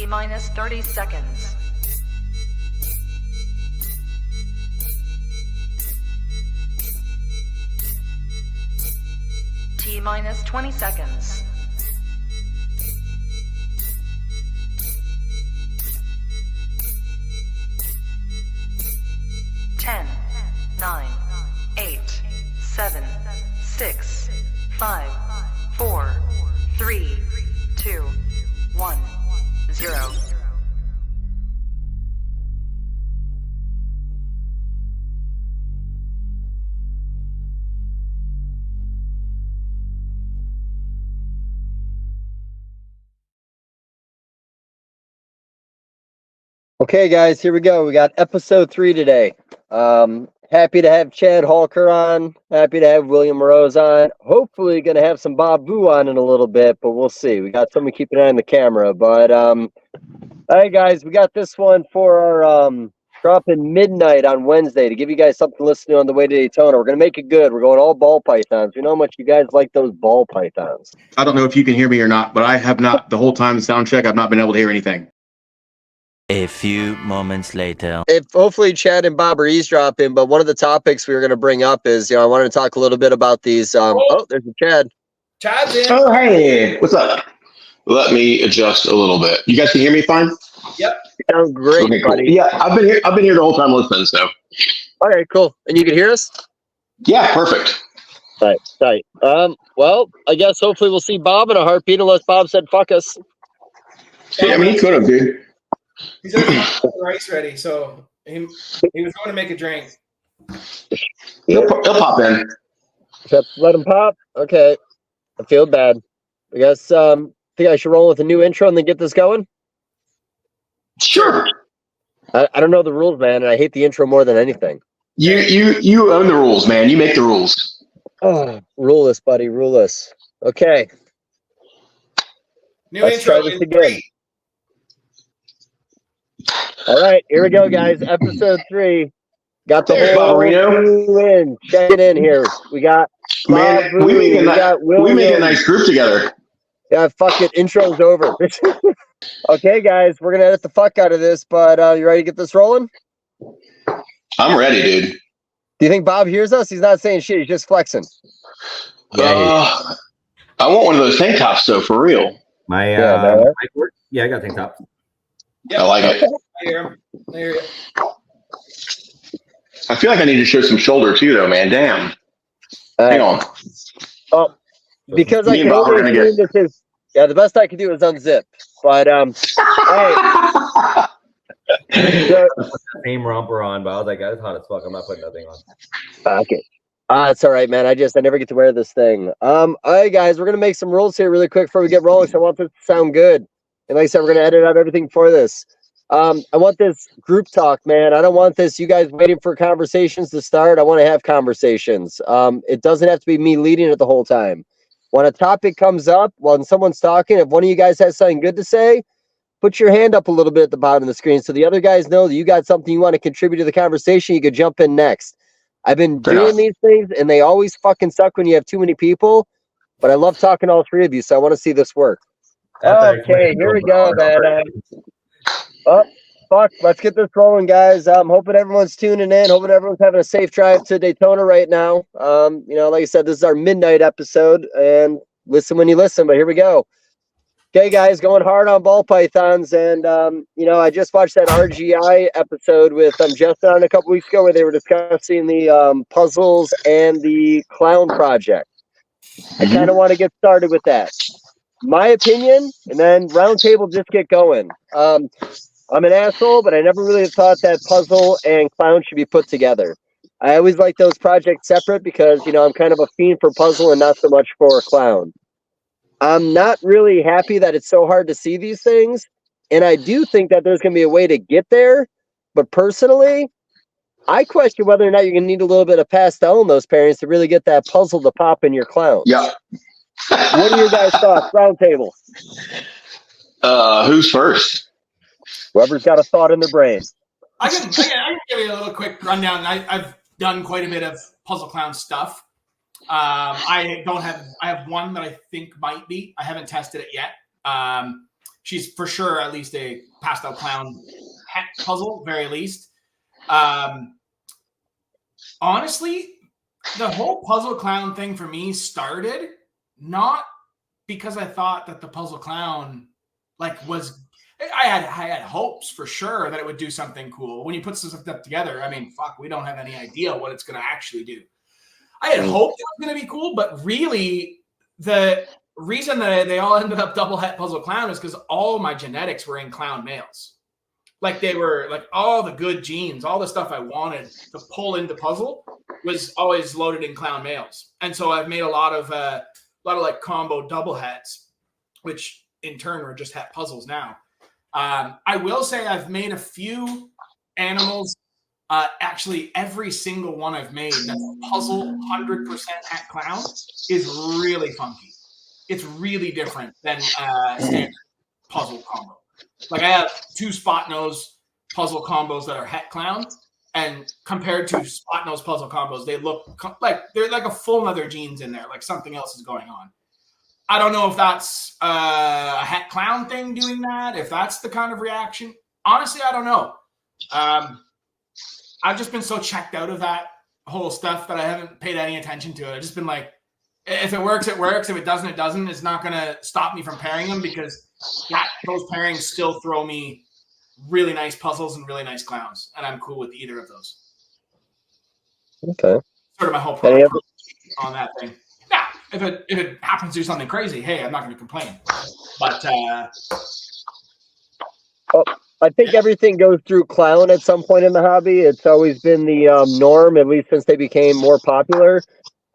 T minus 30 seconds. T minus 20 seconds. 10, 9, 8, 7, 6, 5, 4, 3, 2, 1, 0. Okay, guys, here we go. We got episode 3 today. Happy to have Chad Halker on. Happy to have William Rose on. Hopefully, going to have some Bob Vu on in a little bit, but we'll see. We got somebody keeping an eye on the camera. But, all right, guys, we got this one for our dropping midnight on Wednesday to give you guys something to listen to on the way to Daytona. We're going to make it good. We're going all ball pythons. We know how much you guys like those ball pythons. I don't know if you can hear me or not, but I have not, the whole time the sound check, I've not been able to hear anything. A few moments later. If hopefully Chad and Bob are eavesdropping, but one of the topics we were going to bring up is, I wanted to talk a little bit about these. There's a Chad. Chad's in. Oh, hey, what's up? Let me adjust a little bit. You guys can hear me fine? Yep. Sounds great, Okay, cool. buddy. Yeah, I've been here the whole time listening, so. All right, cool. And you can hear us? Yeah, perfect. Tight. Well, I guess hopefully we'll see Bob in a heartbeat unless Bob said fuck us. Yeah, I mean, he could have, dude. He's already got the rice ready, so he was going to make a drink. He'll pop in. Just let him pop? Okay. I feel bad. I guess think I should roll with a new intro and then get this going? Sure. I don't know the rules, man, and I hate the intro more than anything. You own the rules, man. You make the rules. Oh, ruleless, buddy, ruleless. Okay. New Let's intro try this in again. 3. All right, here we go, guys. Episode 3. Got the There's whole Barbarino. crew in. Check it in here. We got Man, Bob we Vu, make William. a nice group together. Yeah, fuck it. Intro's over. Okay, guys, we're gonna edit the fuck out of this, but you ready to get this rolling? I'm ready, dude. Do you think Bob hears us? He's not saying shit. He's just flexing. I want one of those tank tops, though, for real. My Yeah, mic work? Yeah, I got a tank top. Yep. I like it. I hear him. I hear you. I feel like I need to show some shoulder, too, though, man. Damn. Hang on. Oh, because I Me and can Bob are only gonna assume this is. Yeah, the best I can do is unzip. But hey, so, Same romper on, but I was like, it's hot as fuck. I'm not putting nothing on. okay. It's all right, man. I never get to wear this thing. All right, guys, we're gonna make some rules here really quick before we get rolling. So I want this to sound good. And like I said, we're gonna edit out everything for this. I want this group talk, man. I don't want this you guys waiting for conversations to start. I want to have conversations. It doesn't have to be me leading it the whole time. When a topic comes up, when someone's talking, if one of you guys has something good to say, put your hand up a little bit at the bottom of the screen so the other guys know that you got something you want to contribute to the conversation. You could jump in next. I've been doing these things, and they always fucking suck when you have too many people, but I love talking to all 3 of you, so I want to see this work. Okay, here we go, man. Fuck, let's get this rolling, guys. I'm hoping everyone's tuning in. Hoping everyone's having a safe drive to Daytona right now. Like I said, this is our midnight episode, and listen when you listen, but here we go. Okay, guys, going hard on ball pythons, and I just watched that RGI episode with Justin on a couple weeks ago where they were discussing the puzzles and the clown project. I kind of want to get started with that. My opinion, and then roundtable, just get going. I'm an asshole, but I never really thought that puzzle and clown should be put together. I always like those projects separate because, I'm kind of a fiend for puzzle and not so much for clown. I'm not really happy that it's so hard to see these things, and I do think that there's going to be a way to get there, but personally, I question whether or not you're going to need a little bit of pastel in those pairings to really get that puzzle to pop in your clown. Yeah. What are your guys' thoughts? Roundtable. Who's first? Whoever's got a thought in their brain. I can give you a little quick rundown. I've done quite a bit of puzzle clown stuff. I have one that I think might be. I haven't tested it yet. she's for sure at least a pastel clown het puzzle, very least. Honestly, the whole puzzle clown thing for me started not because I thought that the puzzle clown was. I had hopes for sure that it would do something cool. When you put stuff together, I mean, fuck, we don't have any idea what it's going to actually do. I had hoped it was going to be cool, but really, the reason that they all ended up double het puzzle clown is because all my genetics were in clown males. Like they were like all the good genes, all the stuff I wanted to pull into puzzle was always loaded in clown males. And so I've made a lot of like combo double hets, which in turn are just het puzzles now. I will say I've made a few animals. Actually, every single one I've made that's a puzzle 100% het clown is really funky. It's really different than standard puzzle combo. Like I have 2 spot nose puzzle combos that are het clown, and compared to spot nose puzzle combos, they look like they're like a full other genes in there, like something else is going on. I don't know if that's a het clown thing doing that, if that's the kind of reaction. Honestly, I don't know. I've just been so checked out of that whole stuff that I haven't paid any attention to it. I've just been like, if it works, it works. If it doesn't, it doesn't. It's not going to stop me from pairing them because those pairings still throw me really nice puzzles and really nice clowns, and I'm cool with either of those. Okay. Sort of my whole problem on that thing. Yeah, if it happens to do something crazy, hey, I'm not going to complain. But I think everything goes through clown at some point in the hobby. It's always been the norm, at least since they became more popular.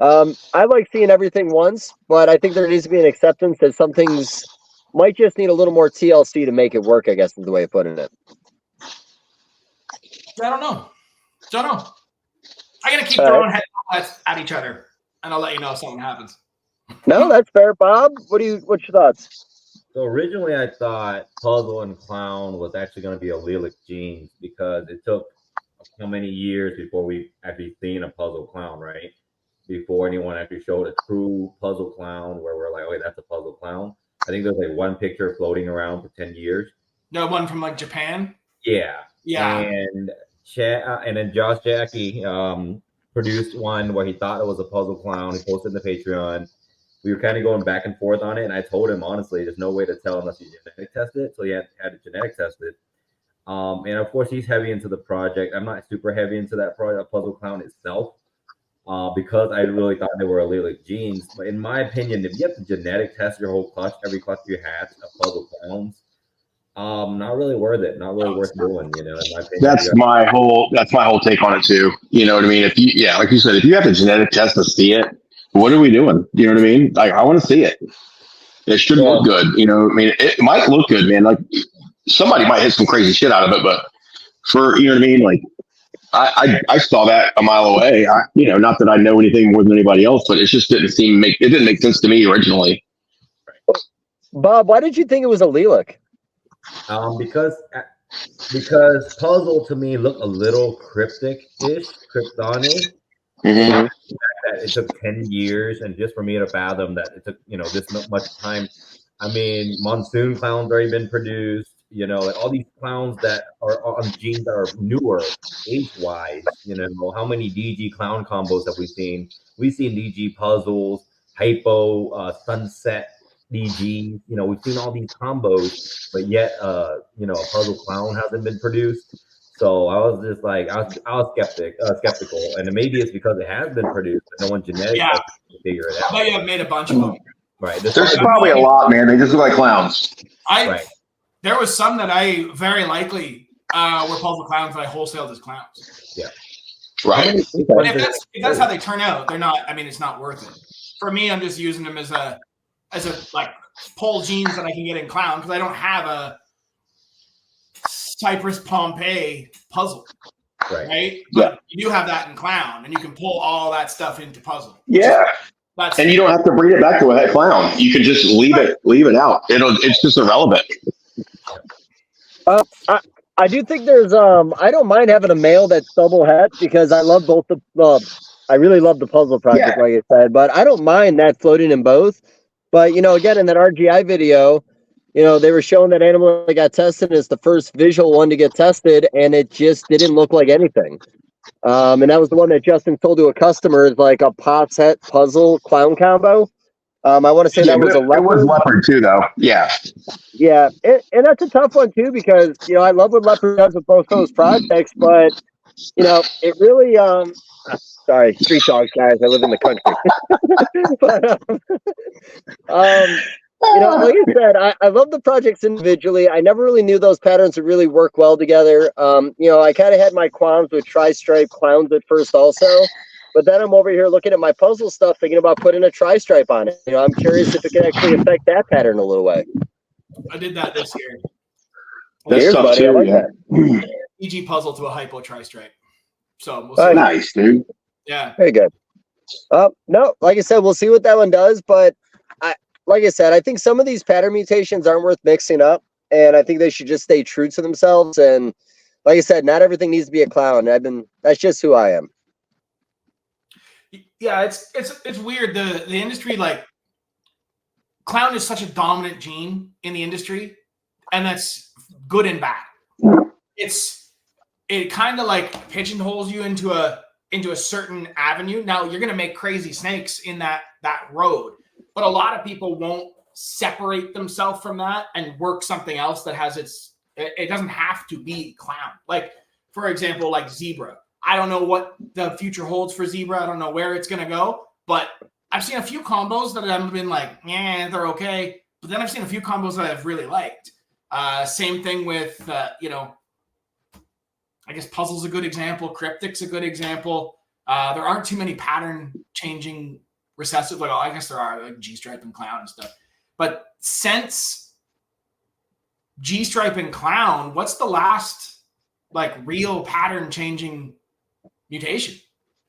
I like seeing everything once, but I think there needs to be an acceptance that some things might just need a little more TLC to make it work, I guess is the way of putting it. I don't know. I'm going to keep throwing heads at each other, and I'll let you know if something happens. No, that's fair. Bob, what's your thoughts? So originally I thought puzzle and clown was actually going to be allelic genes because it took how many years before we actually seen a puzzle clown, right? Before anyone actually showed a true puzzle clown where we're like, okay, that's a puzzle clown. I think there's like one picture floating around for 10 years. No one from like Japan? Yeah. And then Josh Jackie produced one where he thought it was a puzzle clown. He posted in the Patreon. We were kind of going back and forth on it, and I told him, honestly, there's no way to tell unless you genetic test it. So he had to genetic test it. And, of course, he's heavy into the project. I'm not super heavy into that project, puzzle clown itself, because I really thought they were allelic genes. But in my opinion, if you have to genetic test your whole clutch, every clutch you have of puzzle clowns, not really worth it. Not really worth doing, in my opinion. That's my whole take on it too. You know what I mean? Like you said, if you have to genetic test to see it, what are we doing? You know what I mean? Like, I want to see it. It should look good. You know what I mean? It might look good, man. Like, somebody might hit some crazy shit out of it, but you know what I mean? Like, I saw that a mile away. Not that I know anything more than anybody else, but it just didn't make sense to me originally. Bob, why did you think it was allelic? Because puzzle to me looked a little cryptic-ish, cryptonic. Mm-hmm. It took 10 years, and just for me to fathom that it took this much time. I mean, monsoon clowns already been produced. Like all these clowns that are on genes that are newer age-wise. How many DG clown combos have we seen? We've seen DG puzzles, hypo, sunset DG. We've seen all these combos, but yet a puzzle clown hasn't been produced. So I was just like, I was skeptical, and maybe it's because it has been produced, but no one genetically to figure it out. I bet you have made a bunch of them. Right. There's probably a lot, man. They just look like clowns. There was some that I very likely were puzzle clowns that I wholesaled as clowns. Yeah. Right. But if that's how they turn out, they're not. I mean, it's not worth it. For me, I'm just using them as a like pull genes that I can get in clown because I don't have a Cypress Pompeii puzzle, right? But you do have that in clown, and you can pull all that stuff into puzzle. Yeah, and you don't have to bring it back to a het clown. You can just leave it out. It's just irrelevant. I do think there's I don't mind having a male that's double het because I love both I really love the puzzle project, like I said, but I don't mind that floating in both. But again, in that RGI video, they were showing that animal that got tested as the first visual one to get tested, and it just didn't look like anything. And that was the one that Justin sold to a customer as like a pot set puzzle clown combo. I want to say that was a It was leopard. leopard too, though. Yeah. Yeah, and that's a tough one too because I love what Leopard does with both those projects, but it really sorry, street dogs, guys. I live in the country. But like I said, I love the projects individually. I never really knew those patterns would really work well together. I kind of had my qualms with tri-stripe clowns at first also, but then I'm over here looking at my puzzle stuff, thinking about putting a tri-stripe on it. I'm curious if it can actually affect that pattern a little way. I did that this year. That's Cheers, tough buddy. I too. like Yeah. that. EG puzzle to a hypo tri-stripe. So we'll see. Nice, dude. Yeah. Very good. No, like I said, we'll see what that one does. But like I said, I think some of these pattern mutations aren't worth mixing up, and I think they should just stay true to themselves. And like I said, not everything needs to be a clown. That's just who I am. Yeah, it's weird. The industry, like, clown is such a dominant gene in the industry, and that's good and bad. It kind of like pigeonholes you into a certain avenue. Now you're gonna make crazy snakes in that road, but a lot of people won't separate themselves from that and work something else that has it doesn't have to be clown. Like, for example, like zebra. I don't know what the future holds for zebra. I don't know where it's gonna go, but I've seen a few combos that have been like, yeah, they're okay. But then I've seen a few combos that I've really liked. Same thing with, I guess puzzle's a good example. Cryptic's a good example. There aren't too many pattern changing recessive. Like, I guess there are, like G-Stripe and Clown and stuff. But since G-Stripe and Clown, what's the last like real pattern changing mutation?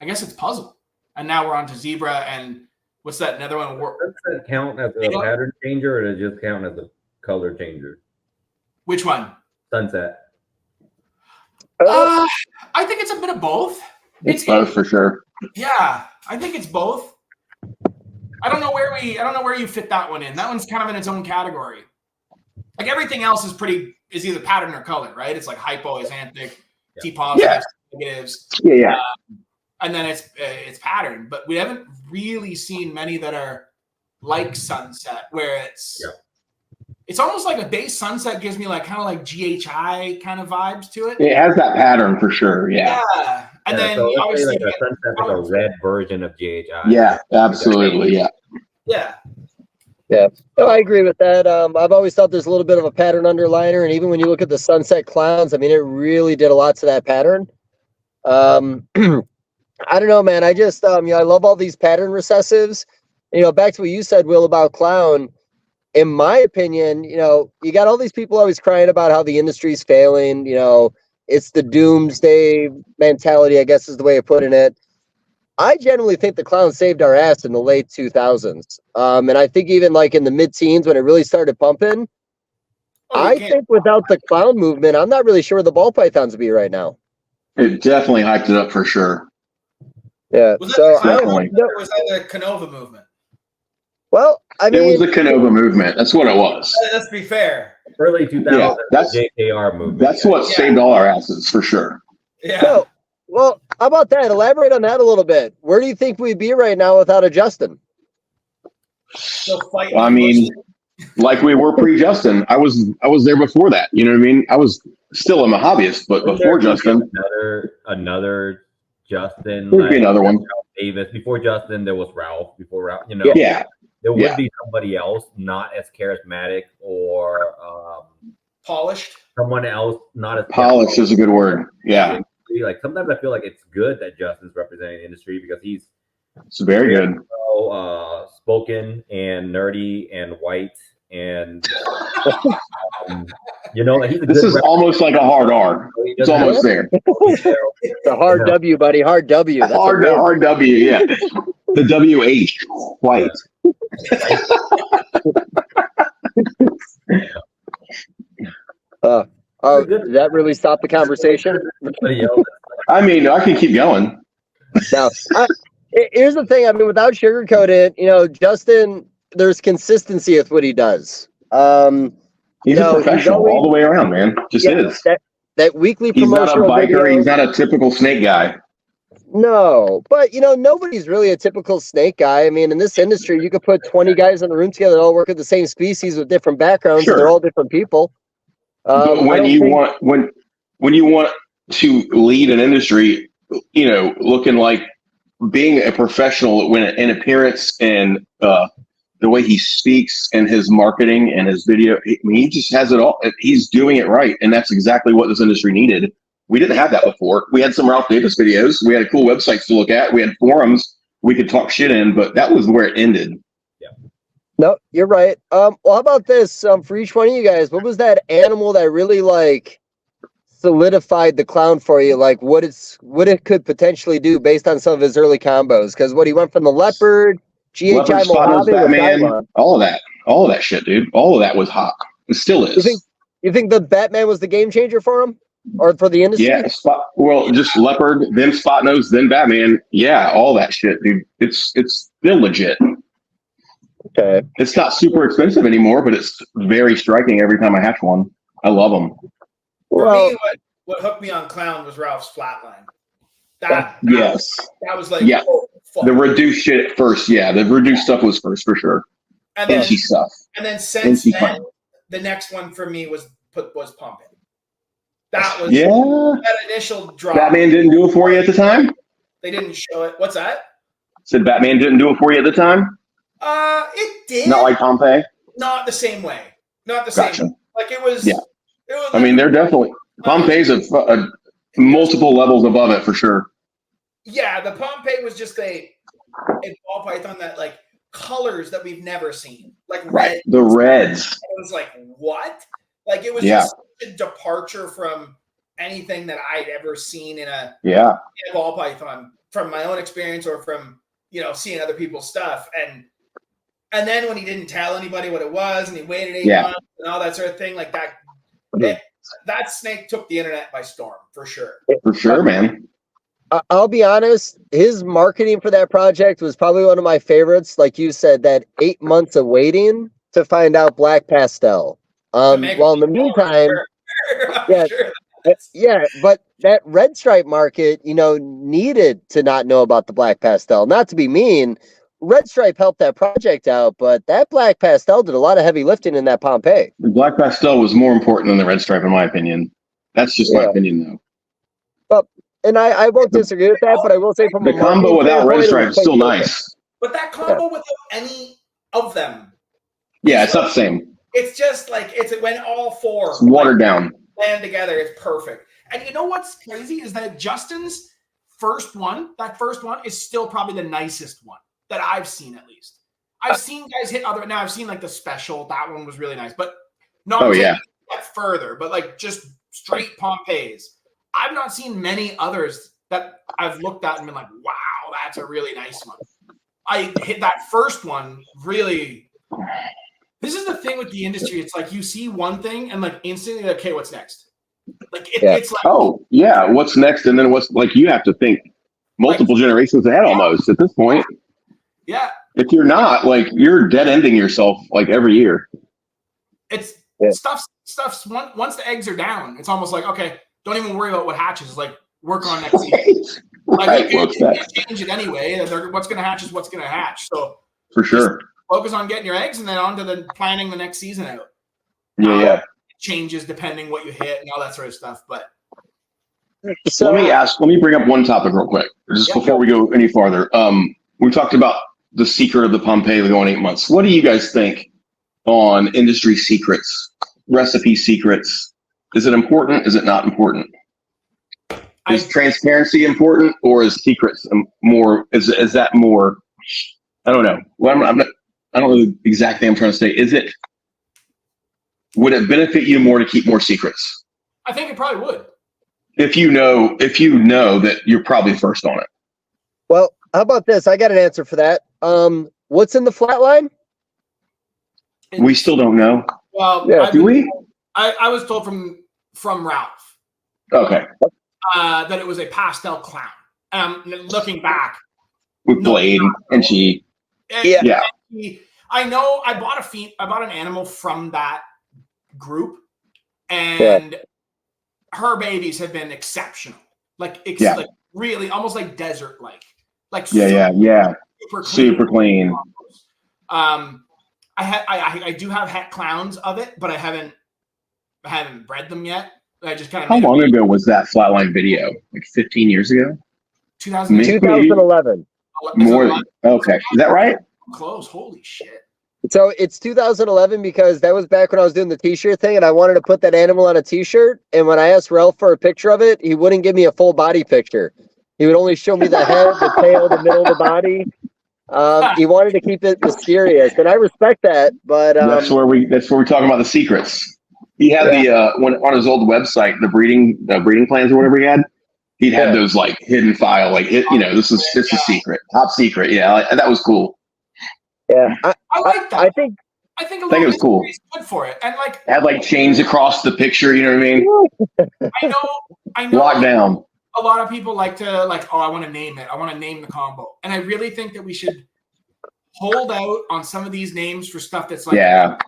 I guess it's puzzle. And now we're on to zebra and what's that another one? Does that count as a pattern changer, or does it just count as a color changer? Which one? Sunset. I think it's a bit of both. It's both for sure. Yeah, I think it's both. I don't know where you fit that one in. That one's kind of in its own category. Like everything else is either pattern or color, right? It's like hypo, xanthic, T positives, negatives. Yeah. And then it's pattern, but we haven't really seen many that are like sunset, where it's almost like a base sunset gives me like kind of like GHI kind of vibes to it. It has that pattern for sure. Yeah. And then so obviously like a sunset is a red version of GHI. Yeah, absolutely. Yeah. Yeah, no, I agree with that. I've always thought there's a little bit of a pattern underliner, and even when you look at the sunset clowns, I mean, it really did a lot to that pattern. I don't know, man. I just, I love all these pattern recessives. Back to what you said, Will, about clown. In my opinion, you got all these people always crying about how the industry's failing. It's the doomsday mentality, I guess is the way of putting it. I genuinely think the clown saved our ass in the late 2000s. And I think even like in the mid-teens when it really started pumping, I think without the clown movement, I'm not really sure where the ball pythons would be right now. It definitely hyped it up for sure. Yeah. Was that was that the Canova movement? Well, I mean, it was the Canova movement. That's what it was. Let's be fair. Early 2000s, that's JKR movement. That's what saved all our asses for sure. Yeah. Well, how about that? Elaborate on that a little bit. Where do you think we'd be right now without a Justin? I mean, like we were pre-Justin. I was there before that. You know what I mean? I was still a hobbyist, but before Justin, another Justin. There'd be another one. Davis. Before Justin, there was Ralph. Before Ralph, Yeah. There would be somebody else not as charismatic or polished. Someone else not as polished is a good word. Yeah. Like sometimes I feel like it's good that Justin's representing the industry because it's very good. Spoken and nerdy and white and this is almost like a hard R. It's almost there. It's a hard W, buddy. Hard W. That's hard W. Yeah. The WH white. Did that really stop the conversation? I mean, I can keep going. Now, here's the thing. I mean, without sugarcoating it, Justin, there's consistency with what he does. He's No, a he's professional always- all the way around, man. Just Yeah, is. that weekly He's not a promotional biker. video. He's not a typical snake guy. No, but nobody's really a typical snake guy. I mean, in this industry, you could put 20 guys in a room together that all work at the same species with different backgrounds, and they're Sure. all different people. But I when don't you think- want when you want to lead an industry, looking like being a professional when in appearance and the way he speaks and his marketing and his video, he just has it all. He's doing it right, and that's exactly what this industry needed. We didn't have that before. We had some Ralph Davis videos. We had cool websites to look at. We had forums we could talk shit in, but that was where it ended. No, you're right. Well, how about this? For each one of you guys, what was that animal that really solidified the clown for you? Like what it could potentially do based on some of his early combos? Because he went from the leopard, GHI Leopard, Spotnose, Mojave, with Batman, Dylon. all of that shit, dude. All of that was hot. It still is. You think the Batman was the game changer for him, or for the industry? Yeah, just Leopard, then Spotnose, then Batman. Yeah, all that shit, dude. It's still legit. Okay. It's not super expensive anymore, but it's very striking every time I hatch one. I love them. For Well, me, what hooked me on clown was Ralph's flatline. That Yes. was like, Yeah. oh, fuck. The reduced shit first. Yeah, the reduced stuff was first for sure. and then Fancy stuff. and then since Fancy then, fun. the next one for me was pumping. That was Yeah. that initial drop. Batman didn't do it for you at the time? They didn't show it. What's that? Said Batman didn't do it for you at the time? It did. Not like Pompeii? Not the same way. Not the same. Gotcha. Like it was. Yeah. It was I mean, they're definitely Pompeii's a multiple levels above it for sure. Yeah, the Pompeii was just a ball python that like colors that we've never seen, like red. The reds. It was like what? Like it was Yeah. just a departure from anything that I'd ever seen in a Yeah. ball python from my own experience or from seeing other people's stuff. And then when he didn't tell anybody what it was and he waited 8 Yeah. months and all that sort of thing, like that. That snake took the internet by storm for sure. For sure, man. I'll be honest, his marketing for that project was probably one of my favorites. Like you said, that 8 months of waiting to find out black pastel. While in the meantime, yeah, yeah, but that red stripe market, needed to not know about the black pastel. Not to be mean, red stripe helped that project out, but that black pastel did a lot of heavy lifting in that Pompeii. The black pastel was more important than the red stripe, in my opinion. That's just my opinion, though. Well, and I won't disagree with that, but I will say from The a combo marketing without red standpoint, stripe it is was still quite nice. But that combo without any of them, Yeah, it's not the same. it's just like it's when all four It's watered down. land together. It's perfect. And you know what's crazy is that Justin's first one, is still probably the nicest one that I've seen, at least. I've seen guys hit other. Now I've seen like the special. That one was really nice, but not Oh, taking yeah. it that further. But like just straight Pompeii's. I've not seen many others that I've looked at and been like, wow, that's a really nice one. I hit that first one really. This is the thing with the industry. It's like you see one thing and like instantly, like, okay, what's next? Like it's like, Oh, yeah. What's next? And then what's like you have to think multiple generations ahead almost at this point. yeah, If you're not, like you're dead ending yourself like every year. it's Yeah. stuff's once the eggs are down, it's almost like, okay, don't even worry about what hatches. It's like work on next season. Like Right, you what's can't next? change it anyway. What's going to hatch is what's going to hatch. So For sure. focus on getting your eggs and then on to the planning the next season out. Yeah. It changes depending what you hit and all that sort of stuff. But So Let me bring up one topic real quick, just before we go any farther. We talked about the secret of the Pompeii going 8 months. What do you guys think on industry secrets, recipe secrets? Is it important? Is it not important? Is transparency important, or is secrets more? Is that more? I don't know. Well, I'm not. I don't know the exact thing I'm trying to say. Is it? Would it benefit you more to keep more secrets? I think it probably would. If you know that you're probably first on it. well, how about this? I got an answer for that. What's in the flatline? We still don't know. Well, Yeah, Do we? I was told from Ralph Okay. that it was a pastel clown. Looking back, With Blade and she. Yeah. Yeah. I know I bought an animal from that group, and her babies have been exceptional. Like really almost like desert like super clean. I do have het clowns of it, but I haven't bred them yet. I just kind of. How long ago was that Flatline video? Like 15 years ago? 2011. More. Okay, is that right? Close. Holy shit. So it's 2011 because that was back when I was doing the t-shirt thing and I wanted to put that animal on a t-shirt. And when I asked Ralph for a picture of it, he wouldn't give me a full body picture. He would only show me the head, the tail, the middle of the body. He wanted to keep it mysterious, and I respect that. But that's where we talk about the secrets. He had the on his old website, the breeding plans or whatever he had. He'd had those like hidden file, like this is secret, top secret. Yeah, that was cool. Yeah, I like that. I think it was cool. Good for it, and like had like chains across the picture. You know what I mean? I know. Locked down. A lot of people like to I want to name it. I want to name the combo, and I really think that we should hold out on some of these names for stuff that's impactful.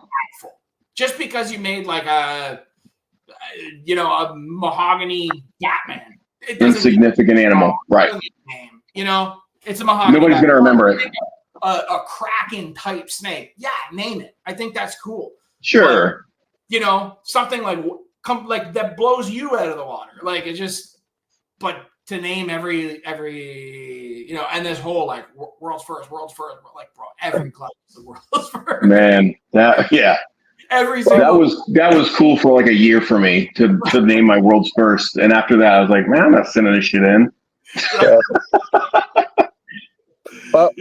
Just because you made like a mahogany Batman, insignificant animal, right? Name. It's a mahogany. Nobody's gonna remember it. A Kraken type snake, name it. I think that's cool. Sure. But, something like that blows you out of the water. Like it just. But to name every and this whole like world's first, like bro, every club is the world's first. Man, every single that was cool for like a year for me to name my world's first, and after that I was like, man, I'm not sending this shit in. Well,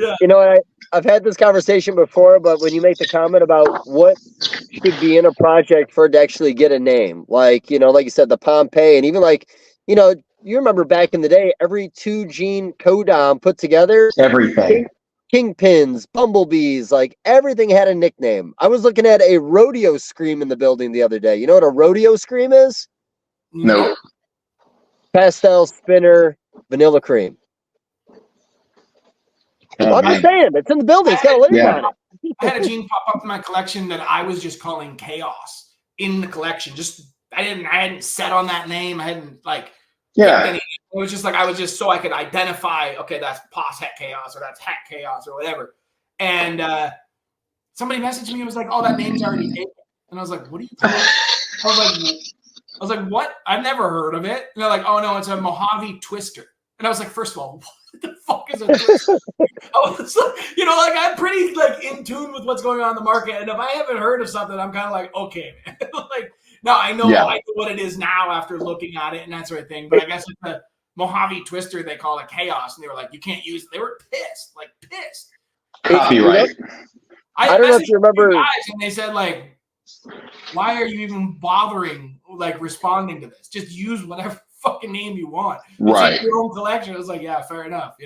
I've had this conversation before, but when you make the comment about what should be in a project for it to actually get a name, like like you said, the Pompeii, and even like you remember back in the day, every 2-gene codon put together, everything, kingpins, bumblebees, like everything had a nickname. I was looking at a rodeo scream in the building the other day. You know what a rodeo scream is? No. Pastel, spinner, vanilla cream. I'm just saying, it's in the building. It's got a label on it. I had a gene pop up in my collection that I was just calling Chaos in the collection. Just I hadn't set on that name. I hadn't it was just like I was just so I could identify. Okay, that's Pos Het Chaos or that's Het Chaos or whatever. And somebody messaged me and was like, "Oh, that name's already taken." And I was like, "What are you talking about?" I was like, "What? I've never heard of it." And they're like, "Oh no, it's a Mojave Twister." And I was like, first of all, what the fuck is a twister? I'm pretty in tune with what's going on in the market. And if I haven't heard of something, I'm kind of like, okay, man. No, I know what it is now after looking at it and that sort of thing. But I guess with the Mojave Twister, they call it Chaos. And they were like, you can't use it. They were pissed. Copyright. I don't know if you remember. Guys and they said, why are you even bothering, responding to this? Just use whatever fucking name you want. Right. It's your own collection. I was like, yeah, fair enough.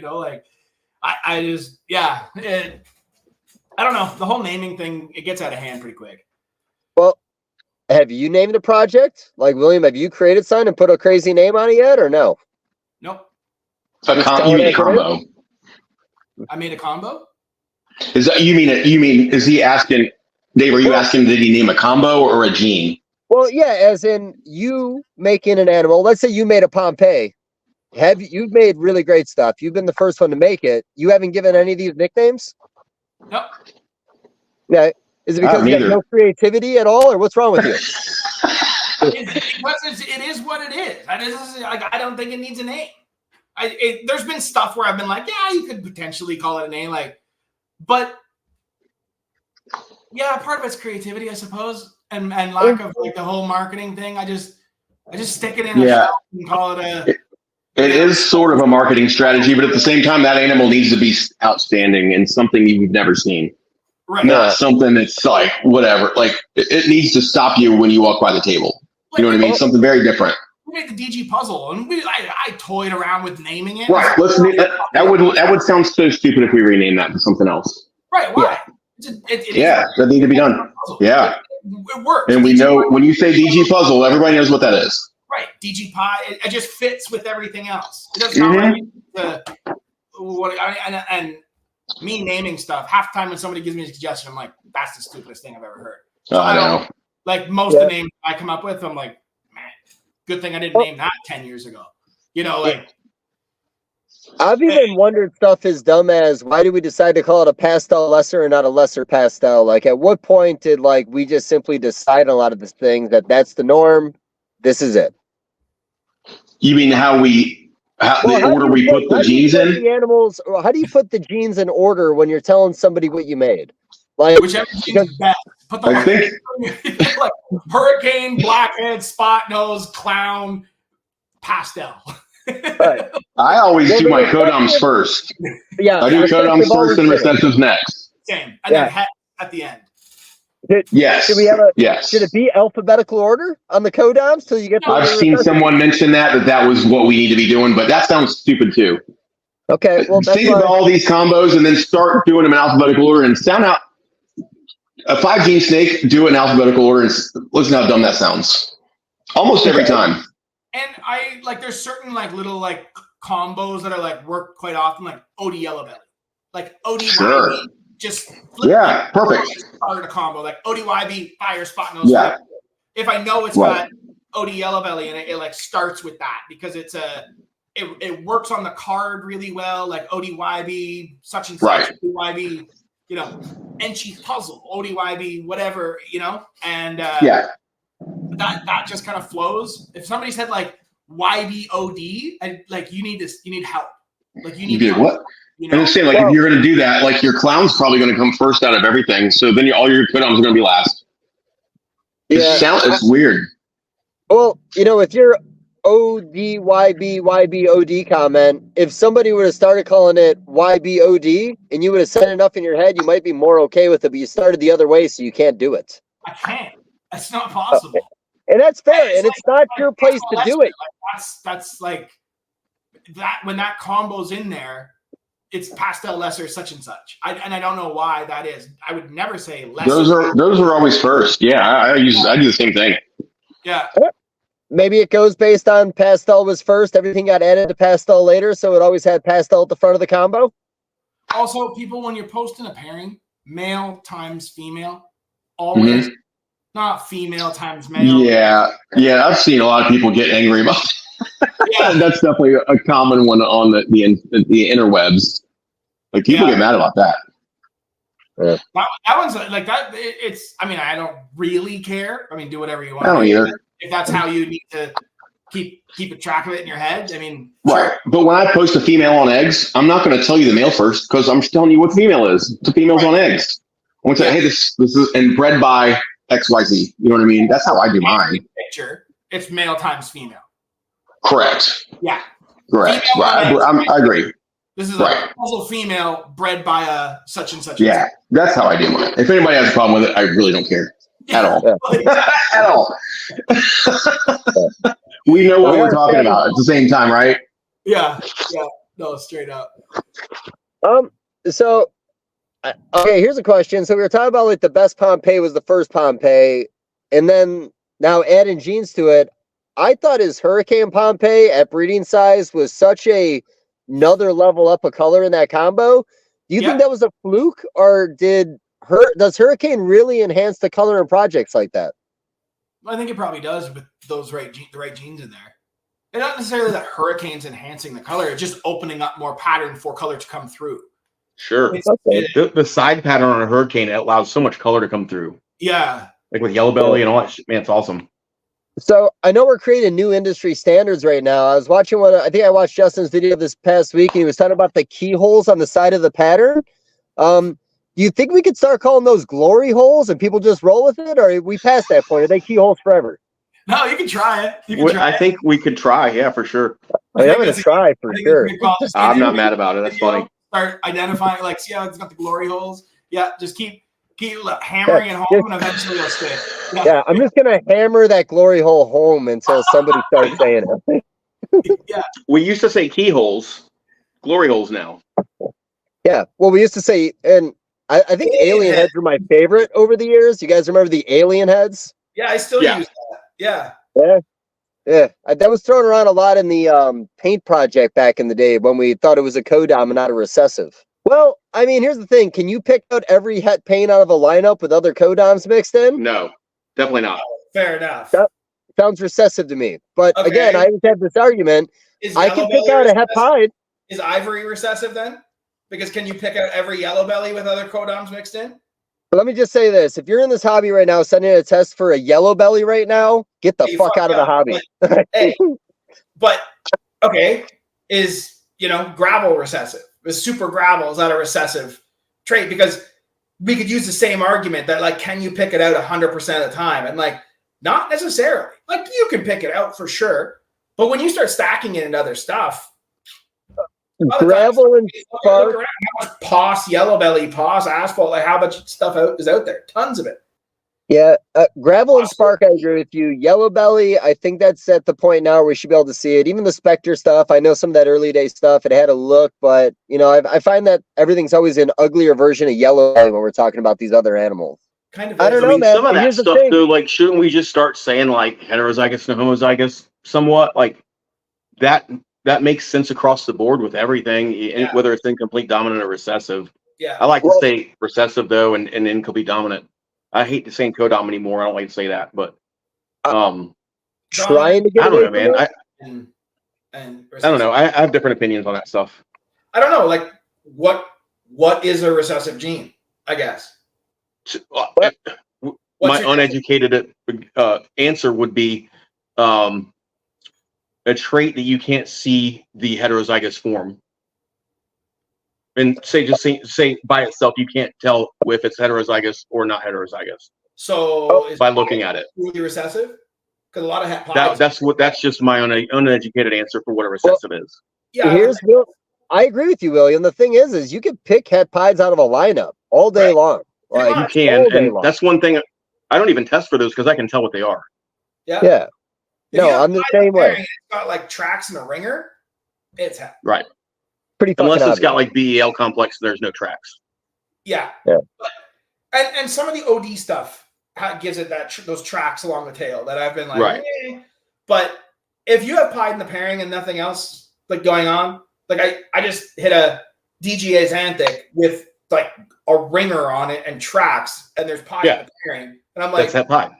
I just, I don't know. The whole naming thing, it gets out of hand pretty quick. Well, have you named a project? William, have you created something and put a crazy name on it yet or no? Nope. You mean a combo? I made a combo? Is that is he asking, Dave, are you asking did he name a combo or a gene? Well, yeah, as in you making an animal. Let's say you made a Pompeii. You've made really great stuff. You've been the first one to make it. You haven't given any of these nicknames? Nope. Yeah. Is it because you have no creativity at all, or what's wrong with you? It is what it is. I don't think it needs a name. There's been stuff where I've been like, yeah, you could potentially call it a name, but yeah, part of it's creativity, I suppose, and lack of the whole marketing thing. I just stick it in a shelf and call it a. It is sort of a marketing strategy, but at the same time, that animal needs to be outstanding and something you've never seen. Right. Not something that's whatever. It needs to stop you when you walk by the table. You know what I mean? Something very different. We made the DG puzzle, and I toyed around with naming it. Right. That would sound so stupid if we rename that to something else. Right. Why? Yeah. That needs to be done. Yeah. It works. And we know when you say DG puzzle, everybody knows what that is. Right. DG pie. It just fits with everything else. It doesn't and me naming stuff. Half the time when somebody gives me a suggestion, I'm like, that's the stupidest thing I've ever heard. So I know. Like most of the names I come up with, I'm like, man, good thing I didn't name that 10 years ago. You know, like. I've even wondered stuff as dumb as, why did we decide to call it a pastel lesser and not a lesser pastel? Like, at what point did we just simply decide on a lot of these things that that's the norm? This is it. You mean the order we put the genes in? The animals, or how do you put the genes in order when you're telling somebody what you made? Like, whichever gene's best. Put the like hurricane, blackhead, spot nose, clown, pastel. Right. I always do my codoms first. Yeah, I do codoms first and recessives next. Same, and then het at the end. Yes. Should we have Should it be alphabetical order on the codoms till you get? I've seen someone mention that was what we need to be doing, but that sounds stupid too. Okay, well, save all these combos and then start doing them in alphabetical order and sound out a 5-gene snake. Do it in alphabetical order and listen how dumb that sounds. Almost every time. And I there's certain little combos that are work quite often, like OD yellow belly, like OD YB, just perfect. Start a combo like OD YB fire spot nose. Yeah. If I know it's got OD yellow belly and it starts with that because it's it works on the card really well, like ODYB such and such, ODYB, Enchi puzzle, ODYB whatever, and that just kind of flows. If somebody said YBOD, and you need help. You need help, what? I'm just saying, if you're going to do that, your clown's probably going to come first out of everything. So then all your codoms are going to be last. It's weird. Well, if you're ODYBYBOD comment, if somebody would have started calling it YBOD and you would have said enough in your head, you might be more okay with it, but you started the other way, so you can't do it. I can't. It's not possible. Okay. And that's fair, and it's not your place to do it. That's that when that combo's in there, it's pastel lesser such and such. I don't know why that is. I would never say lesser. Those are always first. Yeah, I do the same thing. Yeah. Maybe it goes based on pastel was first, everything got added to pastel later, so it always had pastel at the front of the combo. Also, people, when you're posting a pairing, male times female, always, not female times male. Yeah, I've seen a lot of people get angry about that. That's definitely a common one on the interwebs. People get mad about that. Yeah. That one's that. It's. I mean, I don't really care. I mean, do whatever you want. I don't either. If that's how you need to keep a track of it in your head, I mean. Right. But when I post a female on eggs, I'm not going to tell you the male first because I'm just telling you what female is. The female's on eggs. I want to say, hey, this is and bred by XYZ. You know what I mean? That's how I do mine. Picture. It's male times female. Correct. Yeah. Correct. I agree. This is a puzzle female bred by a such and such. Yeah, that's how I do mine. If anybody has a problem with it, I really don't care at all. At all. We know what we're talking about at the same time, right? Yeah. No, straight up. So, okay, here's a question. So we were talking about the best Pompeii was the first Pompeii, and then now adding genes to it. I thought his Hurricane Pompeii at breeding size was such another level up of color in that combo. Do you think that was a fluke, or does Hurricane really enhance the color in projects like that? I think it probably does with those the right genes in there. And not necessarily that Hurricane's enhancing the color, it's just opening up more pattern for color to come through. Sure. The side pattern on a Hurricane allows so much color to come through. Yeah. With yellow belly and all that shit, man, it's awesome. So I know we're creating new industry standards right now. I was watching I think I watched Justin's video this past week, and he was talking about the keyholes on the side of the pattern. Do you think we could start calling those glory holes and people just roll with it, or are we past that point? Are they keyholes forever? No, you can try it. I think we could try, yeah, for sure. I'm going to try for sure. I'm not mad about it. That's funny. Start identifying, see how it's got the glory holes? Yeah, just keep hammering it home, and eventually it'll stick. Yeah, I'm just going to hammer that glory hole home until somebody starts saying it. Yeah. We used to say keyholes, glory holes now. Yeah, well, we used to say, and I think alien heads were my favorite over the years. You guys remember the alien heads? Yeah, I still use that. Yeah. That was thrown around a lot in the paint project back in the day when we thought it was a codom and not a recessive. Well, I mean, here's the thing. Can you pick out every het paint out of a lineup with other codoms mixed in? No. Definitely not. Fair enough. That sounds recessive to me. But Okay. again, I always have this argument. Is I yellow can pick belly out a recessive? hepide. Is ivory recessive then? Because can you pick out every yellow belly with other codoms mixed in? But let me just say this. If you're in this hobby right now, sending a test for a yellow belly right now, get the You fuck out of the up. hobby. Hey, but okay, is gravel recessive? Is super gravel, is that a recessive trait? Because we could use the same argument that, like, can you pick it out 100% of the time? And like, not necessarily. Like, you can pick it out for sure, but when you start stacking it into other stuff, Gravel and spark. look around, how much pos, yellow belly, pos, asphalt, like how much stuff is out there? Tons of it. Yeah, gravel and spark, I agree with you. Yellow belly, I think that's at the point now where we should be able to see it. Even the Spectre stuff, I know some of that early day stuff, it had a look, but I find that everything's always an uglier version of yellow belly when we're talking about these other animals. Kind of. I don't I know, mean, man. some of And that here's the stuff, thing. though, like, shouldn't we just start saying, like, heterozygous and homozygous somewhat? Like, that makes sense across the board with everything, whether it's incomplete dominant or recessive. Yeah. I like to say recessive, though, and incomplete dominant. I hate to say codom anymore. I don't like to say that, but Trying to get I don't away know, man. from I don't know. I have different opinions on that stuff. I don't know. Like, what is a recessive gene? I guess. My uneducated answer would be a trait that you can't see the heterozygous form. And say by itself, you can't tell if it's heterozygous or not heterozygous. So by looking at it, truly recessive, because a lot of pies. That's just my uneducated answer for what a recessive is. Yeah, I agree with you, William. The thing is you can pick hepides out of a lineup all day long. Like, you can, and that's one thing. I don't even test for those because I can tell what they are. Yeah. No, I'm the same way. It's got like tracks and a ringer. It's right. Pretty unless it's obvious. got like BEL complex. There's no tracks. Yeah. Yeah. And some of the OD stuff gives it those tracks along the tail that I've been like, right. But if you have pied in the pairing and nothing else like going on, like I just hit a DGA Xanthic with like a ringer on it and tracks, and there's pied in the pairing, and I'm like, that's that pie.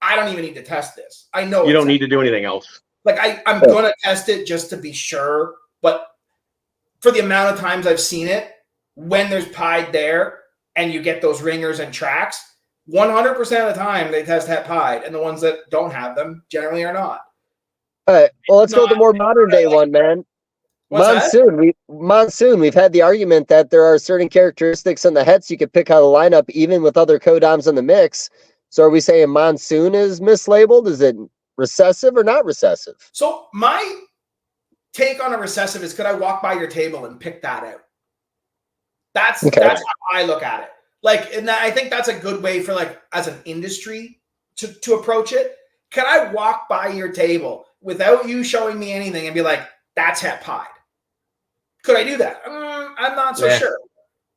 I don't even need to test this. I know you don't need to do anything else. Like I'm gonna test it just to be sure, but for the amount of times I've seen it, when there's pied there and you get those ringers and tracks, 100% of the time they test het pied, and the ones that don't have them generally are not. All right. Well, let's go with the more modern day one, man. Monsoon. We've had the argument that there are certain characteristics in the hets you could pick out of the lineup, even with other codoms in the mix. So are we saying Monsoon is mislabeled? Is it recessive or not recessive? So my take on a recessive is, could I walk by your table and pick that out? That's how I look at it. Like, and I think that's a good way for, like, as an industry to approach it. Can I walk by your table without you showing me anything and be like, that's het pied? Could I do that? I'm not so sure.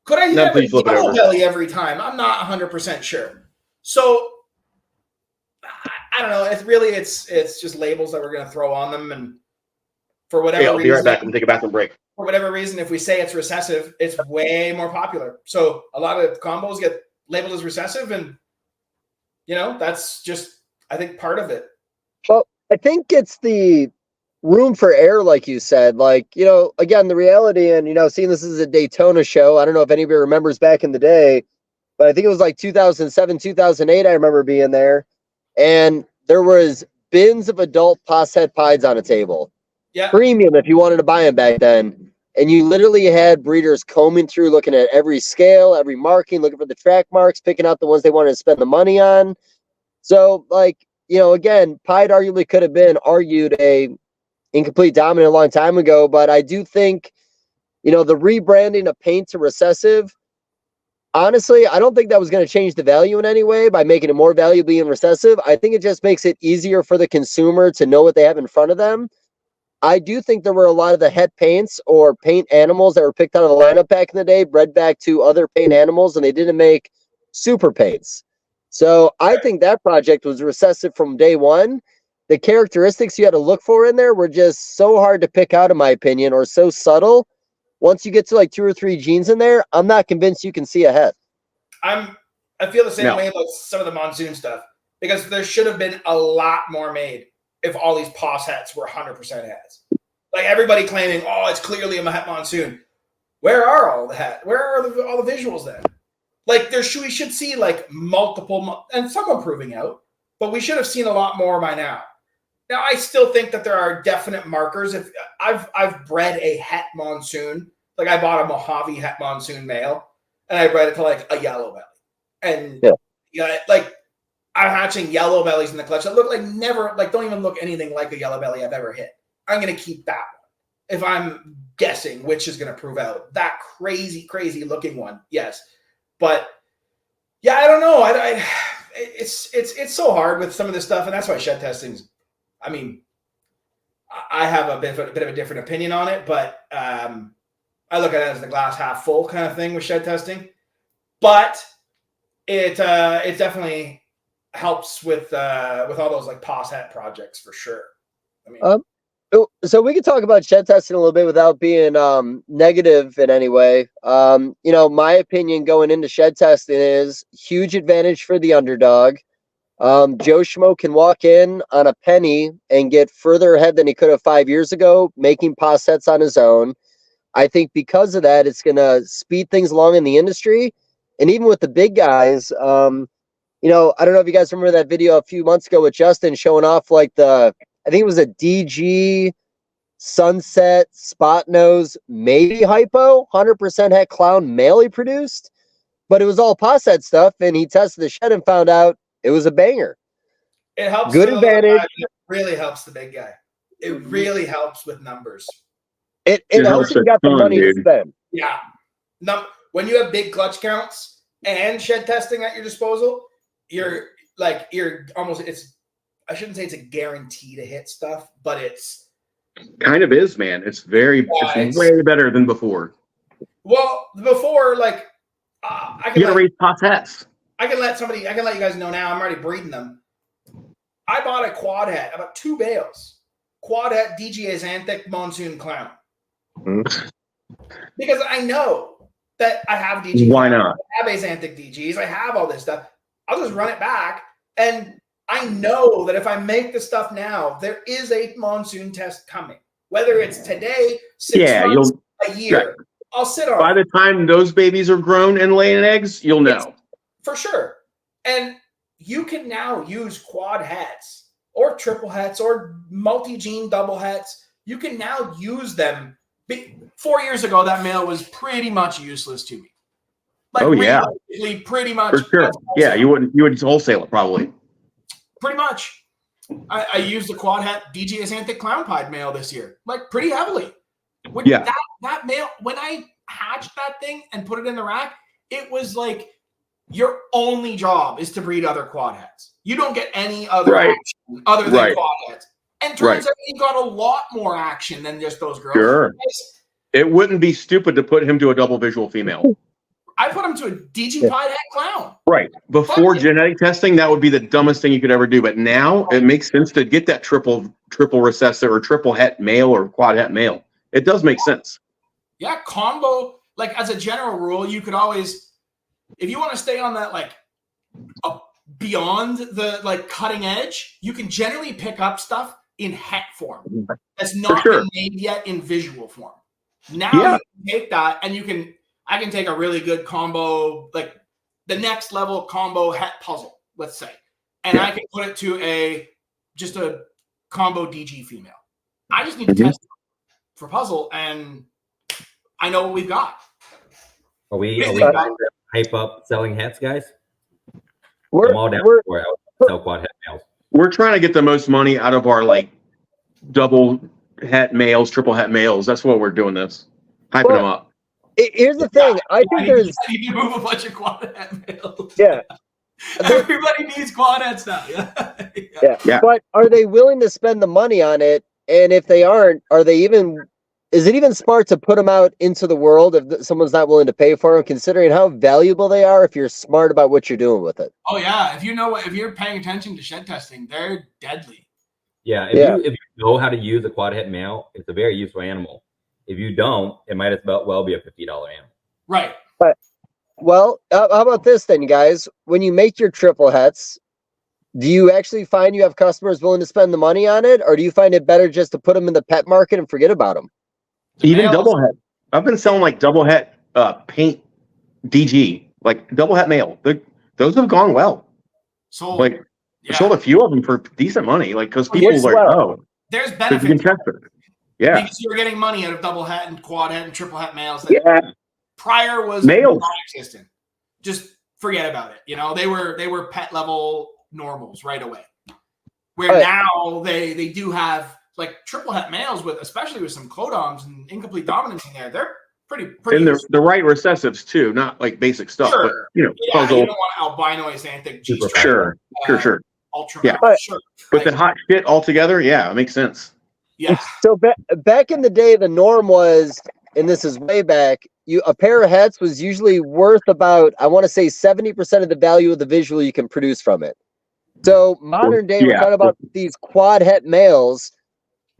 Could I have a yellow belly every time? I'm not 100% sure. So I don't know. It's just labels that we're going to throw on them, and for whatever reason, I'll be right back. I'm gonna take a bathroom break. For whatever reason, if we say it's recessive, it's way more popular. So a lot of combos get labeled as recessive, and that's just, I think, part of it. Well, I think it's the room for error, like you said. Like, again, the reality, and seeing this is a Daytona show. I don't know if anybody remembers back in the day, but I think it was like 2007, 2008. I remember being there, and there was bins of adult pos het pieds on a table. Yeah. Premium if you wanted to buy them back then. And you literally had breeders combing through, looking at every scale, every marking, looking for the track marks, picking out the ones they wanted to spend the money on. So, like, again, pied arguably could have been argued a incomplete dominant a long time ago, but I do think, the rebranding of paint to recessive, honestly, I don't think that was going to change the value in any way by making it more valuable and recessive. I think it just makes it easier for the consumer to know what they have in front of them. I do think there were a lot of the het paints or paint animals that were picked out of the lineup back in the day, bred back to other paint animals, and they didn't make super paints. So I think that project was recessive from day one. The characteristics you had to look for in there were just so hard to pick out, in my opinion, or so subtle. Once you get to like 2 or 3 genes in there, I'm not convinced you can see a het. I feel the same way about some of the Monsoon stuff. because there should have been a lot more made if all these pos hets were 100% hets. Like everybody claiming, oh, it's clearly a het monsoon. Where are all the het? Where are all the visuals then? Like we should see like multiple, and some are proving out, but we should have seen a lot more by now. Now, I still think that there are definite markers. If I've bred a het monsoon, like I bought a Mojave het monsoon male, and I bred it to like a yellow belly, and like I'm hatching yellow bellies in the clutch that look like don't even look anything like a yellow belly I've ever hit. I'm gonna keep that one if I'm guessing which is gonna prove out. That crazy looking one, yes, but yeah, I don't know. It's so hard with some of this stuff, and that's why shed testing's. I mean, I have a bit of a different opinion on it, but I look at it as the glass half full kind of thing with shed testing. But it definitely helps with all those like pos het projects for sure. I mean, so we can talk about shed testing a little bit without being negative in any way. My opinion going into shed testing is huge advantage for the underdog. Joe Schmo can walk in on a penny and get further ahead than he could have 5 years ago, making pos sets on his own. I think because of that, it's going to speed things along in the industry. And even with the big guys, I don't know if you guys remember that video a few months ago with Justin showing off like I think it was a DG Sunset Spot Nose, maybe Hypo, 100% het clown male he produced, but it was all pos set stuff. And he tested the shed and found out it was a banger. It helps. Good advantage. It really helps the big guy. It really helps with numbers. It helps if you got the money to spend. Yeah. When you have big clutch counts and shed testing at your disposal, you're almost, I shouldn't say it's a guarantee to hit stuff, but it's kind of is, man. It's way better than before. Well, before, like, I can raise pos hets. I can let you guys know now. I'm already breeding them. I bought a quad het, about 2 bales. Quad het DG Xanthic Monsoon Clown. Mm-hmm. Because I know that I have DGs. Why not? I have Xanthic DGs. I have all this stuff. I'll just run it back. And I know that if I make the stuff now, there is a monsoon test coming. Whether it's today, 6 months, a year. Right. I'll sit on By the time those babies are grown and laying eggs, you'll know. For sure. And you can now use quad hets or triple hets or multi-gene double hets. You can now use them. 4 years ago, that male was pretty much useless to me. Like, pretty much. For sure. Yeah, you would wholesale it probably. Pretty much. I used the quad het DG Xanthic Clown Pied male this year, like pretty heavily. That male, when I hatched that thing and put it in the rack, it was like, your only job is to breed other quad hets. You don't get any other action other than quad hets. And turns out he got a lot more action than just those girls. Sure. It wouldn't be stupid to put him to a double visual female. I put him to a DG Pied het clown. Right. Before genetic testing, that would be the dumbest thing you could ever do. But now it makes sense to get that triple recessive or triple het male or quad het male. It does make sense. Yeah, combo, like as a general rule, you could always, if you want to stay on that, like beyond the like cutting edge, you can generally pick up stuff in het form that's not been made yet in visual form. Now you can take that and I can take a really good combo, like the next level combo het puzzle, let's say, and I can put it to just a combo DG female. I just need to test for puzzle, and I know what we've got. Are we hype up selling hats, guys? We're sell quad het males. We're trying to get the most money out of our like double het males, triple het males. That's why we're doing this, hyping them up. Here's the thing. I think there's. I need to move a bunch of quad het males. Yeah. Everybody needs quad hets now. Yeah. But are they willing to spend the money on it? And if they aren't, is it even smart to put them out into the world if someone's not willing to pay for them, considering how valuable they are if you're smart about what you're doing with it? Oh, yeah. If you're paying attention to shed testing, they're deadly. Yeah. If you know how to use a quad het male, it's a very useful animal. If you don't, it might as well be a $50 animal. Right. Well, how about this then, guys? When you make your triple hets, do you actually find you have customers willing to spend the money on it, or do you find it better just to put them in the pet market and forget about them? Even males- double het. I've been selling like double het paint DG, like double het male. Those have gone well. So Like I sold a few of them for decent money, like because people Works like, well. oh, there's 'cause you can benefits. test it. Yeah, Because you were getting money out of double het and quad het and triple het males that yeah. prior was Males. non-existent. Just forget about it. You know, they were pet level normals right away. Where now they do have like triple het males with, especially with some codoms and incomplete dominance in there. They're pretty. And the right recessives too, not like basic stuff, but Yeah, puzzle. you don't want albino xanthic G stripe. Sure. Ultra. Yeah. Sure. But the hot shit altogether, yeah, it makes sense. Yeah. So back in the day, the norm was, and this is way back, a pair of hets was usually worth about, I want to say 70% of the value of the visual you can produce from it. So modern day, we're talking about these quad het males.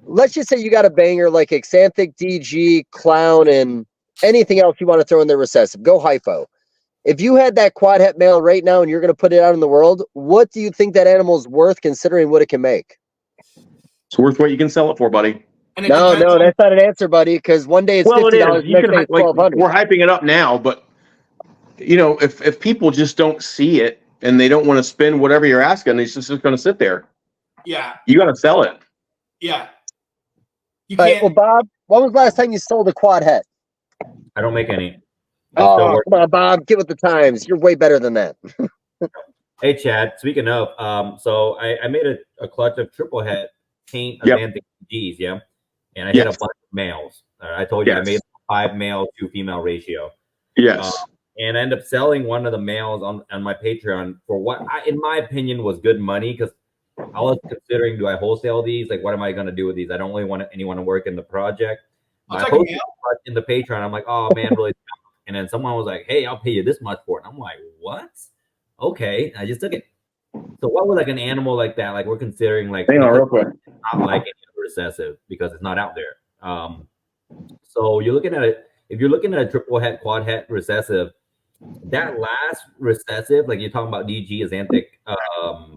Let's just say you got a banger like Xanthic, DG, Clown, and anything else you want to throw in there recessive. Go hypho. If you had that quad het male right now and you're going to put it out in the world, what do you think that animal's worth considering what it can make? It's worth what you can sell it for, buddy. No, that's not an answer, buddy, because one day it's $50, next day it's $1,200. We're hyping it up now, but if people just don't see it and they don't want to spend whatever you're asking, it's just going to sit there. Yeah. You got to sell it. Yeah. You All right, can't. well, Bob, when was the last time you sold a quad het? I don't make any. Oh, come on, Bob, get with the times. You're way better than that. Hey, Chad. Speaking of, so I made a clutch of triple het paint Atlantic G's, yeah, and I hit a bunch of males. I told you I made 5 male 2 female ratio. Yes. And I ended up selling one of the males on my Patreon for what in my opinion was good money, because I was considering, do I wholesale these? Like, what am I going to do with these? I don't really want anyone to work in the project. I posted in the Patreon. I'm like, oh man, really. And then someone was like, hey, I'll pay you this much for it. And I'm like, what? Okay. I just took it. So what was like an animal like that? Like we're considering like, hang on real quick. Not like any recessive because it's not out there. So you're looking at it. If you're looking at a triple het, quad het recessive, that last recessive, like you're talking about DG Xanthic,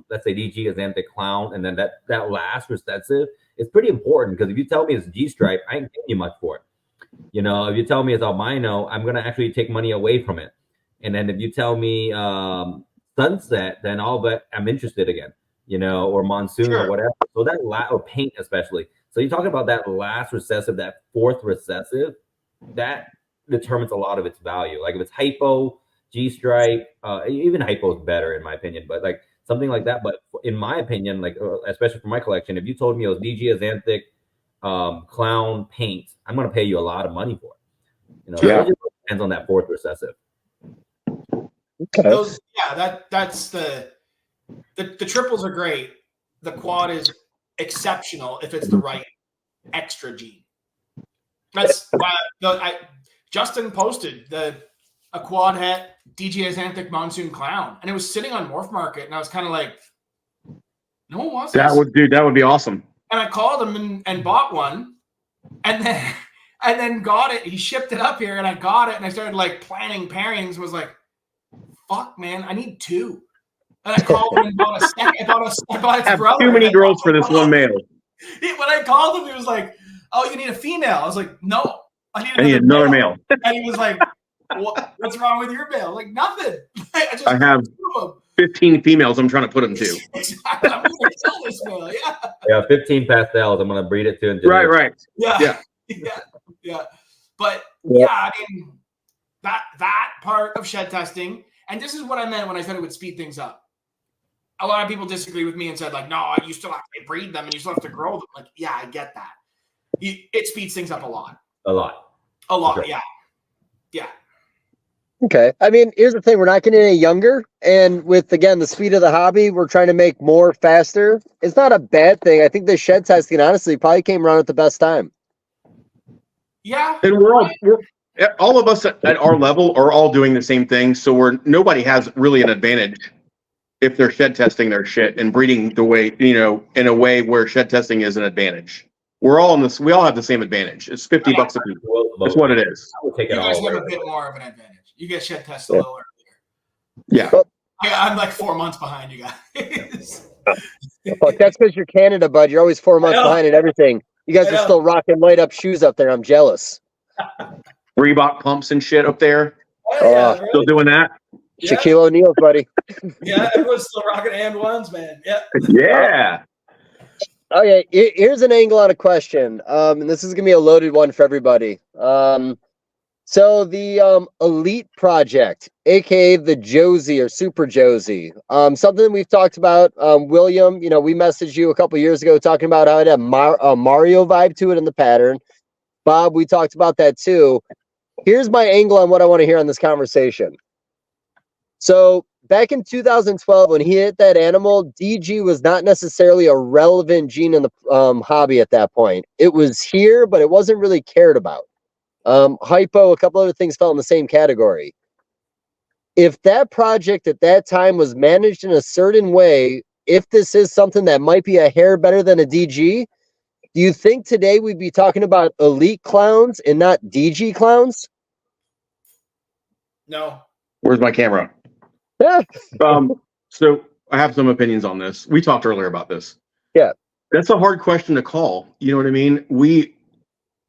let's say DG Xanthic Clown, and then that last recessive is pretty important, because if you tell me it's G stripe, I ain't paying you much for it. If you tell me it's albino, I'm gonna actually take money away from it. And then if you tell me sunset, then I'm interested again, or monsoon or whatever. So that or paint especially. So you're talking about that last recessive, that fourth recessive, that determines a lot of its value. Like if it's hypo, G stripe, even hypo is better in my opinion, but like something like that. But in my opinion, like especially for my collection, if you told me it was DG Xanthic Clown paint, I'm going to pay you a lot of money for it. So it just depends on that fourth recessive. Okay. That's the triples are great. The quad is exceptional if it's the right extra gene. That's why Justin posted a quad het DG Xanthic Monsoon Clown, and it was sitting on Morph Market, and I was kind of like, no one wants that. That would be awesome. And I called him and bought one, and then got it. He shipped it up here, and I got it, and I started like planning pairings. Was like, fuck, man, I need 2. And I called him and bought a second. I bought his brother. Too many girls for this one male. When I called him, he was like, "Oh, you need a female." I was like, "No, I need another male." And he was like, "What's wrong with your male?" Like, nothing. I have 15 females I'm trying to put them to. Exactly. I'm going to sell this male. Yeah, 15 pastels. I'm going to breed it to. Right. Yeah. But I mean, that part of shed testing, and this is what I meant when I said it would speed things up. A lot of people disagree with me and said, like, no, you still have to breed them and you still have to grow them. Like, yeah, I get that. It speeds things up a lot. A lot, sure. Yeah. Okay. I mean, here's the thing. We're not getting any younger. And with, again, the speed of the hobby, we're trying to make more faster. It's not a bad thing. I think the shed testing, honestly, probably came around at the best time. Yeah. And we're all of us at our level are all doing the same thing. So nobody has really an advantage if they're shed testing their shit and breeding the way, in a way where shed testing is an advantage. We're all we all have the same advantage. It's $50 a piece. That's what it is. I would take it you guys all have away. a bit more of an advantage. You get shed tested a little earlier. Yeah. I'm like 4 months behind you guys. Fuck, that's because you're Canada, bud. You're always 4 months behind in everything. You guys I are know. still rocking light up shoes up there. I'm jealous. Reebok pumps and shit up there. Oh, yeah, Still really? doing that? Yeah. Shaquille O'Neal, buddy. Yeah, everyone's still rocking and ones, man. Yeah. Yeah. Okay, here's an angle on a question. And this is gonna be a loaded one for everybody. So the Elite Project, aka the Josie or Super Josie, something we've talked about. William, we messaged you a couple years ago talking about how it had a Mario vibe to it in the pattern. Bob, we talked about that too. Here's my angle on what I want to hear on this conversation. So back in 2012, when he hit that animal, DG was not necessarily a relevant gene in the hobby at that point. It was here, but it wasn't really cared about. Hypo, a couple other things fell in the same category. If that project at that time was managed in a certain way, if this is something that might be a hair better than a DG, do you think today we'd be talking about elite clowns and not DG clowns? No. Where's my camera? Yeah. So I have some opinions on this. We talked earlier about this. Yeah. That's a hard question to call. You know what I mean?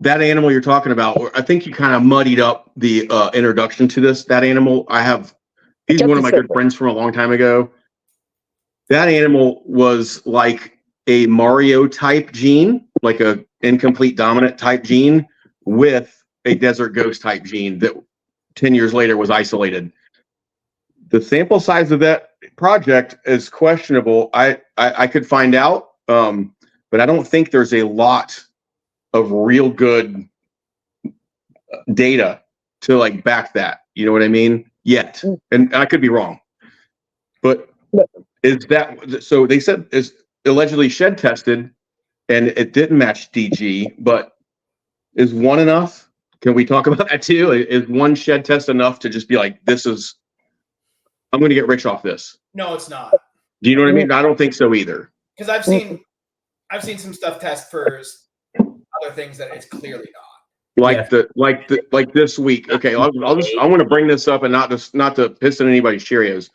That animal you're talking about, I think you kind of muddied up the introduction to that animal. He's one of my good friends from a long time ago. That animal was like a Mario type gene, like a incomplete dominant type gene with a desert ghost type gene that 10 years later was isolated. The sample size of that project is questionable. I could find out, but I don't think there's a lot of real good data to like back that. You know what I mean? Yet, and I could be wrong, but is that so? They said is allegedly shed tested, and it didn't match DG. But is one enough? Can we talk about that too? Is one shed test enough to just be like, I'm going to get rich off this? No, it's not. Do you know what I mean? I don't think so either. Because I've seen some stuff test for other things that it's clearly not. Like this week. Okay, I want to bring this up and not to piss in anybody's Cheerios,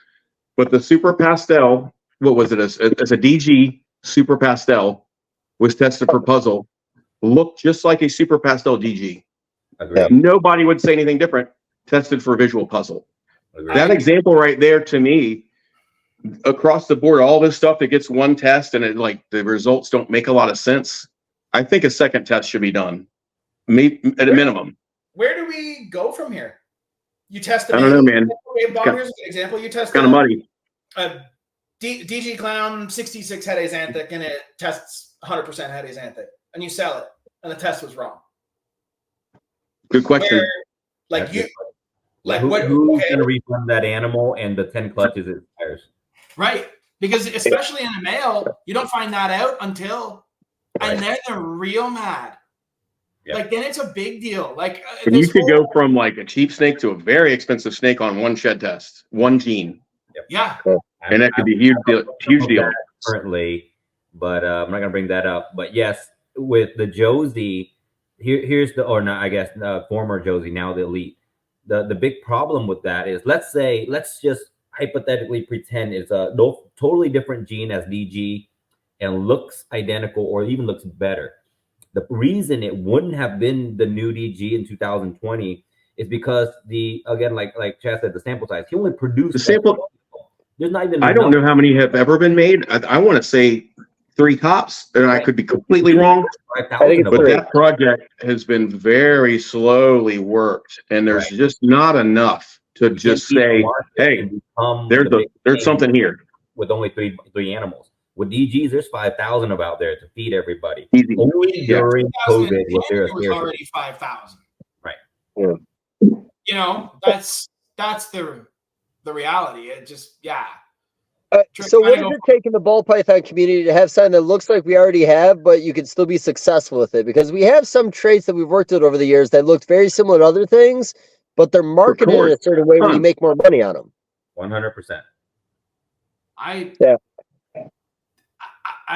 but the Super Pastel, what was it? As a DG Super Pastel was tested for puzzle, looked just like a Super Pastel DG. Agreed. Nobody would say anything different. Tested for visual puzzle. Agreed. That example right there to me, across the board, all this stuff that gets one test and the results don't make a lot of sense. I think a second test should be done, at a minimum. Where do we go from here? You test. I don't know, man. Bob, here's a good example. You test kind of muddy. DG Clown 66 head axanthic, and it tests 100% head axanthic, and you sell it, and the test was wrong. Good question. Who's going to refund that animal and the 10 clutches it tires? Right. Because especially in a male, you don't find that out until, and then they're real mad. Yep. Like, then it's a big deal. Like, and you could go from like a cheap snake to a very expensive snake on one shed test, one gene. Yep. Yeah. And that could be a huge deal. Currently, but I'm not going to bring that up. But yes, with the Josie, here's the, or not, I guess, former Josie, now the Elite. The big problem with that is, let's just hypothetically pretend it's a totally different gene as DG and looks identical or even looks better. The reason it wouldn't have been the new DG in 2020 is because like Chad said, the sample size. He only produced the sample. There's not even. I don't know how many have ever been made. I want to say 3 tops, and I could be completely wrong. But that project has been very slowly worked, and there's just not enough to just say, "Hey, there's something here." With only three animals. With DGs, there's 5,000 out there to feed everybody. Easy. Only during COVID was there was already 5,000. Right. Yeah. You know, that's the reality. It just so what does it take in the ball python community to have something that looks like we already have, but you can still be successful with it? Because we have some traits that we've worked with over the years that look very similar to other things, but they're marketed in a certain way where you make more money on them. 100%. I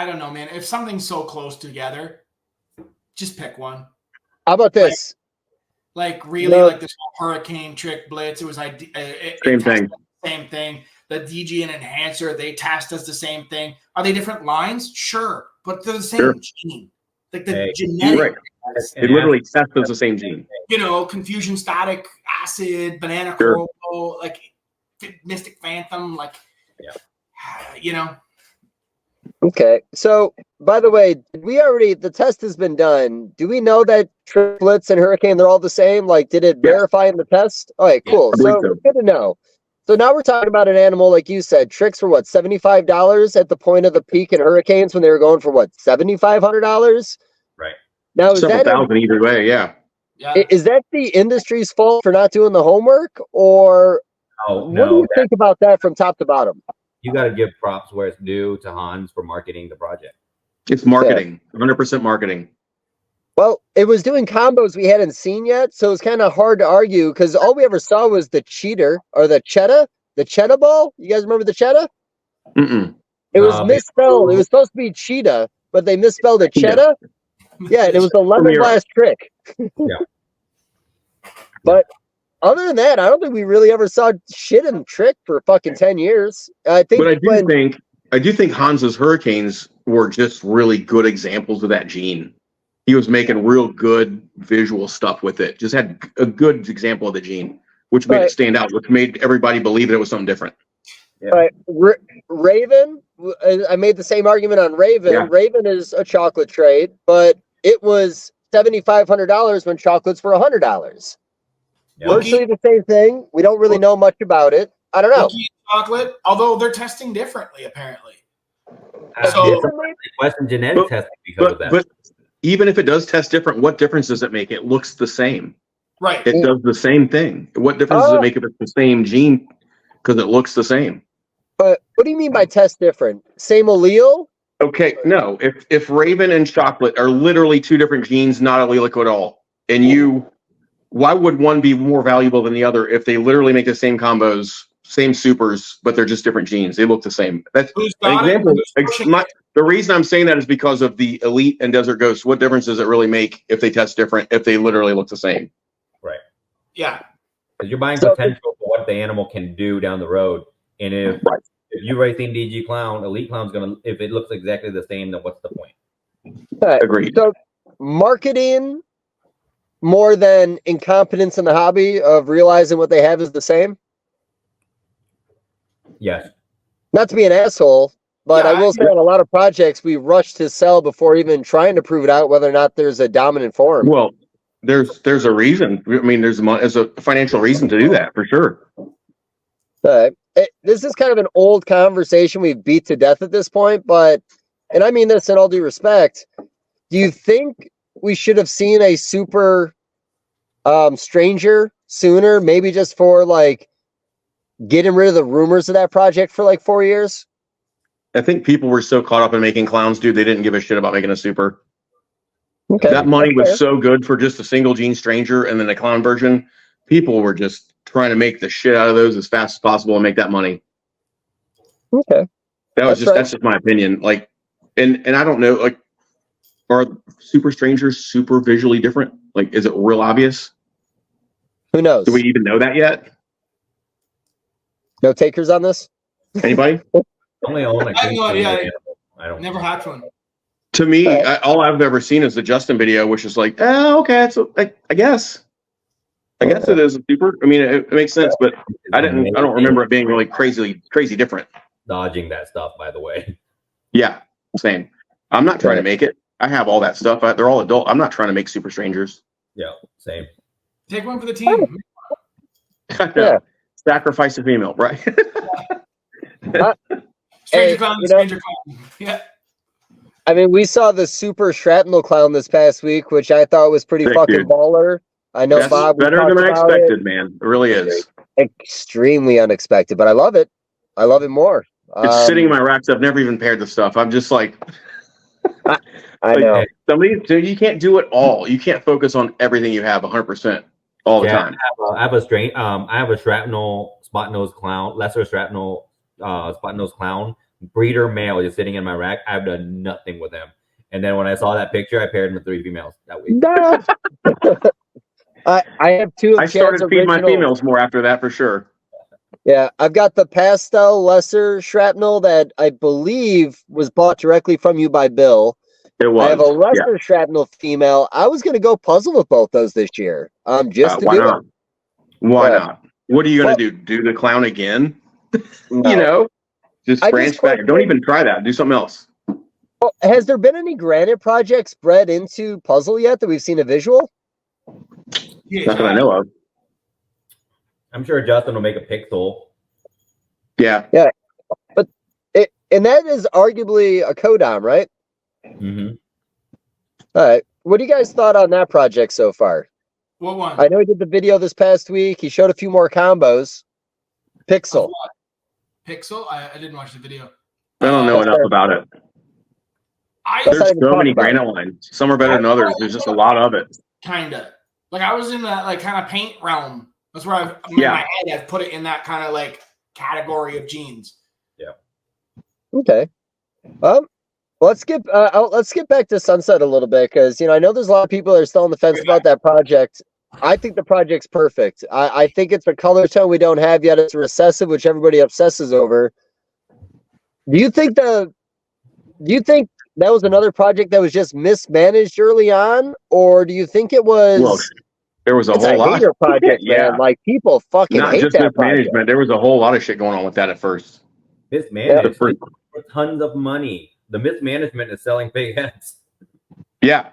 don't know, man. If something's so close together, just pick one. How about this? Like really, like this whole hurricane trick blitz. It was same thing. Same thing. the DG and Enhancer, they test as the same thing. Are they different lines? Sure, but they're the same gene. Like the genetic. Right. It literally tests as the same gene. You know, Confusion Static Acid, Banana Coral, like Mystic Phantom, like, you know. Okay. So, by the way, the test has been done. Do we know that triplets and hurricane, they're all the same? Like, did it verify in the test? All right, cool. So, good to know. So now we're talking about an animal, like you said, tricks for what, $75 at the point of the peak in hurricanes when they were going for what, $7,500? Right. Now, is Several that thousand either way, yeah. Is that the industry's fault for not doing the homework, or what do you think about that from top to bottom? You got to give props where it's due to Hans for marketing the project. It's marketing, 100% marketing. Well, it was doing combos we hadn't seen yet, so it's kind of hard to argue because all we ever saw was the cheater or the cheetah ball. You guys remember the cheetah? Mm-mm. It was misspelled. It was supposed to be cheetah, but they misspelled it cheetah. Yeah, and it was a lemon blast trick. But other than that, I don't think we really ever saw shit in trick for fucking 10 years. I think, but I do think Hans's hurricanes were just really good examples of that gene. He was making real good visual stuff with it. Just had a good example of the gene, which made it stand out, which made everybody believe that it was something different. Yeah. Raven, I made the same argument on Raven. Yeah. Raven is a chocolate trade, but it was $7,500 when chocolates were $100. Yeah. Virtually the same thing. We don't really know much about it. I don't know. Chocolate, although they're testing differently, apparently. So question genetic testing because of that. But even if it does test different, what difference does it make? It looks the same. Right. It does the same thing. What difference does it make if it's the same gene? Because it looks the same. But what do you mean by test different? Same allele? Okay, no. If Raven and chocolate are literally two different genes, not allelic at all, and why would one be more valuable than the other if they literally make the same combos, same supers, but they're just different genes? They look the same. That's an example. The reason I'm saying that is because of the Elite and Desert Ghost. What difference does it really make if they test different, if they literally look the same? Right. Yeah. Because you're buying potential for what the animal can do down the road. And if you racing DG Clown, Elite Clown's going to, if it looks exactly the same, then what's the point? Agreed. So marketing more than incompetence in the hobby of realizing what they have is the same? Yes. Not to be an asshole, but I will say on a lot of projects, we rush to sell before even trying to prove it out whether or not there's a dominant form. Well, there's a reason. I mean, there's a financial reason to do that for sure. This is kind of an old conversation we've beat to death at this point, and I mean this in all due respect, do you think we should have seen a super stranger sooner, maybe just for like getting rid of the rumors of that project for like 4 years? I think people were so caught up in making clowns, dude, they didn't give a shit about making a super. Okay. That money was so good for just a single gene stranger and then a clown version. People were just trying to make the shit out of those as fast as possible and make that money. Okay. That's just my opinion. Like, and I don't know, like, are super strangers super visually different? Like, is it real obvious? Who knows? Do we even know that yet? No takers on this? Anybody? Only own like I have no idea. I don't never had one. To me, all I've ever seen is the Justin video, which is like, okay, it's I guess. I guess it is a super. I mean, it makes sense, but I don't remember it being really crazy different. Dodging that stuff, by the way. Yeah, same. I'm not trying to make it. I have all that stuff. They're all adult. I'm not trying to make super strangers. Yeah, same. Take one for the team. Yeah. Sacrifice a female, right? Stranger clown. Yeah. I mean, we saw the super shrapnel clown this past week, which I thought was pretty fucking baller. I know Bob. Better than I expected, man. It really is. Extremely unexpected, but I love it. I love it more. It's sitting in my racks. I've never even paired the stuff. I'm just like, I know. You can't do it all. You can't focus on everything you have 100% all the time. I have a shrapnel spot nose clown, lesser shrapnel spot nose clown, breeder male just sitting in my rack. I've done nothing with him. And then when I saw that picture, I paired him with 3 females that week. I have 2 of I started feeding my females more after that for sure. Yeah, I've got the pastel lesser shrapnel that I believe was bought directly from you by Bill. It I have a was. Yeah. lesser shrapnel female. I was going to go puzzle with both those this year, just to Why do not? Why Yeah. not? What are you Well- gonna do? Do the clown again? it. You No. know, just I branch just back. Don't question- even try that. Do something else. Well, has there been any granite projects bred into puzzle yet that we've seen a visual? Yeah, Not that I know of. I'm sure Justin will make a pixel. Yeah. And that is arguably a codom, right? Mm-hmm. All right. What do you guys thought on that project so far? What one? I know he did the video this past week. He showed a few more combos. Of Pixel. what? Pixel? I didn't watch the video. I don't know enough about it. I Let's not There's even so talk many about it. granite lines. Some are better than others. There's just a lot of it. kinda like I was in that like kind of paint realm. That's where I've in Yeah. my head I've put it in that kind of like category of jeans. Okay. Let's get back to Sunset a little bit because I know there's a lot of people that are still on the fence about that project. I think the project's perfect. I think it's a color tone we don't have yet. It's recessive, which everybody obsesses over. Do you think that was another project that was just mismanaged early on, or do you think it was? Well, there was a It's whole a lot. hater project, Yeah. man. Like people fucking Not hate just that project. mismanagement. There was a whole lot of shit going on with that at first. Mismanaged Yeah. for tons of money. The mismanagement is selling big heads. Yeah.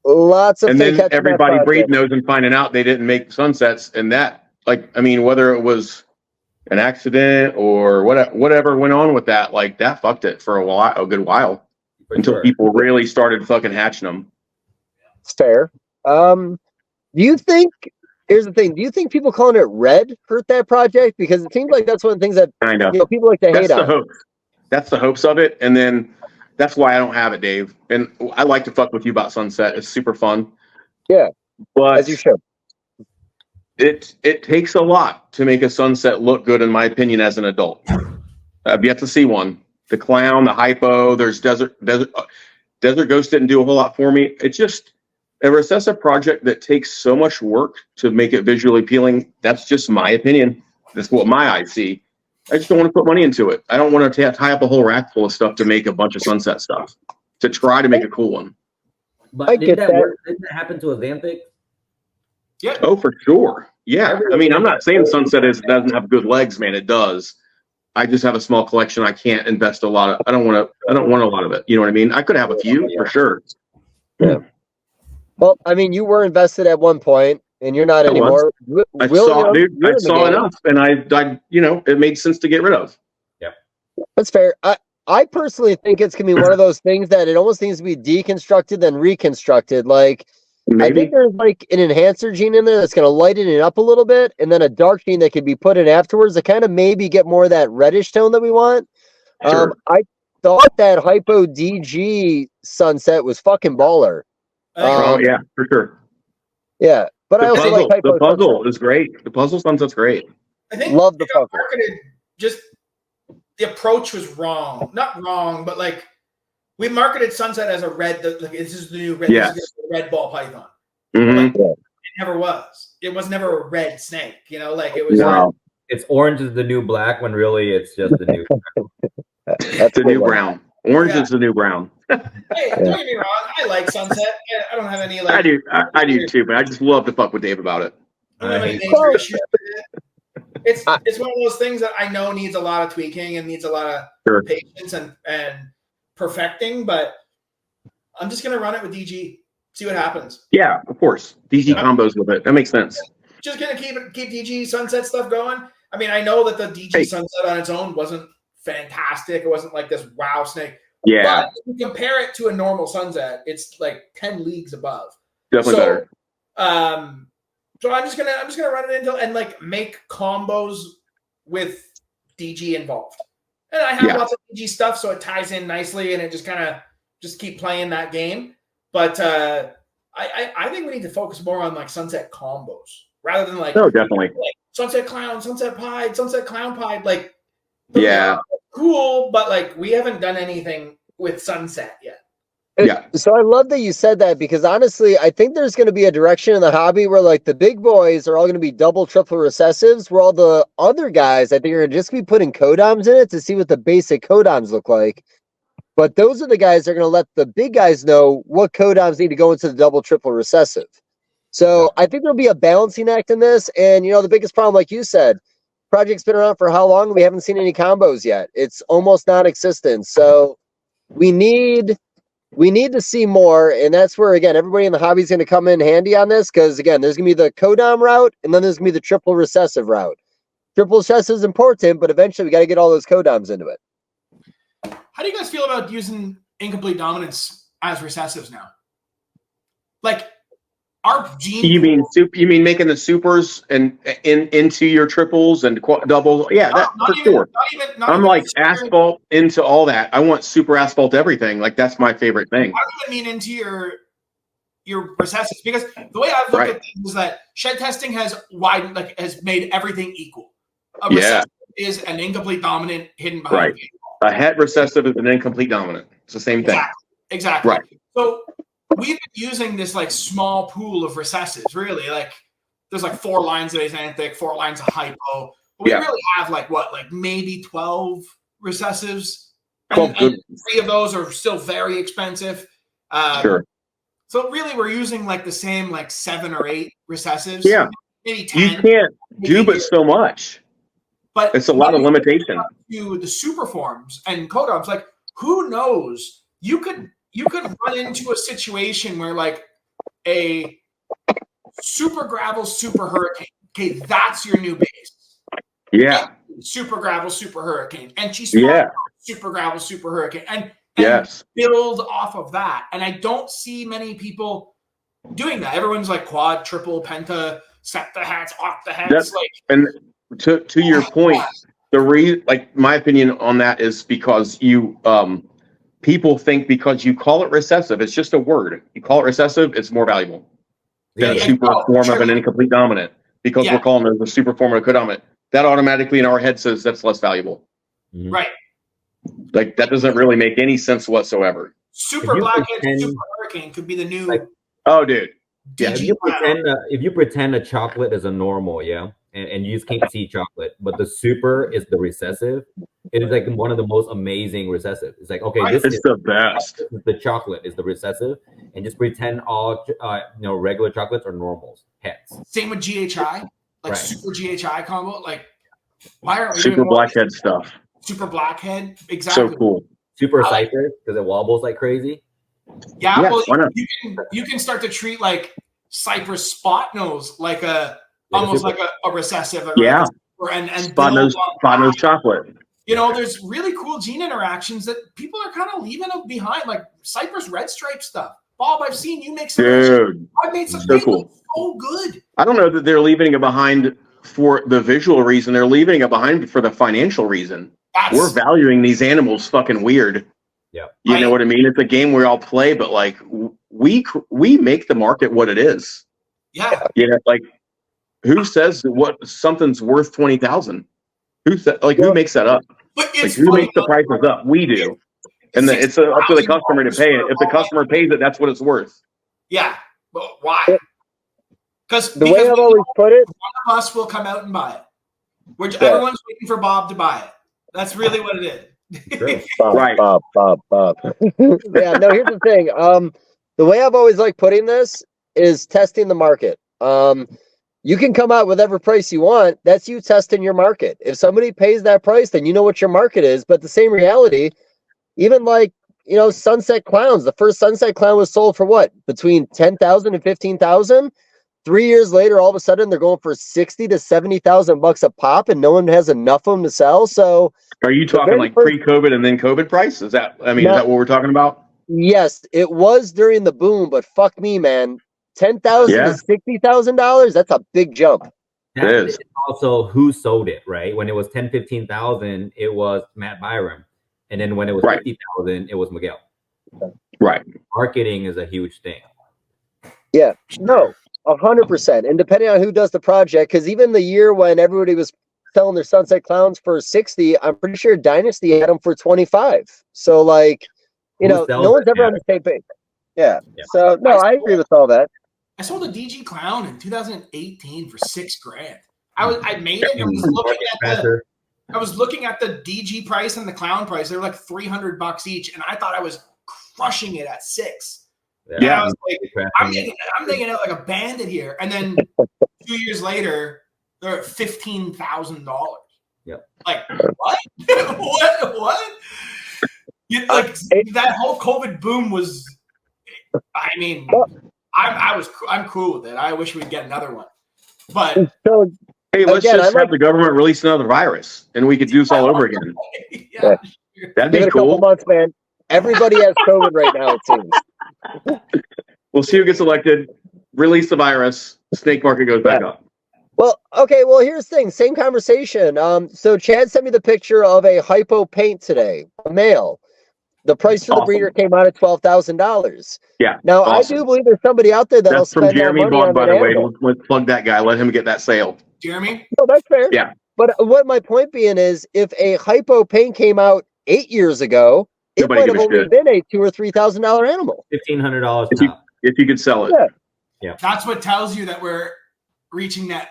Lots of And fake then heads in that everybody project. breathing those and finding out they didn't make sunsets, and that, like, I mean, whether it was an accident or whatever went on with that, like that fucked it for a good while, For until sure. people really started fucking hatching them. It's fair. Do you think? Here's the thing. Do you think people calling it red hurt that project? Because it seems like that's one of the things that Kind of. people like to That's hate the on. hope. That's the hopes of it, and then that's why I don't have it, Dave. And I like to fuck with you about Sunset. It's super fun. Yeah, but as you should. it takes a lot to make a sunset look good, in my opinion, as an adult. I've yet to see one. The clown, the hypo. There's desert ghost didn't do a whole lot for me. It's just a recessive project that takes so much work to make it visually appealing. That's just my opinion. That's what my eyes see. I just don't want to put money into it. I don't want to tie up a whole rack full of stuff to make a bunch of sunset stuff, to try to make a cool one. But I didn't get that that. work? Didn't that happen to Xanthic? Yep. Oh, for sure. Yeah. I mean, I'm not saying Sunset doesn't have good legs, man. It does. I just have a small collection. I can't invest a lot of. I don't want a lot of it. You know what I mean? I could have a few for sure. Yeah. Well, I mean, you were invested at one point, and you're not I was. anymore. I Will, saw, dude. you're I in the saw game. enough, and I, it made sense to get rid of. That's fair. I personally think it's gonna be one of those things that it almost needs to be deconstructed then reconstructed. Like I Maybe. think there's like an enhancer gene in there that's gonna lighten it up a little bit, and then a dark gene that could be put in afterwards to kind of maybe get more of that reddish tone that we want. Sure. I thought that Hypo DG sunset was fucking baller. Oh yeah, for sure. Yeah, but I The also puzzle, like Hypo the puzzle sunset. is great. The puzzle sunset's great. I think Love the it got puzzle. marketed just the approach was wrong. Not wrong, but like we marketed Sunset as a red. Like this is the new red. Yes. This is the red ball python. Mm-hmm. It never was. It was never a red snake. Like it was. No, It's orange is the new black when really it's just the new. That's the a new good one. brown. Orange Yeah. is the new brown. Hey, don't get me wrong. I like Sunset. I don't have any like. I do. I do too. But I just love to fuck with Dave about it. I don't have any I hate- major issues with it. It's one of those things that I know needs a lot of tweaking and needs a lot of Sure. patience and perfecting, but I'm just gonna run it with DG, see what happens. Yeah, of course. DG combos with it. That makes sense. Just gonna keep DG Sunset stuff going. I mean, I know that the DG Hey. Sunset on its own wasn't fantastic. It wasn't like this wow snake. Yeah, But if you compare it to a normal Sunset, it's like 10 leagues above. definitely better. So I'm just gonna run it into and like make combos with DG involved. And I have Yeah. lots of DG stuff, so it ties in nicely and it just kind of just keep playing that game. But I think we need to focus more on like Sunset combos rather than like, No, definitely. like Sunset Clown, Sunset Pied, Sunset Clown Pied. Like those Yeah. are cool, but like we haven't done anything with Sunset yet. Yeah. So I love that you said that because honestly, I think there's going to be a direction in the hobby where like the big boys are all going to be double, triple recessives, where all the other guys, I think, are going to just be putting codoms in it to see what the basic codoms look like. But those are the guys that are going to let the big guys know what codoms need to go into the double, triple recessive. So I think there'll be a balancing act in this. And, the biggest problem, like you said, project's been around for how long? We haven't seen any combos yet. It's almost non-existent. So we need to see more, and that's where, again, everybody in the hobby is going to come in handy on this because, again, there's going to be the codom route, and then there's going to be the triple recessive route. Triple recessive is important, but eventually we got to get all those codoms into it. How do you guys feel about using incomplete dominance as recessives now? Like, our gene. You mean making the supers and into your triples and doubles? Yeah, for sure. I'm like asphalt into all that. I want super asphalt everything. Like that's my favorite thing. I don't even mean into your recessives, because the way I've looked at things is that shed testing has made everything equal. A recessive is an incomplete dominant hidden behind. A het recessive is an incomplete dominant. It's the same thing. Exactly. Right. So we've been using this like small pool of recessives, really. Like there's like 4 lines of axanthic, 4 lines of hypo. But we really have like maybe 12 recessives. And 3 of those are still very expensive. Sure. So really we're using like the same like 7 or 8 recessives. Yeah. Maybe 10. You can't do but so much. But it's a lot of limitation. To the super forms and codoms, like who knows? You could run into a situation where like a super gravel, super hurricane. Okay, that's your new base. Yeah. Super gravel, super hurricane. And she's super gravel, super hurricane. And build off of that. And I don't see many people doing that. Everyone's like quad, triple, penta, set the hats, off the hats. And to your point, my opinion on that is because you people think because you call it recessive, it's just a word. You call it recessive, it's more valuable than a super form of an incomplete dominant because we're calling it a super form of a codominant. That automatically in our head says that's less valuable. Right. Like that doesn't really make any sense whatsoever. Super blackhead, super hurricane could be the new. Oh, dude. Yeah. If you pretend a chocolate is a normal, and you just can't see chocolate, but the super is the recessive. It is like one of the most amazing recessive. It's like, okay, this is the best. The chocolate is the recessive, and just pretend all regular chocolates are normals. Hets. Same with GHI, super GHI combo. Like, why are we super blackhead stuff? Super blackhead, exactly. So cool. Super cypress because it wobbles like crazy. Yeah, well, you can start to treat like cypress spot nose like almost like a recessive. And spot nose chocolate. There's really cool gene interactions that people are kind of leaving behind, like cypress red stripe stuff. Bob, I've seen you make some. Dude, I've made some. So cool. So good. I don't know that they're leaving it behind for the visual reason. They're leaving it behind for the financial reason. We're valuing these animals fucking weird. Yeah. You know what I mean? It's a game we all play, but like we make the market what it is. Yeah. Like who says what something's worth 20,000? Who makes that up? But who makes the prices up? We do. And it's up to the customer to pay it. If the customer pays it, that's what it's worth. Yeah. But why? Because the way I've always put it, one of us will come out and buy it. Everyone's waiting for Bob to buy it. That's really what it is. Sure. Bob. Yeah, no, here's the thing. The way I've always liked putting this is testing the market. You can come out with whatever price you want. That's you testing your market. If somebody pays that price, then you know what your market is. But the same reality, even like, Sunset Clowns, the first Sunset Clown was sold for what? Between 10,000 and 15,000. 3 years later, all of a sudden they're going for 60 to 70,000 bucks a pop, and no one has enough of them to sell. So, are you talking like pre-COVID and then COVID price? Is that what we're talking about? Yes, it was during the boom, but fuck me, man. $10,000 to $60,000. That's a big jump. It is. Also, who sold it, right? When it was 10, 15,000, it was Matt Byram, and then when it was 50,000, it was Miguel. Right. Marketing is a huge thing. Yeah. No. 100%. And depending on who does the project, because even the year when everybody was selling their Sunset Clowns for 60, I'm pretty sure Dynasty had them for 25. So like You know, sells no one's it ever on matters. the same page. Yeah. Yeah. So no, I agree with all that. I sold a DG Clown in 2018 for $6,000. I made it. I was looking at the DG price and the Clown price. They were like $300 each, and I thought I was crushing it at $6,000. Yeah. And I was like, I'm making it like a bandit here. And then 2 years later, they're at $15,000. Yep. Like what? what? Like that whole COVID boom was. I mean, I'm cool with it. I wish we'd get another one. But so hey, let's again, just have the government release another virus, and we could do this all over again. Yeah, That'd give be it a couple cool. months, man. Everybody has COVID right now, it seems. We'll see who gets elected. Release the virus. Snake market goes back up. Well, okay. Well, here's the thing. Same conversation. So Chad sent me the picture of a hypo paint today, a male. The price for the breeder came out at $12,000. Yeah. Now awesome. I do believe there's somebody out there that'll That's from spend Jeremy that money Vaughn, on by that the way. animal. Let's plug that guy. Let him get that sale. Jeremy. No, that's fair. Yeah. But what my point being is, if a hypo paint came out 8 years ago, it might have only been a $2,000 or $3,000 animal. $1,500 if you could sell it. Yeah. That's what tells you that we're reaching that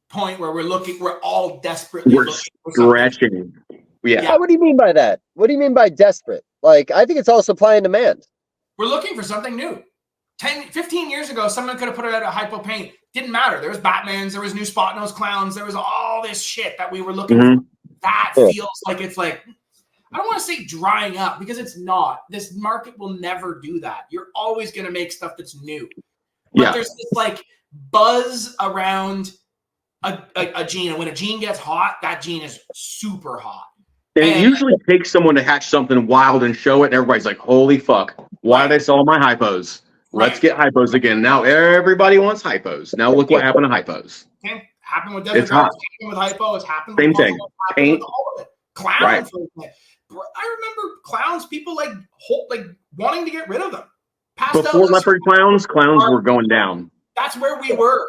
point where we're all desperately We're looking for something. stretching. Yeah. What do you mean by that? What do you mean by desperate? Like, I think it's all supply and demand. We're looking for something new. 15 years ago, someone could have put it out a hypo paint. Didn't matter. There was Batmans, there was new spot nose clowns, there was all this shit that we were looking for. That feels like it's like, I don't want to say drying up because it's not. This market will never do that. You're always going to make stuff that's new. But there's this like buzz around a gene. And when a gene gets hot, that gene is super hot. And it usually takes someone to hatch something wild and show it, and everybody's like, holy fuck, why did I sell my hypos? Let's get hypos again. Now everybody wants hypos. Now look what happened to hypos. Okay. Happened with Desert It's hot. It's happened with hypo. It's happened Same with thing. Puzzle, Paint. with all of it. Clowns. Right. I remember clowns, people like wanting to get rid of them. Before leopard clowns were going down. That's where we were.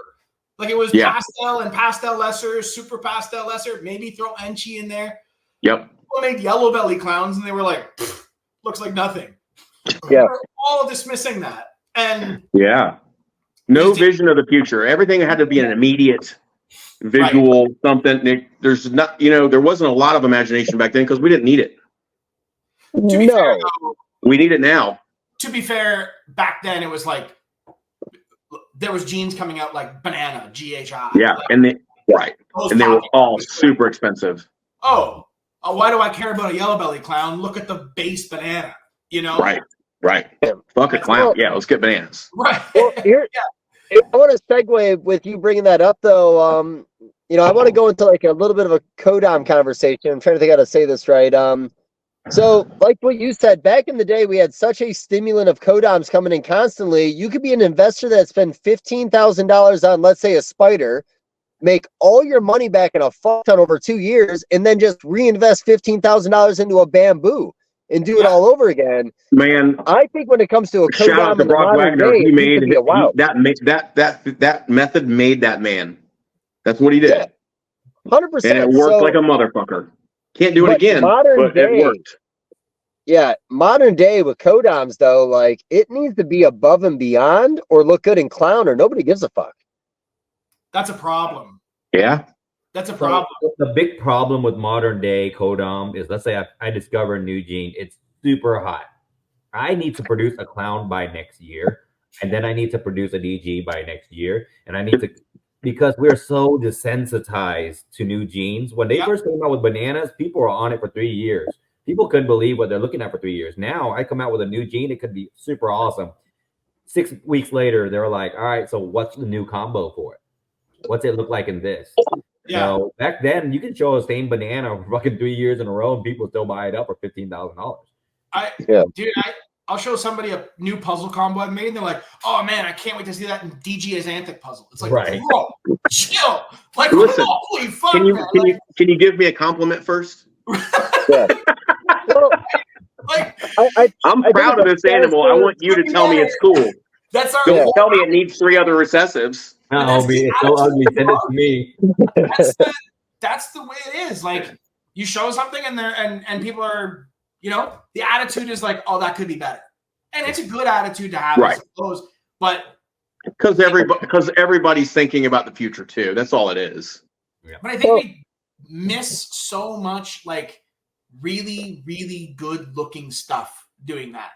Like it was pastel and pastel lesser, super pastel lesser, maybe throw Enchi in there. Yep. People made yellow belly clowns and they were like, looks like nothing. Yeah. We're all dismissing that. And no vision of the future. Everything had to be an immediate visual something. There's not, there wasn't a lot of imagination back then because we didn't need it. To be fair, though, we need it now. To be fair, back then it was like there was genes coming out like banana, GHI. Yeah, like, and they were all super expensive. Why do I care about a yellow belly clown? Look at the base banana, Right. Fuck a clown. Yeah, let's get bananas. Right. Well, I want to segue with you bringing that up, though. I want to go into like a little bit of a Kodam conversation. I'm trying to think how to say this right. So, like what you said, back in the day, we had such a stimulant of Kodams coming in constantly. You could be an investor that spent $15,000 on, let's say, a spider, make all your money back in a fuck ton over 2 years, and then just reinvest $15,000 into a bamboo and do it all over again. Man, I think when it comes to a shout out Kodam to in the Brock modern Wagner. day, He made that method made that man. That's what he did. 100%. And it worked like a motherfucker. Can't do it again, but it worked. Yeah, modern day with Kodams, though, like it needs to be above and beyond or look good in clown or nobody gives a fuck. That's a problem. Yeah. That's a problem. The big problem with modern day Kodam is, let's say I discover a new gene. It's super hot. I need to produce a clown by next year. And then I need to produce a DG by next year. And I need to, because we're so desensitized to new genes. When they first came out with bananas, people were on it for 3 years. People couldn't believe what they're looking at for 3 years. Now I come out with a new gene. It could be super awesome. 6 weeks later, they're like, all right, so what's the new combo for it? What's it look like in this? Yeah. Back then, you can show the same banana for fucking 3 years in a row and people still buy it up for $15,000. Dude, I'll show somebody a new puzzle combo I've made, and they're like, "Oh man, I can't wait to see that in DG Azanthic puzzle." It's like, bro, chill. Like, listen, holy fuck, can man. you give me a compliment first? Yeah. Well, I'm proud of this animal. I want you to tell me it's cool. That's our. Don't tell me it needs 3 other recessives. It's so ugly. Send it to me. That's the way it is. Like, you show something and people are the attitude is like, oh, that could be better. And it's a good attitude to have, Right. I suppose. But because everybody's thinking about the future too. That's all it is. I think we miss so much like really, really good looking stuff doing that.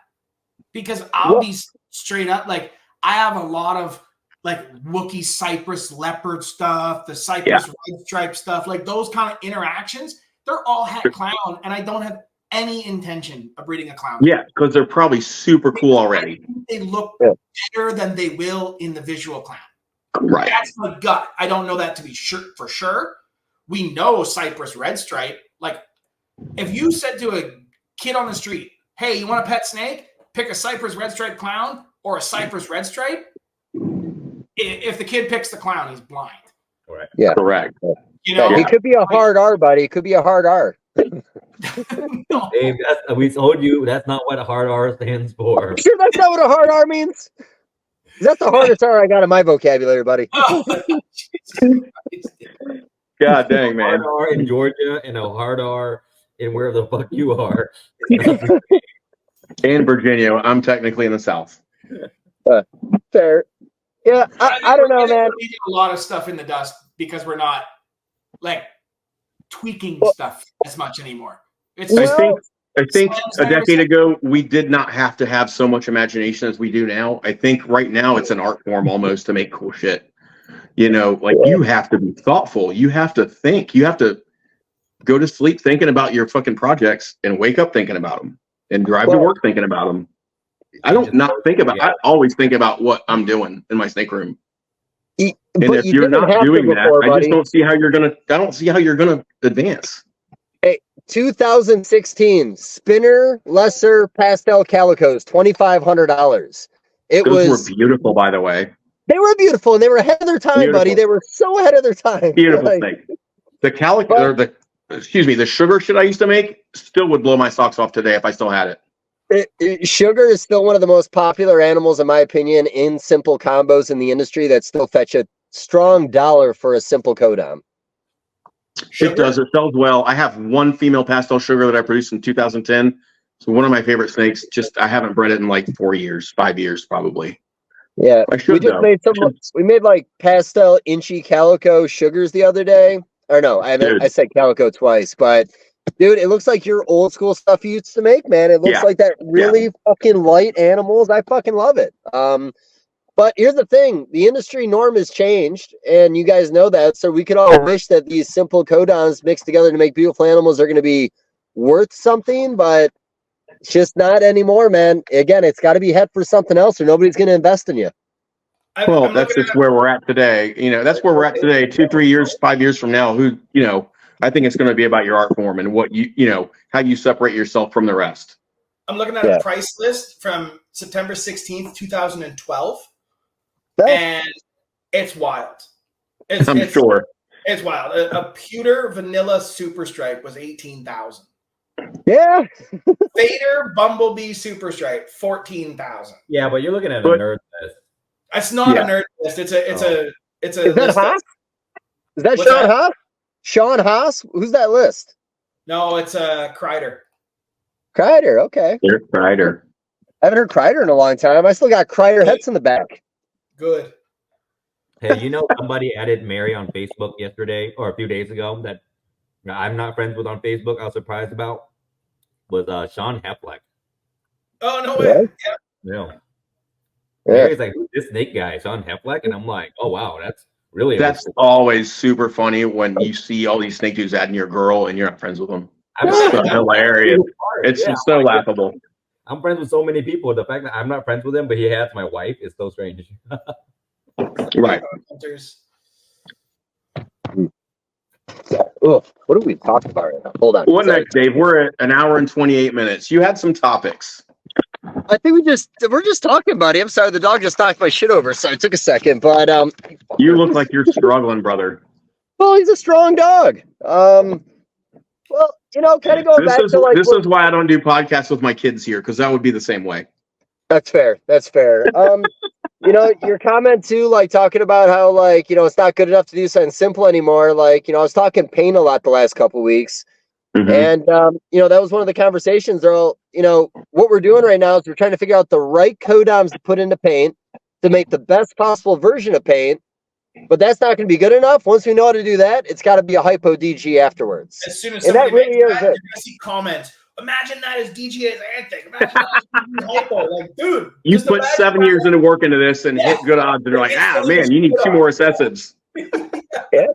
Because I'll be straight up, like I have a lot of like Wookiee Cypress leopard stuff, the Cypress red stripe stuff, like those kind of interactions. They're all het clown, and I don't have any intention of breeding a clown. Yeah, because they're probably super cool already. They look better than they will in the visual clown. Right. That's my gut. I don't know that to be sure for sure. We know Cypress red stripe. Like, if you said to a kid on the street, "Hey, you want a pet snake? Pick a Cypress red stripe clown or a Cypress red stripe." If the kid picks the clown, he's blind. Correct. Yeah. Correct. It could be a hard R, buddy. It could be a hard R. No. Dave, we told you that's not what a hard R stands for. You sure that's not what a hard R means? That's the hardest R I got in my vocabulary, buddy. Oh, God dang, man. A hard R in Georgia and a hard R in where the fuck you are. In Virginia, I'm technically in the South. Fair. Yeah, I don't know, man. We do a lot of stuff in the dust because we're not like tweaking stuff as much anymore. It's I think a decade ago we did not have to have so much imagination as we do now. I think right now it's an art form almost to make cool shit. You have to be thoughtful. You have to think. You have to go to sleep thinking about your fucking projects and wake up thinking about them and drive to work thinking about them. I don't not think about. I always think about what I'm doing in my snake room. And if you're not doing that, I just don't see how you're gonna. I don't see how you're gonna advance. Hey, 2016 Spinner Lesser Pastel Calicos, $2,500. Those were beautiful, by the way. They were beautiful, and they were ahead of their time, buddy. They were so ahead of their time. Beautiful snake. The calico, or the sugar shit I used to make still would blow my socks off today if I still had it. Sugar is still one of the most popular animals, in my opinion, in simple combos in the industry that still fetch a strong dollar for a simple codon. It does. It sells well. I have one female pastel sugar that I produced in 2010. So one of my favorite snakes. Just I haven't bred it in like 5 years probably. Yeah, we made like pastel inchy calico sugars the other day. Or no, I said calico twice, but dude, it looks like your old school stuff you used to make, man. It looks like that really fucking light animals. I fucking love it. But here's the thing, the industry norm has changed, and you guys know that. So we could all wish that these simple codons mixed together to make beautiful animals are going to be worth something, but it's just not anymore, man. Again, it's got to be het for something else, or nobody's going to invest in you. Well, that's just where we're at today. That's where we're at today. 2, 3 years, 5 years from now, I think it's going to be about your art form and what how you separate yourself from the rest. I'm looking at a price list from September 16th, 2012. And it's wild. I'm sure. It's wild. A pewter vanilla super stripe was $18,000. Yeah. Fader Bumblebee super stripe, $14,000. Yeah, but you're looking at a nerd list. It's not a nerd list. It's a Is that Haas? Is that Sean Haas? Sean Haas? Who's that list? No, it's Kreider. Kreider, okay. You're Kreider. I haven't heard Kreider in a long time. I still got Kreider hets in the back. Good. Hey, somebody added Mary on Facebook yesterday or a few days ago that I'm not friends with on Facebook. I was surprised about was Sean Hepleck. Oh, no way. Yeah. Mary's like, who's this snake guy, Sean Hepleck? And I'm like, oh, wow, that's always super funny when you see all these snake dudes adding your girl and you're not friends with them. It's so hilarious. It's just so laughable. I'm friends with so many people. The fact that I'm not friends with him, but he has my wife is so strange. Right. Oh, what are we talking about right now? Hold on. What next, Dave? We're at an hour and 28 minutes. You had some topics. I think we're just talking, buddy. I'm sorry, the dog just knocked my shit over, so it took a second. But you look like you're struggling, brother. Well, he's a strong dog. Well, kind of going back to like this is why I don't do podcasts with my kids here, because that would be the same way. That's fair. Your comment too, like talking about how like it's not good enough to do something simple anymore. Like I was talking paint a lot the last couple of weeks. And that was one of the conversations. They're all, what we're doing right now is we're trying to figure out the right codoms to put into paint to make the best possible version of paint. But that's not going to be good enough. Once we know how to do that, it's got to be a hypo DG afterwards. As soon as and that really is that, it. you're gonna see comments. Imagine that as DGA's anything. Imagine that as hypo. Like, dude, You put 7 years into work into this and hit good odds, and you're like, man, you need 2 more assessors. Yeah.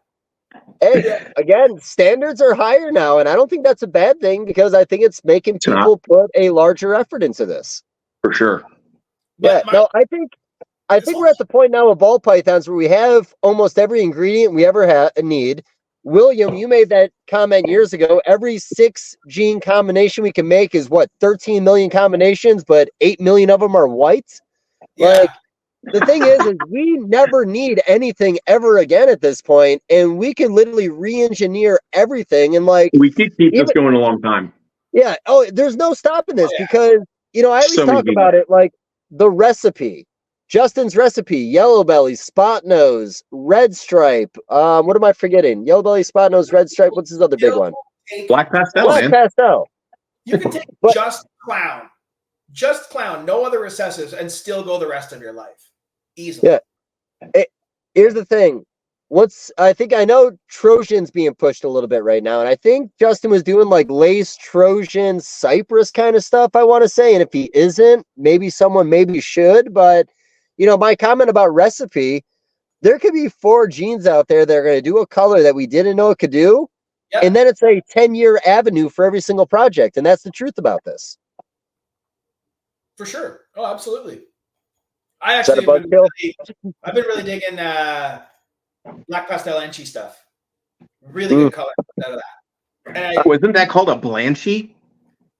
Hey, again, standards are higher now, and I don't think that's a bad thing because I think it's making people put a larger effort into this. For sure. Yeah, I think we're at the point now of ball pythons where we have almost every ingredient we ever need. William, you made that comment years ago. Every 6 gene combination we can make is 13 million combinations, but 8 million of them are white. Yeah. Like, the thing is we never need anything ever again at this point, and we can literally re-engineer everything. And we could keep this going a long time. Yeah. Oh, there's no stopping this because I always talk about it like the recipe. Justin's recipe: yellow belly, spot nose, red stripe. What am I forgetting? Yellow belly, spot nose, red stripe. What's his other big one? Black pastel. Black pastel. You can take just clown, no other recessives, and still go the rest of your life easily. Yeah. Here's the thing. I know Trojan's being pushed a little bit right now, and I think Justin was doing like lace, Trojan, Cypress kind of stuff, I want to say. And if he isn't, maybe someone should, but my comment about recipe, there could be 4 genes out there that are going to do a color that we didn't know it could do. Yep. And then it's a 10-year avenue for every single project. And that's the truth about this. For sure. Oh, absolutely. I've been really digging black pastel Enchi stuff. Really good color out of that. Isn't that called a Blanchy?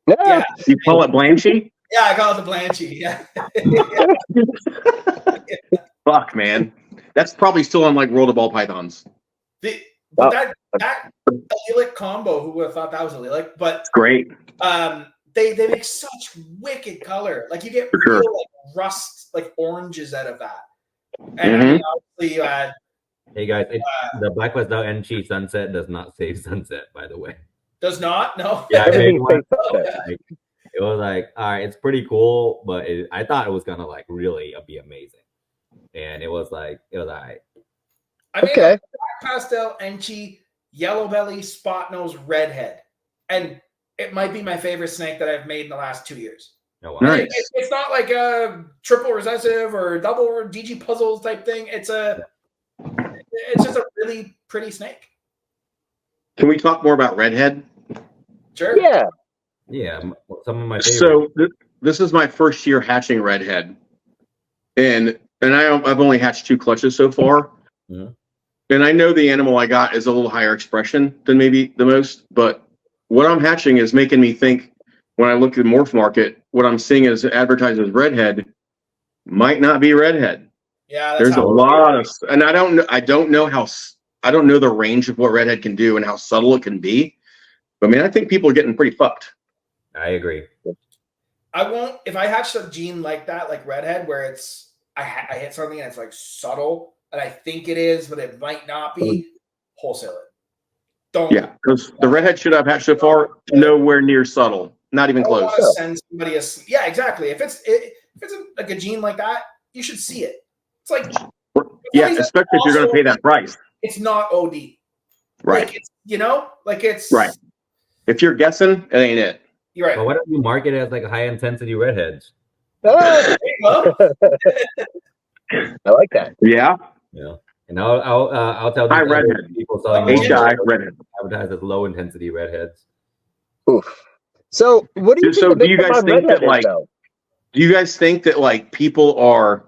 Yeah. You call it Blanchy? Yeah, I call it the Blanchy. Yeah. Fuck, man. That's probably still on like World of Ball Pythons. That allelic combo, who would have thought that was allelic? But it's great. They make such wicked color. Like you get real like rust, like oranges out of that. And obviously, hey guys, the Black Pastel Enchi Sunset does not say sunset, by the way. Does not? No. Yeah, it was like, all right, it's pretty cool, but I thought it was gonna like really be amazing, and it was all right. I mean, Black pastel Enchi, yellow belly, spot nose, redhead, and it might be my favorite snake that I've made in the last 2 years. Oh, wow. Nice. It's not like a triple recessive or double DG puzzles type thing. It's just a really pretty snake. Can we talk more about redhead? Sure. Yeah. Yeah, some of my favorites. So this is my first year hatching redhead, and I've only hatched 2 clutches so far. Mm-hmm. And I know the animal I got is a little higher expression than maybe the most, but what I'm hatching is making me think when I look at the morph market, what I'm seeing as advertised as redhead might not be redhead. Yeah, there's a lot of, and I don't know the range of what redhead can do and how subtle it can be. But I mean, I think people are getting pretty fucked. I agree. I won't, if I hatch a gene like that, like redhead, where it's I hit something and it's like subtle, and I think it is, but it might not be, wholesale it. Don't. Yeah, because the redhead shit I've hatched so far, nowhere near subtle, not even close. Send somebody yeah, exactly. If it's like a gene like that, you should see it. It's like especially if you're going to pay that price. It's not OD, right? Like it's right. If you're guessing, it ain't it. You're right. But why don't you market it as like high intensity redheads? I like that. Yeah. Yeah. And I'll tell high redhead people selling HI redhead advertised as low intensity redheads. Oof. So what do you think? So do you guys think that like? Do you guys think that like people are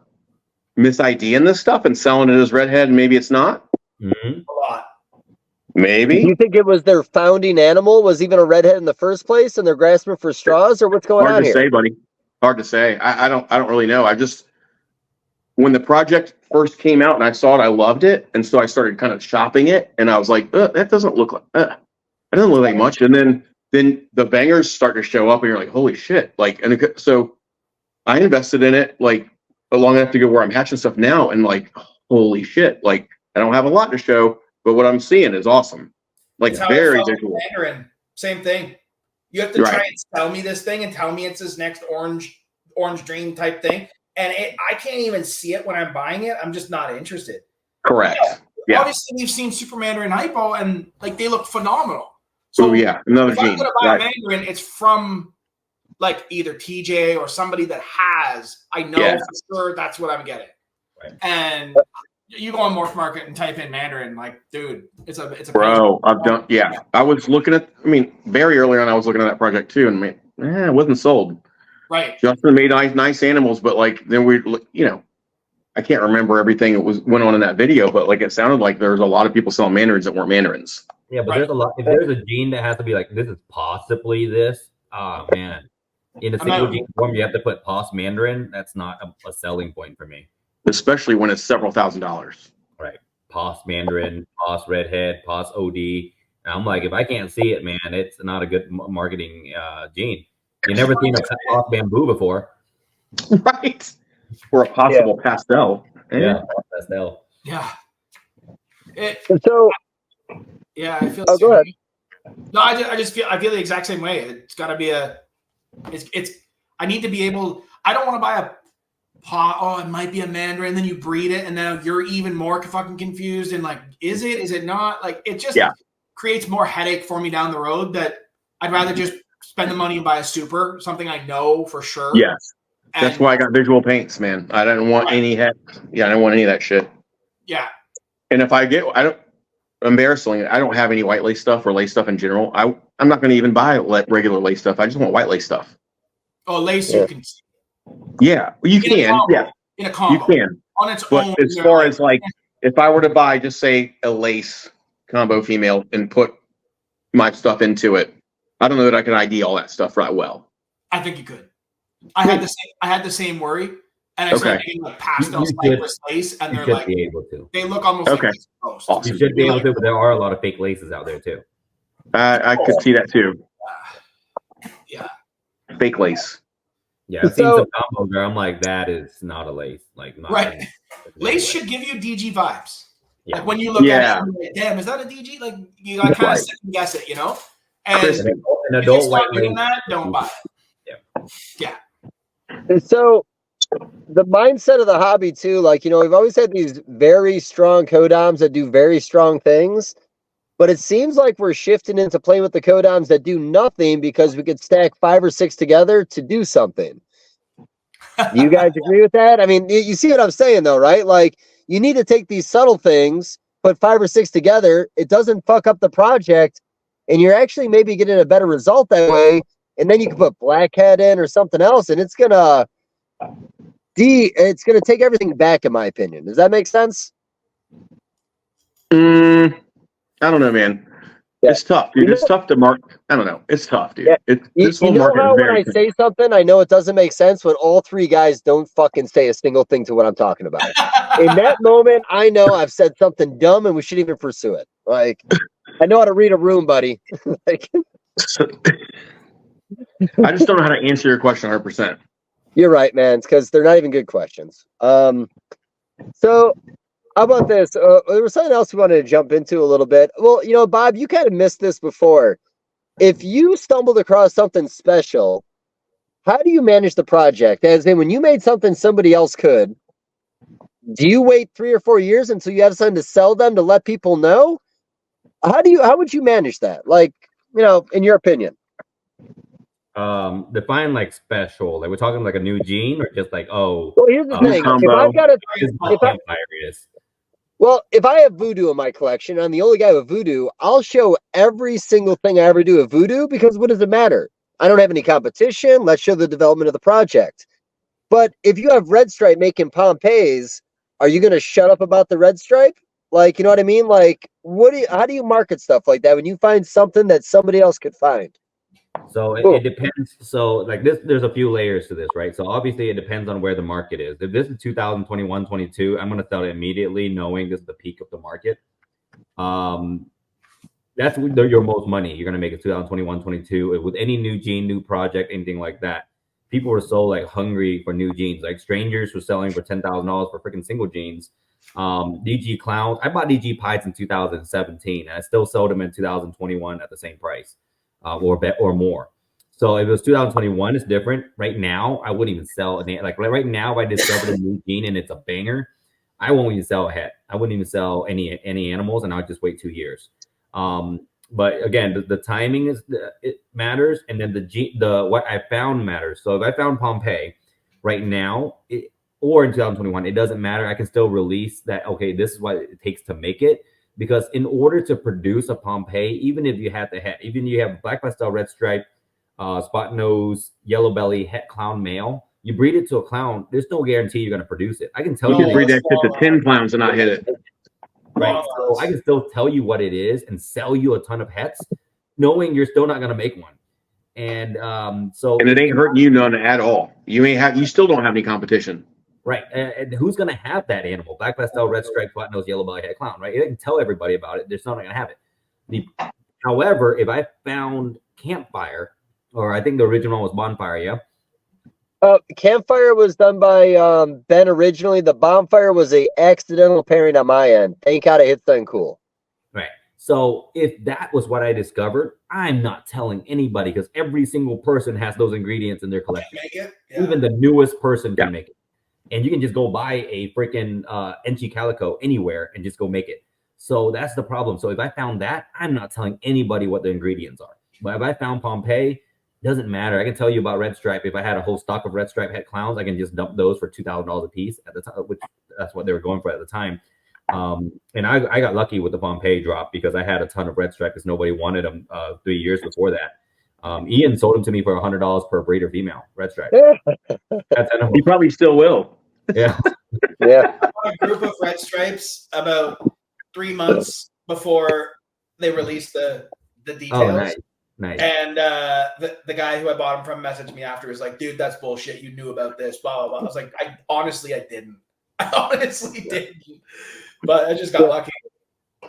mis-IDing this stuff and selling it as redhead, and maybe it's not? Mm-hmm. A lot. Maybe. Do you think it was their founding animal was even a redhead in the first place, and they're grasping for straws, or what's going on here? Hard to say, buddy. Hard to say. I don't really know. When the project first came out and I saw it, I loved it, and so I started kind of shopping it, and I was like, that doesn't look like that doesn't look like much. And then the bangers start to show up, and you're like, holy shit! Like, and so I invested in it like long enough to go where I'm hatching stuff now, and like, holy shit! Like, I don't have a lot to show, but what I'm seeing is awesome. Like, very visual. Same thing. You have to try Right. and sell me this thing and tell me it's this next orange dream type thing. And I can't even see it when I'm buying it. I'm just not interested. Correct. Yeah. Obviously, we've seen Super Mandarin Hypo, and like they look phenomenal. So Oh yeah, another if I'm gene. gonna buy Right. a Mandarin, it's from like either TJ or somebody that has. I know Yeah. for sure that's what I'm getting. Right. And you go on Morph Market and type in Mandarin, like, dude, it's a Bro, I've done. Yeah, I was looking at. I mean, very early on, I was looking at that project too, and it wasn't sold. right. Justin made nice animals, but like then I can't remember everything that went on in that video, but like it sounded like there was a lot of people selling mandarins that weren't mandarins. Yeah, but Right. there's a lot. If there's a gene that has to be like, this is possibly this. Oh man, in a single gene form, you have to put pos Mandarin. That's not a selling point for me. Especially when it's several $1,000s. Right. Pos Mandarin, pos Redhead, pos OD. And I'm like, if I can't see it, man, it's not a good marketing gene. You never seen a pos bamboo before. Right. Or a possible pastel. Yeah, pastel. Yeah. So, Yeah, I feel. oh, go ahead. No, I just feel the exact same way. It's got to be it's. I need to be able. I don't want to buy a pot. Oh, it might be a Mandarin. Then you breed it, and then you're even more fucking confused. And like, is it? Is it not? Like, it just creates more headache for me down the road. That I'd rather just spend the money and buy a super, something I know for sure. Yes. That's why I got visual paints, man. I didn't want any heck. Yeah, I don't want any of that shit. Yeah. And if I don't. Embarrassingly, I don't have any white lace stuff or lace stuff in general. I'm not going to even buy regular lace stuff. I just want white lace stuff. Oh, lace you can. Yeah, you can. Yeah, in a combo. You can. On its but own. as far as like, if I were to buy, just say a lace combo female and put my stuff into it, I don't know that I can ID all that stuff right well. I think you could. I had the same worry. And I started getting like pastel cypress lace, and they're like, be able to. They look almost like awesome. You should be able to, but there are a lot of fake laces out there too. I could see that too. Yeah. Fake lace. Yeah, I've seen some combos where I'm like, that is not a lace. Like, not right. Lace should give you DG vibes. Yeah. Like when you look at it, like, damn, is that a DG? Like you got kind of second guess it, you know? And an adult white doing that, don't buy it. Yeah. So the mindset of the hobby too, like, we've always had these very strong codoms that do very strong things, but it seems like we're shifting into playing with the codoms that do nothing because we could stack 5 or 6 together to do something. Do you guys agree with that? I mean, you see what I'm saying though, right? Like, you need to take these subtle things, put 5 or 6 together. It doesn't fuck up the project, and you're actually maybe getting a better result that way. And then you can put blackhead in or something else, and it's gonna take everything back, in my opinion. Does that make sense? I don't know, man. Yeah. It's tough, dude. It's tough to mark. I don't know. It's tough, dude. Yeah. This whole market how is when I say something, I know it doesn't make sense when all 3 guys don't fucking say a single thing to what I'm talking about. In that moment, I know I've said something dumb and we shouldn't even pursue it. Like, I know how to read a room, buddy. Like, I just don't know how to answer your question 100%. You're right, man. It's because they're not even good questions. So how about this? There was something else we wanted to jump into a little bit. Well, Bob, you kind of missed this before. If you stumbled across something special, how do you manage the project? As in, when you made something somebody else could, do you wait 3 or 4 years until you have something to sell them to let people know? How would you manage that? Like, in your opinion? Define like special. Like, we're talking like a new gene, or just like, well, here's the thing. If I've got if I have voodoo in my collection, I'm the only guy with voodoo, I'll show every single thing I ever do with voodoo, because what does it matter? I don't have any competition. Let's show the development of the project. But if you have Red Stripe making Pompeii's, are you going to shut up about the Red Stripe? Like, you know what I mean? Like, how do you market stuff like that when you find something that somebody else could find? So it depends. So like this, there's a few layers to this, right? So obviously it depends on where the market is. If this is 2021, 22, I'm going to sell it immediately, knowing this is the peak of the market. That's your most money you're going to make in 2021, 22. With any new gene, new project, anything like that, people were so like hungry for new genes. Like Strangers were selling for $10,000 for freaking single genes. DG Clowns, I bought DG Pies in 2017, and I still sold them in 2021 at the same price. or more. So if it was 2021, it's different. Right now, I wouldn't even sell right now. If I discovered a new gene and it's a banger, I won't even sell a head. I wouldn't even sell any animals, and I'll just wait 2 years. But again, the timing it matters, and then the what I found matters. So if I found Pompeii right now, or in 2021, it doesn't matter. I can still release that. Okay, this is what it takes to make it. Because in order to produce a Pompeii, even if you have the head, even if you have black pastel, red stripe, spot nose, yellow belly, het clown male, you breed it to a clown, there's no guarantee you're going to produce it. I can tell You you can breed that shit to 10 clowns and not hit it. right. So I can still tell you what it is and sell you a ton of hets, knowing you're still not going to make one. And and it ain't hurting you none at all. You still don't have any competition. Right. And who's going to have that animal? Black pastel, red stripe, flat nose, yellow belly, het clown, right? You can tell everybody about it. They're still not going to have it. However, if I found Campfire, or I think the original one was Bonfire, yeah? Campfire was done by Ben originally. The Bonfire was a accidental pairing on my end. Thank God it hit done cool. Right. So if that was what I discovered, I'm not telling anybody because every single person has those ingredients in their collection. Yeah. Even the newest person can make it. And you can just go buy a freaking Enchi Calico anywhere and just go make it. So that's the problem. So if I found that, I'm not telling anybody what the ingredients are. But if I found Pompeii, doesn't matter. I can tell you about red stripe. If I had a whole stock of red stripe het clowns, I can just dump those for $2,000 a piece at the time, which that's what they were going for at the time. And I got lucky with the Pompeii drop because I had a ton of red stripe because nobody wanted them 3 years before that. Ian sold them to me for $100 per breeder female red stripe. He probably still will. Yeah. Yeah. A group of red stripes about 3 months before they released the details. Oh, nice. And the guy who I bought them from messaged me after, was like, dude, that's bullshit. You knew about this, blah, blah, blah. I was like, I honestly didn't. But I just got lucky.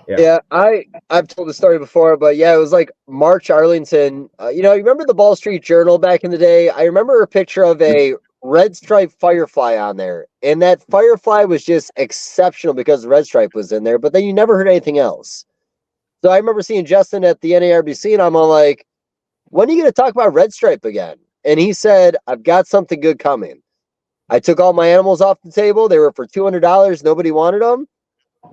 Yeah, I've told the story before, but yeah, it was like March Arlington. You remember the Ball Street Journal back in the day? I remember a picture of a red stripe firefly on there, and that firefly was just exceptional because the red stripe was in there, but then you never heard anything else. So I remember seeing Justin at the NARBC, and I'm all like, when are you going to talk about red stripe again? And he said, I've got something good coming. I took all my animals off the table. They were for $200. Nobody wanted them.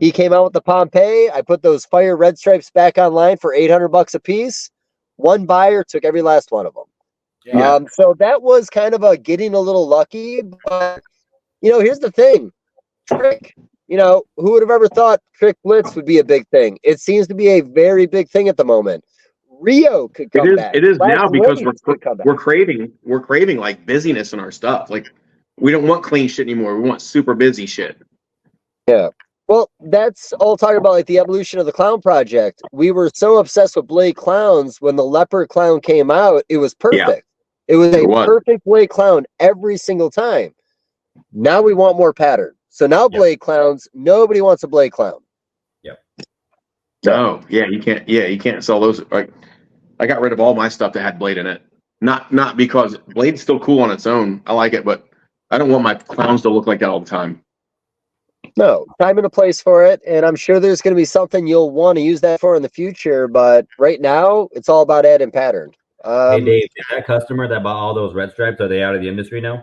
He came out with the Pompeii. I put those fire red stripes back online for $800 a piece. One buyer took every last one of them. Yeah. So that was kind of a getting a little lucky. But, here's the thing. Trick. Who would have ever thought Trick Blitz would be a big thing? It seems to be a very big thing at the moment. Rio could come back. It is now because we're craving like busyness in our stuff. Like we don't want clean shit anymore. We want super busy shit. Yeah. Well, that's all talking about like the evolution of the clown project. We were so obsessed with Blade clowns when the leopard clown came out. It was perfect. Yeah. It was perfect Blade clown every single time. Now we want more pattern. So now Blade clowns, nobody wants a Blade clown. Yep. No, you can't sell those. Like I got rid of all my stuff that had Blade in it. Not because Blade's still cool on its own. I like it, but I don't want my clowns to look like that all the time. No, time and a place for it, and I'm sure there's going to be something you'll want to use that for in the future, but right now, it's all about adding pattern. Hey, Dave, is that customer that bought all those red stripes, are they out of the industry now?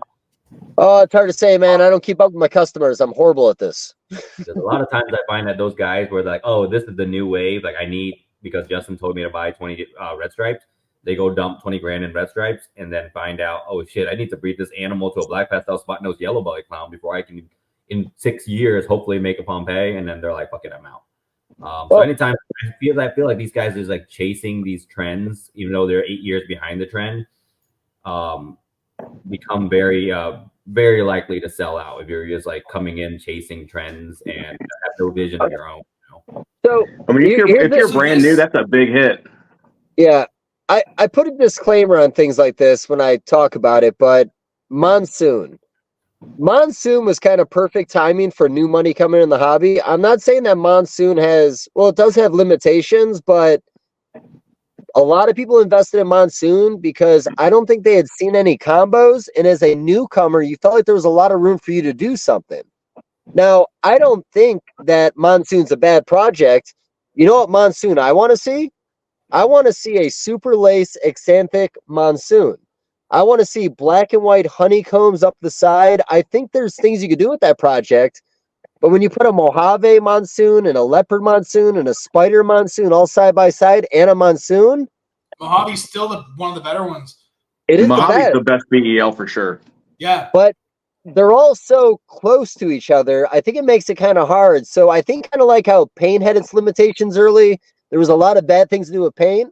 Oh, it's hard to say, man. I don't keep up with my customers. I'm horrible at this. There's a lot of times I find that those guys were like, oh, this is the new wave. Like, I need, because Justin told me to buy 20 red stripes. They go dump 20 grand in red stripes and then find out, oh, shit, I need to breed this animal to a black pastel spot nose yellow belly clown before I can, in 6 years, hopefully make a Pompeii. And then they're like, fuck it, I'm out. So anytime I feel like these guys are just like chasing these trends, even though they're 8 years behind the trend, become very, very likely to sell out if you're just like coming in chasing trends and have no vision of your own. So I mean, if you're brand new, that's a big hit. Yeah, I put a disclaimer on things like this when I talk about it, but monsoon was kind of perfect timing for new money coming in the hobby. I'm not saying that monsoon it does have limitations, but a lot of people invested in monsoon because I don't think they had seen any combos. And as a newcomer, you felt like there was a lot of room for you to do something. Now, I don't think that monsoon's a bad project. You know what monsoon I want to see? I want to see a super lace xanthic monsoon. I want to see black and white honeycombs up the side. I think there's things you could do with that project. But when you put a Mojave monsoon and a leopard monsoon and a spider monsoon all side by side and a monsoon, Mojave's still one of the better ones. it is Mojave's the the best BEL for sure. Yeah. but they're all so close to each other. I think it makes it kind of hard. So I think kind of like how paint had its limitations early. There was a lot of bad things to do with paint.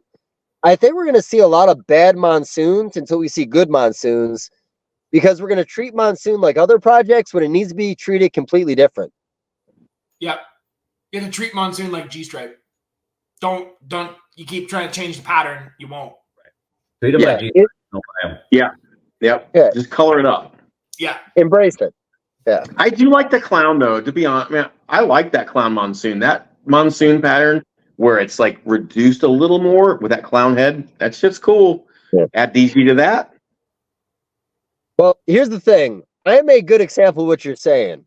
I think we're going to see a lot of bad monsoons until we see good monsoons, because we're going to treat monsoon like other projects when it needs to be treated completely different. Yep. You have to treat monsoon like G-stripe. Don't you keep trying to change the pattern, you won't. Treat them Yeah, like Jesus. No, I am. Yep. Yeah. Just color it up. Yeah. Embrace it. Yeah. I do like the clown though, to be honest. Man, I like that clown monsoon. That monsoon pattern where it's like reduced a little more with that clown head. That shit's cool. Yeah. Add DG to that. Well, here's the thing. I am a good example of what you're saying.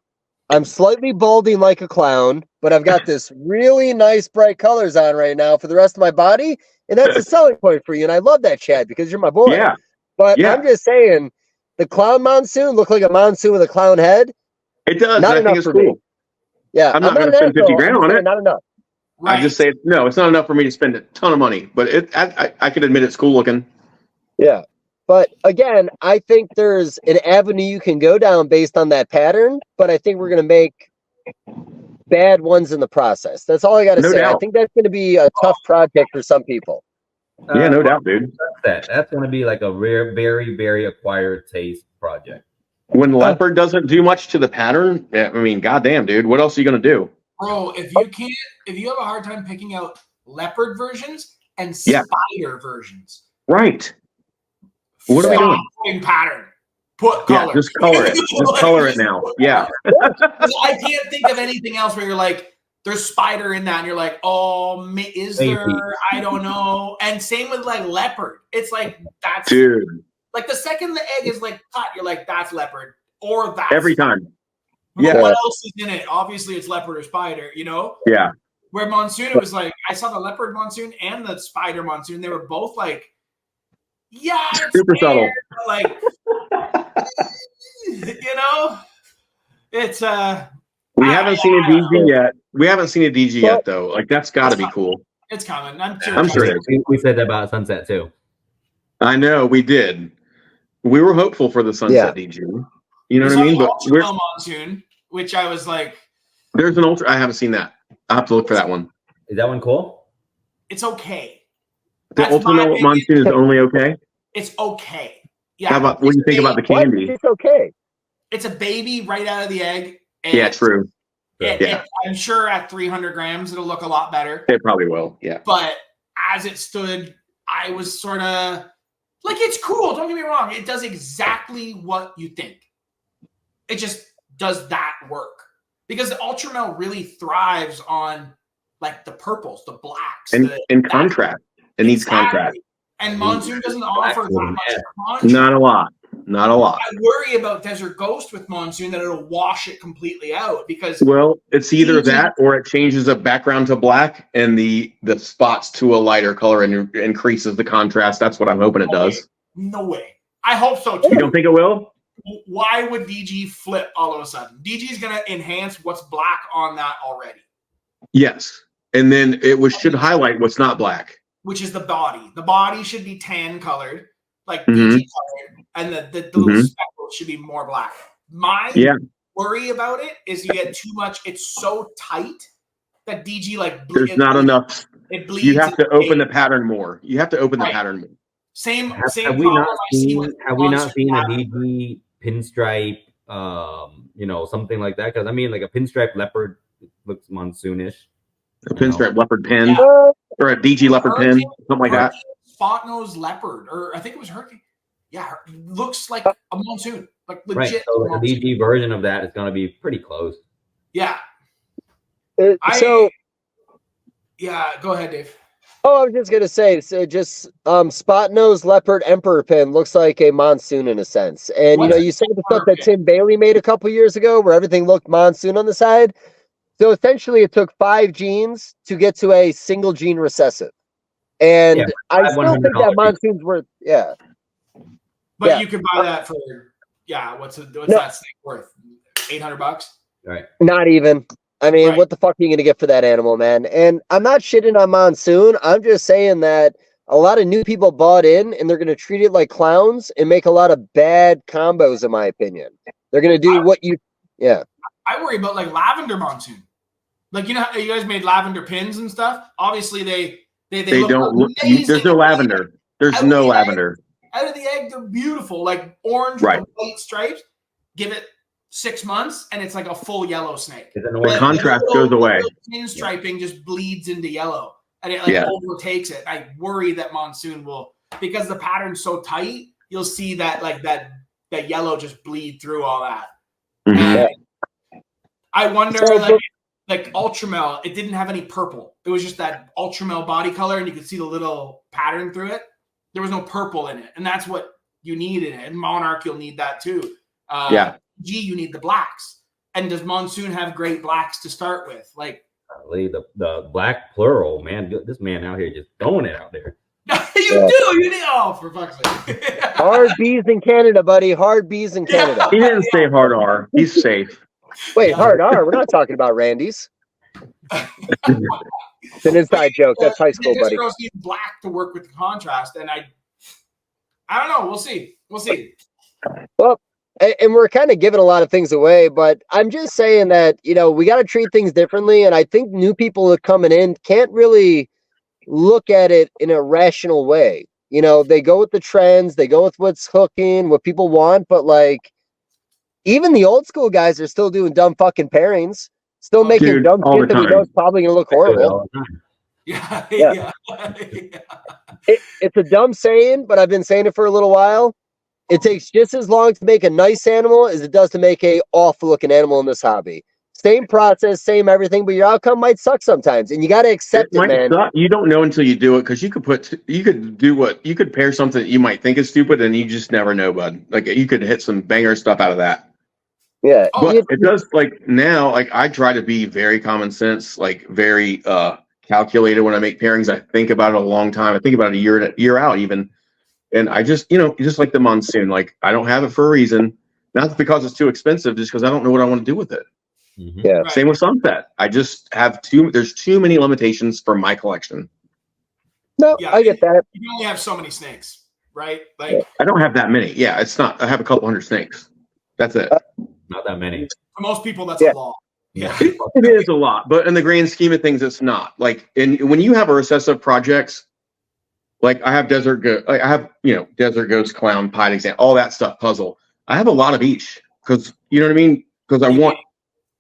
I'm slightly balding like a clown, but I've got this really nice bright colors on right now for the rest of my body, and that's a selling point for you. And I love that, Chad, because you're my boy. Yeah. But Yeah. I'm just saying, the clown monsoon looked like a monsoon with a clown head. It does. Not I think enough it's for cool. me. Yeah, I'm not gonna an spend 50 asshole. grand I'm on saying it. Not enough. Right. I just say no, it's not enough for me to spend a ton of money, but I can admit it's cool looking. Yeah. But again, I think there's an avenue you can go down based on that pattern, but I think we're going to make bad ones in the process. That's all I got to No say. I doubt. think that's going to be a tough project for some people. Yeah, no doubt, dude. That's going to be like a rare, very, very acquired taste project. When leopard doesn't do much to the pattern, I mean, goddamn, dude, what else are you gonna do? Bro, if you have a hard time picking out leopard versions and Yeah. spider versions. Right. What are we doing? Fucking pattern. Put Yeah, color. just color it. Just color it now. Yeah. I can't think of anything else where you're like, there's spider in that, and you're like, oh, is there? I don't know. And same with like leopard. It's like that's Dude. like the second the egg is like cut, you're like, that's leopard or that's Every time. Well, Yeah. what else is in it? Obviously, it's leopard or spider. You know. Yeah. Where monsoon, it was like I saw the leopard monsoon and the spider monsoon. They were both like, yeah, it's Super subtle. there, but like, you know, it's We haven't seen a DG yet. We haven't seen a DG yet though. Like that's gotta be cool. it's coming. I'm sure. I'm it's sure coming. it is. We said that about Sunset too. I know we did. We were hopeful for the Sunset DG. You know We what saw I mean? the But Ultra monsoon, which I was like, there's an ultra. I haven't seen that. I'll have to look for that one. Is that one cool? it's okay. The That's ultra my opinion. monsoon is only okay. It's okay. Yeah. How about what do you think about the Why candy? It's okay. It's a baby right out of the egg. And Yeah, true. Yeah. I'm sure at 300 grams it'll look a lot better. It probably will. Yeah. But as it stood, I was sort of like, it's cool. Don't get me wrong. It does exactly what you think. It just does that work because the Ultramel really thrives on like the purples, the blacks, And in contrast, it needs contrast. And Monsoon doesn't offer that much contrast. Not a lot. Not a lot. I worry about Desert Ghost with Monsoon that it'll wash it completely out because Well, it's either that or it changes the background to black and the spots to a lighter color and increases the contrast. That's what I'm hoping it does. no way. I hope so too. You don't think it will? Why would DG flip all of a sudden? DG is going to enhance what's black on that already, Yes. And then should highlight what's not black. which is the body. The body should be tan colored, like Mhm. DG colored, and the little speckles should be more black. My worry about it is you get too much. It's so tight that DG There's not enough. It bleeds. You have to in open the paint. pattern more. You have to open the Right. pattern more. Same Have we problem not I see with seen? Have we not Monster seen a Pattern. DG pinstripe? Something like that. Because I mean, like a pinstripe leopard looks monsoonish. A pinstripe leopard pin Yeah. or a DG leopard pin, Hurricane- something like that. Hurricane Spot nose leopard, or I think it was hurricane. Yeah, looks like a monsoon, like Right. legit. So the monsoon. DG version of that is going to be pretty close. Yeah, So, yeah. Go ahead, Dave. I was just gonna say, so just spot nose leopard emperor pin looks like a monsoon in a sense, and What's you saw the stuff emperor that Tim Bailey made a couple years ago, where everything looked monsoon on the side. So essentially, it took 5 genes to get to a single gene recessive. And Yeah, I still think that $100 monsoon's worth. Yeah. But Yeah. you could buy that for what's No. that snake worth? $800. Right. Not even. I mean, Right. what the fuck are you gonna get for that animal, man? And I'm not shitting on monsoon. I'm just saying that a lot of new people bought in, and they're gonna treat it like clowns and make a lot of bad combos, in my opinion. They're gonna do what you. Yeah. I worry about like lavender monsoon. Like, you know how you guys made lavender pins and stuff? Obviously they look don't look. amazing. There's no lavender. There's Out of no the lavender. Out of the egg, they're beautiful, like orange Right. with the white stripes. Give it 6 months, and it's like a full yellow snake. It's an The orange. contrast goes away. Pin striping just bleeds into yellow, and it Yeah. overtakes it. I worry that monsoon will, because the pattern's so tight. You'll see that that yellow just bleed through all that. Mhm. And I wonder, So, like Ultramel, it didn't have any purple. It was just that Ultramel body color, and you could see the little pattern through it. There was no purple in it, and that's what you need in it. And Monarch, you'll need that too. Yeah. You need the blacks. And does Monsoon have great blacks to start with? Like, The black plural, man. This man out here just throwing it out there. you do. Oh, for fuck's sake. Hard bees in Canada, buddy. Hard bees in Canada. He didn't say hard R. He's safe. Wait, hard R. We're not talking about Randy's. It's an inside joke. That's high school, buddy. Girls need black to work with the contrast, and I don't know. We'll see. Well, and we're kind of giving a lot of things away, but I'm just saying that, we got to treat things differently. And I think new people coming in can't really look at it in a rational way. They go with the trends, they go with what's hooking, what people want. But like, even the old school guys are still doing dumb fucking pairings, still making dumb all shit the that we time. know is probably going to look horrible. Yeah. It's a dumb saying, but I've been saying it for a little while. It takes just as long to make a nice animal as it does to make a awful looking animal in this hobby. Same process, same everything, but your outcome might suck sometimes, and you got to accept it, man. Suck. You don't know until you do it, because you could pair something that you might think is stupid, and you just never know, bud. Like, you could hit some banger stuff out of that. Yeah, But it does, like, now, like, I try to be very common sense, like very calculated when I make pairings. I think about it a long time. I think about it a year out even. And I just, just like the monsoon, like, I don't have it for a reason. Not because it's too expensive, just because I don't know what I want to do with it. Mm-hmm. Yeah. Same with sunset. I just have there's too many limitations for my collection. No, I get that. You only have so many snakes, right? Like, I don't have that many. Yeah, it's not. I have a couple hundred snakes. That's it. Not that many. for most people, that's a lot. Yeah. It is a lot, but in the grand scheme of things, it's not. Like, when you have a recessive projects, like I have Desert Ghost, Clown, Pied Exam, all that stuff, puzzle. I have a lot of each, because you know what I mean? Because I want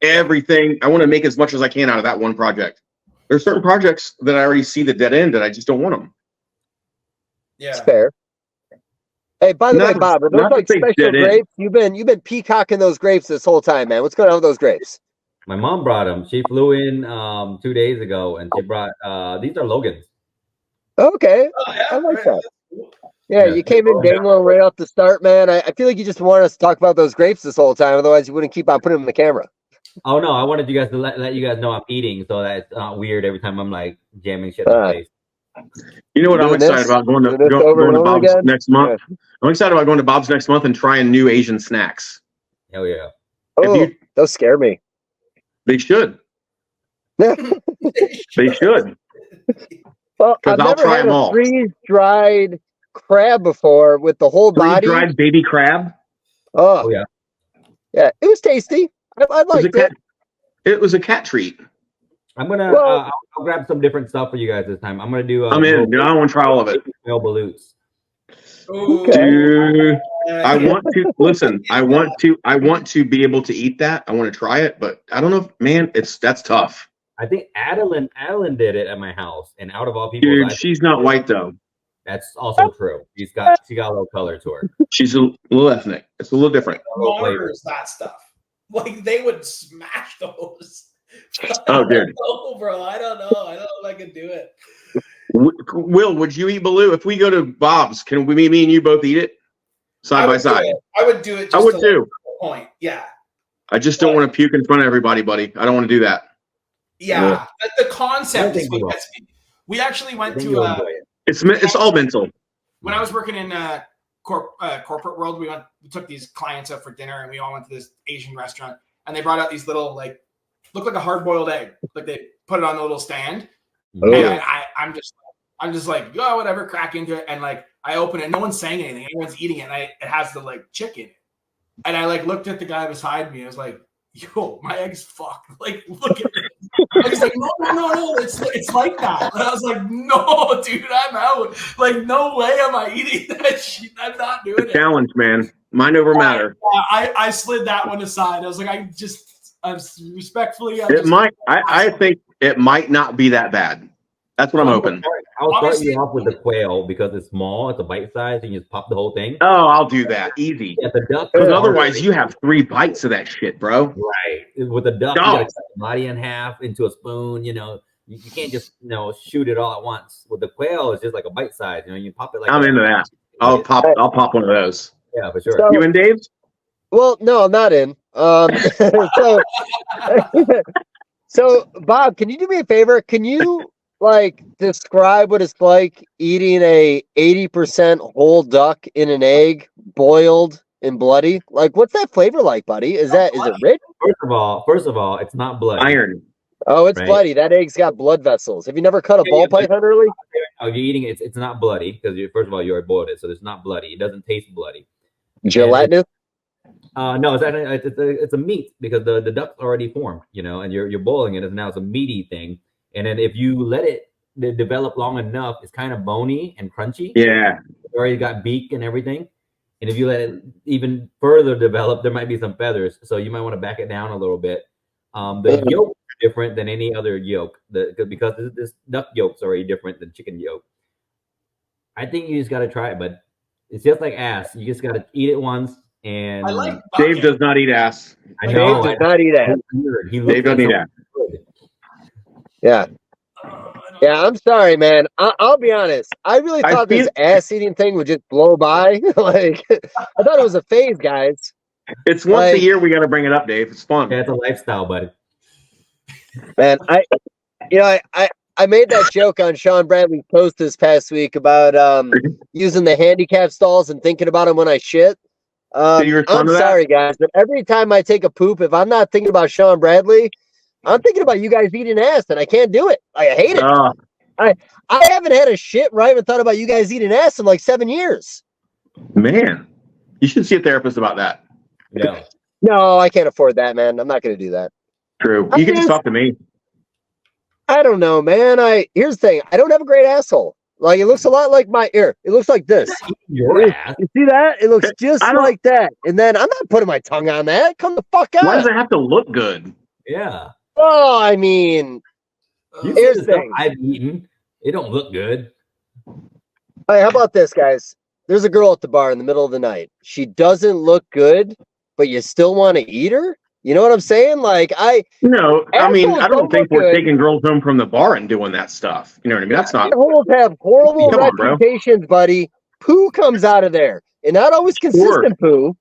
everything. I want to make as much as I can out of that one project. There's certain projects that I already see the dead end that I just don't want them. Yeah. It's fair. Hey, by the way, Bob, are those not to like say special dead end. grapes? You've been peacocking those grapes this whole time, man. What's going on with those grapes? My mom brought them. She flew in 2 days ago, and she brought these are Logans. Okay, Oh, yeah, I like right. that. Yeah, you came in dangling right off the start, man. I feel like you just wanted us to talk about those grapes this whole time. Otherwise, you wouldn't keep on putting them in the camera. Oh no, I wanted you guys to let you guys know I'm eating, so that it's not weird every time I'm like jamming shit in my face. You know what I'm Doing excited this- about going to doing this over and over Bob's again? next month. I'm excited about going to Bob's next month and trying new Asian snacks. Hell yeah. Oh, those scare me. They should. They should. Well, 'Cause I've I'll never try had them a all. freeze-dried crab before with the whole body. Freeze-dried baby crab. Oh, Oh yeah. yeah, it was tasty. I liked it. It was a cat treat. I'm gonna Well- I'll grab some different stuff for you guys this time. I'm gonna do I'm in. I want to try all of it. Whale balloons. Okay. Dude, I want to listen. I want to be able to eat that. I want to try it, but I don't know, man. That's tough. I think Adeline did it at my house, and out of all people, Dude, she's not white though. that's also true. She got a little color to her. She's a little ethnic. It's a little different. Monitors that stuff. Like, they would smash those. Oh, dude. Oh, bro, I don't know. I don't know if I can do it. Will, would you eat Baloo if we go to Bob's? Can me and you both eat it side by side? I would do it. Just I would to too. the point. Yeah. I just don't want to puke in front of everybody, buddy. I don't want to do that. Yeah. The concept I is think we what will. gets me. We actually I went think to you'll enjoy it. It's all mental. When I was working in corporate world, we took these clients out for dinner, and we all went to this Asian restaurant, and they brought out these little look like a hard boiled egg, like they put it on a little stand. Oh. And I'm just like, oh, whatever, crack into it, and I open it, no one's saying anything, everyone's eating it, and it has the chicken in it, and I looked at the guy beside me, I was like, yo, my egg's fucked. Look at it. I was like, no, it's like that. And I was like, no, dude, I'm out. No way am I eating that shit. I'm not doing it. Challenge, man. Mind over matter. I slid that one aside. I was like, I'm respectfully. I think it might not be that bad. That's what I'm hoping. I'll start you off with the quail because it's small. It's a bite size, and you just pop the whole thing. Oh, I'll do that. Easy. Yeah, the duck. Because otherwise, you have 3 bites of that shit, bro. Right. With the duck, you gotta cut the body in half into a spoon. You can't just shoot it all at once. With the quail, it's just like a bite size. You pop it like. I'm into that. I'll pop one of those. Yeah, for sure. So, you and Dave? Well, no, I'm not in. So Bob, can you do me a favor? Can you describe what it's like eating a 80% whole duck in an egg, boiled and bloody? What's that flavor like, buddy? Is it rich? First of all, it's not bloody. Iron. Oh, it's bloody. That egg's got blood vessels. Have you never cut a ball python early? Oh, you're eating it. It's not bloody because first of all, you already boiled it, so it's not bloody. It doesn't taste bloody. Gelatinous? No, it's actually it's a meat because the duck's already formed, and you're boiling it, and now it's a meaty thing. And then if you let it develop long enough, it's kind of bony and crunchy. Yeah. It's already got beak and everything. And if you let it even further develop, there might be some feathers. So you might want to back it down a little bit. The yolk is different than any other yolk because this duck yolk's already different than chicken yolk. I think you just got to try it, but it's just like ass. You just got to eat it once. And Dave does not eat ass. I know. Dave does not eat ass. Dave doesn't eat ass. Yeah. Yeah, I'm sorry, man. I'll be honest. I really thought this ass eating thing would just blow by. I thought it was a phase, guys. It's once a year we got to bring it up, Dave. It's fun. Yeah, it's a lifestyle, buddy. Man, I made that joke on Sean Bradley's post this past week about using the handicap stalls and thinking about them when I shit. I'm sorry, guys, but every time I take a poop, if I'm not thinking about Sean Bradley, I'm thinking about you guys eating ass, and I can't do it. I hate it. I haven't had a shit where I haven't thought about you guys eating ass in 7 years. Man, you should see a therapist about that. Yeah. No, I can't afford that, man. I'm not going to do that. True. You can just talk to me. I don't know, man. Here's the thing. I don't have a great asshole. It looks a lot like my ear. It looks like this. Your ass. You see that? It looks just like that. And then I'm not putting my tongue on that. Come the fuck out. Why does it have to look good? Yeah. Oh, I mean, here's the thing. I've eaten. It don't look good. Hey, how about this, guys? There's a girl at the bar in the middle of the night. She doesn't look good, but you still want to eat her? You know what I'm saying? No, I don't think we're taking girls home from the bar and doing that stuff. You know what I mean? That's not. Assholes have horrible reputations, buddy. Poo comes out of there, and not always consistent poo.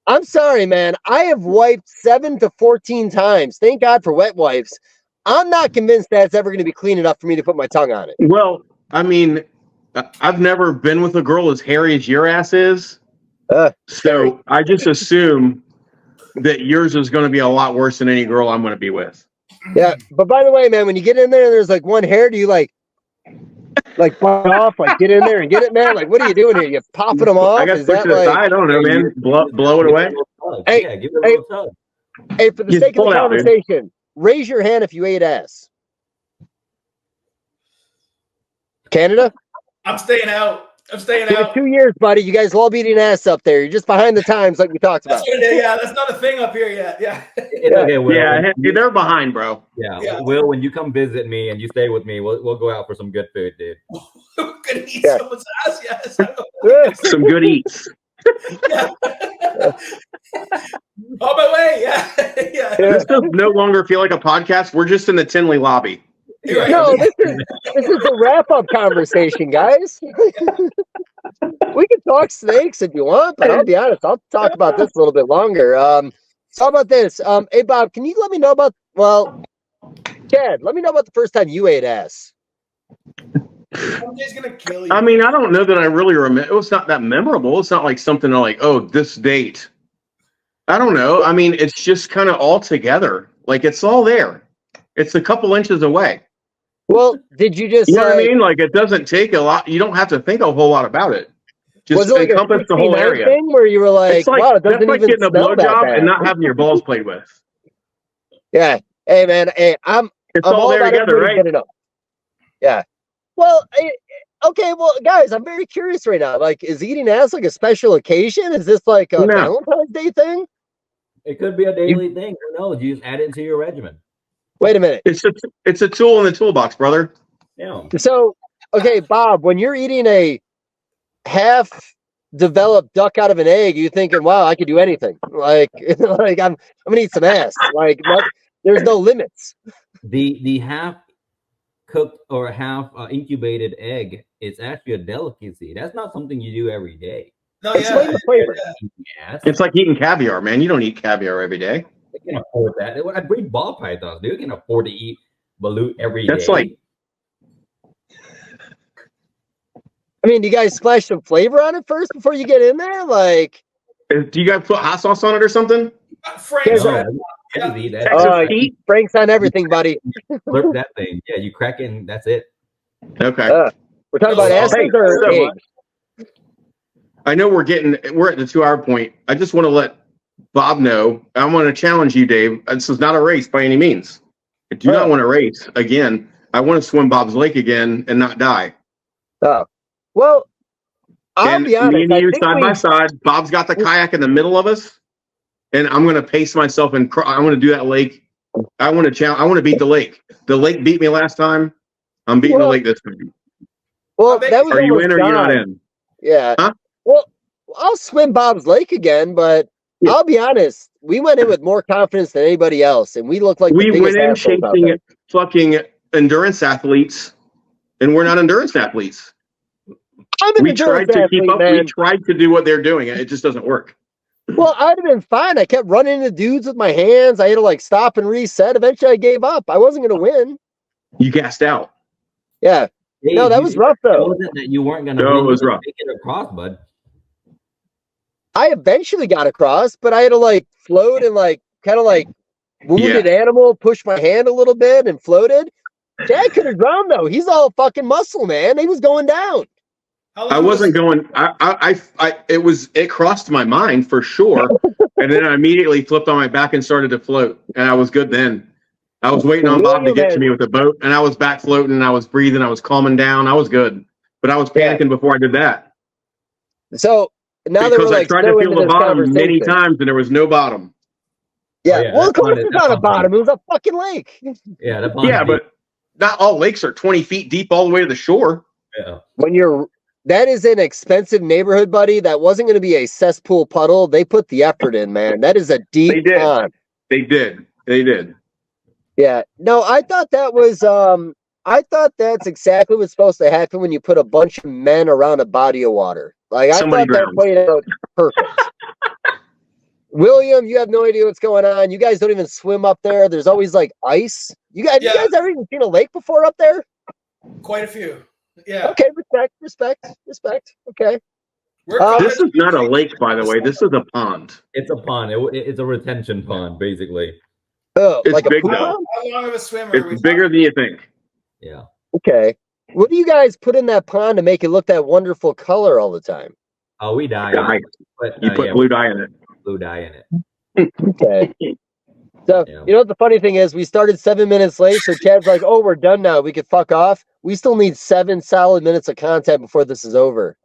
I'm sorry, man. I have wiped 7 to 14 times. Thank God for wet wipes. I'm not convinced that's ever going to be clean enough for me to put my tongue on it. Well, I mean, I've never been with a girl as hairy as your ass is. So I just assume that yours is going to be a lot worse than any girl I'm going to be with. Yeah, but by the way, man, when you get in there and there's one hair, do you bite off, get in there and get it, man? What are you doing here? You popping them off? I guess push it aside. I don't know, man. Blow it away. Hey, give it a little tug. Hey, for the sake of the conversation, raise your hand if you ate ass. Canada? I'm staying out. You have 2 years, buddy. You guys will all be eating ass up there. You're just behind the times like we talked about. That's not a thing up here yet. Yeah. Okay, Will. Yeah, they're behind, bro. Yeah. Will, when you come visit me and you stay with me, we'll go out for some good food, dude. We're gonna eat someone's ass, yes. Some good eats. Yeah. On my way, yeah. This does no longer feel like a podcast. We're just in the Tinley lobby. Right. No, this is the wrap-up conversation, guys. We can talk snakes if you want, but I'll be honest, I'll talk about this a little bit longer. So how about this? Hey, Bob, can you let me know about, Chad, let me know about the first time you ate ass. MJ's gonna kill you. I mean, I don't know that I really remember. It was not that memorable. It's not like something like, oh, this date. I don't know. I mean, it's just kind of all together. Like it's all there. It's a couple inches away. Well, did you just You know what I mean? Like it doesn't take a lot. You don't have to think a whole lot about it. Just was it like encompass a the whole 69 area. thing where you were like, It's like wow, it doesn't that's like even getting a smell that blowjob bad. and not having your balls played with. Yeah. Hey, man. Hey, I'm It's all there about together, everybody right? getting up. Yeah. Well, okay. Well, guys, I'm very curious right now. Like, is eating ass like a special occasion? Is this like a No. Valentine's Day thing? It could be a daily thing. Who knows? You just add it into your regimen. Wait a minute. It's a tool in the toolbox, brother. Yeah. So, okay, Bob, when you're eating a half-developed duck out of an egg, you're thinking, "Wow, I could do anything." Like I'm gonna eat some ass. Like, there's no limits. The half cooked or half incubated egg is actually a delicacy. That's not something you do every day. No, Explain the flavor. Yes. It's like eating caviar, man. You don't eat caviar every day. They can afford that. I breed ball pythons. They can afford to eat balut every day. That's like I mean, do you guys splash some flavor on it first before you get in there? Like, do you guys put hot sauce on it or something? Frank's No, right. I just eat that. Texas heat? Frank's on everything, buddy. Slurp that thing. Yeah, you crack it and that's it. Okay. We're talking about Hey, asses or so- eggs? I know we're at the 2-hour point. I just want to let Bob know. I want to challenge you, Dave. This is not a race by any means. I do not want to race again. I want to swim Bob's Lake again and not die. Oh, well, I'll And be honest. me and I you think side by side. Bob's got the kayak in the middle of us, and I'm going to pace myself and I'm going to do that lake. I want to challenge. I want to beat the lake. The lake beat me last time. I'm beating the lake this time. Well, that was Are you almost in or are you not gone. in? Yeah. Huh? Well, I'll swim Bob's Lake again, but Yeah. I'll be honest. We went in with more confidence than anybody else, and we looked like We the biggest went in assholes out chasing there. fucking endurance athletes, and we're not endurance athletes. I'm an We endurance tried to keep athlete, up. We man. tried to do what they're doing. It just doesn't work. Well, I'd have been fine. I kept running into dudes with my hands. I had to like stop and reset. Eventually, I gave up. I wasn't going to win. You gassed out. Yeah. Hey, No, that you- was rough, It though. wasn't that you weren't going to No, it was rough. make it across, bud. I eventually got across, but I had to like float and like kind of like wounded Yeah. animal, push my hand a little bit and floated. Chad could have drowned though. He's all fucking muscle, man. He was going down. How long I was- wasn't going. It crossed my mind for sure, and then I immediately flipped on my back and started to float, and I was good then. I was waiting on Bob to get to me with the boat, and I was back floating, and I was breathing, I was calming down, I was good, but I was panicking before I did that So now that because we're I like tried so to into feel the this bottom many conversation. times, and there was no bottom. Yeah. Oh, yeah, Well, of that course pond is- it's that not a pond's bottom. deep. It was a fucking lake. Yeah, that pond's Yeah, deep. but not all lakes are 20 feet deep all the way to the shore. Yeah. That is an expensive neighborhood, buddy. That wasn't going to be a cesspool puddle. They put the effort in, man. That is a They deep did. pond. They did. Yeah. No, I thought that was I thought that's exactly what's supposed to happen when you put a bunch of men around a body of water. Like I Somebody thought that drowned. played out perfect. William, you have no idea what's going on. You guys don't even swim up there. There's always like ice. You guys ever even seen a lake before up there? Quite a few. Yeah. Okay, respect. Okay. We're This is not a lake, by the way. This is a pond. It's a pond. It's a retention pond, basically. Oh, It's like a big, pool though. pond? How long of a swimmer? It's bigger than you think. Yeah. Okay. What do you guys put in that pond to make it look that wonderful color all the time? Oh, we dye. Dye. it. But, You put blue dye in it. blue dye in it. Okay. So, Yeah. you know what the funny thing is? We started 7 minutes late, so Chad's like, oh, we're done now. We could fuck off. We still need 7 solid minutes of content before this is over.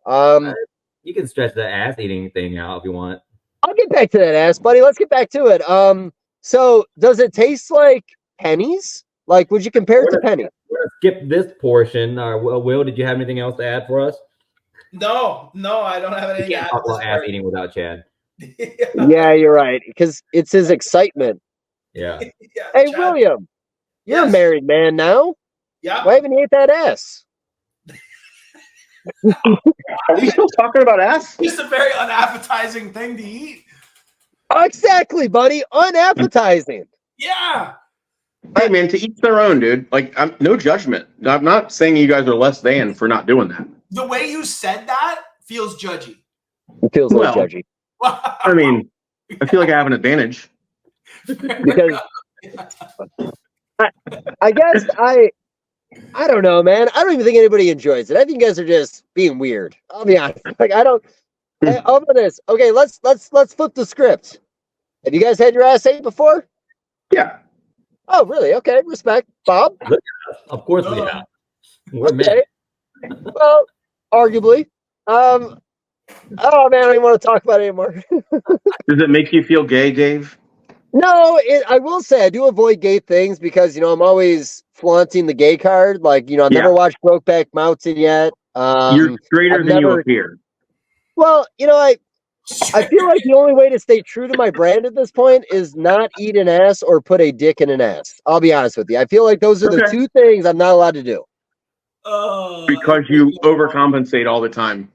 You can stretch the ass eating thing out if you want. I'll get back to that ass, buddy. Let's get back to it. So does it taste like pennies? Like, would you compare it to pennies? We're gonna skip this portion. Will, did you have anything else to add for us? No, I don't have You any. can't talk about ass eating without Chad. Yeah, you're right. Because it's his excitement. Yeah. Yeah, Hey, Chad. William, you're a Yes. married man now. Yeah. Why haven't you ate that ass? Are we still talking about ass? Just a very unappetizing thing to eat. Exactly, buddy. Unappetizing. Yeah. Hey man, to each their own, dude. Like, I'm no judgment. I'm not saying you guys are less than for not doing that. The way you said that feels judgy. It feels Well, like judgy. I mean, I feel like I have an advantage. Because I guess I don't know, man. I don't even think anybody enjoys it. I think you guys are just being weird. I'll be honest. Like I don't. Hey, over this. Okay, let's flip the script. Have you guys had your ass ate before? Yeah. Oh, really? Okay, respect, Bob. Of course we have. We're men. Okay. Well, arguably. Oh man, I don't even want to talk about it anymore. Does it make you feel gay, Dave? No, I will say I do avoid gay things because I'm always flaunting the gay card. Like I've never watched Brokeback Mountain yet. You're straighter than you appear. Well, I feel like the only way to stay true to my brand at this point is not eat an ass or put a dick in an ass. I'll be honest with you. I feel like those are the two things I'm not allowed to do. Because you overcompensate all the time.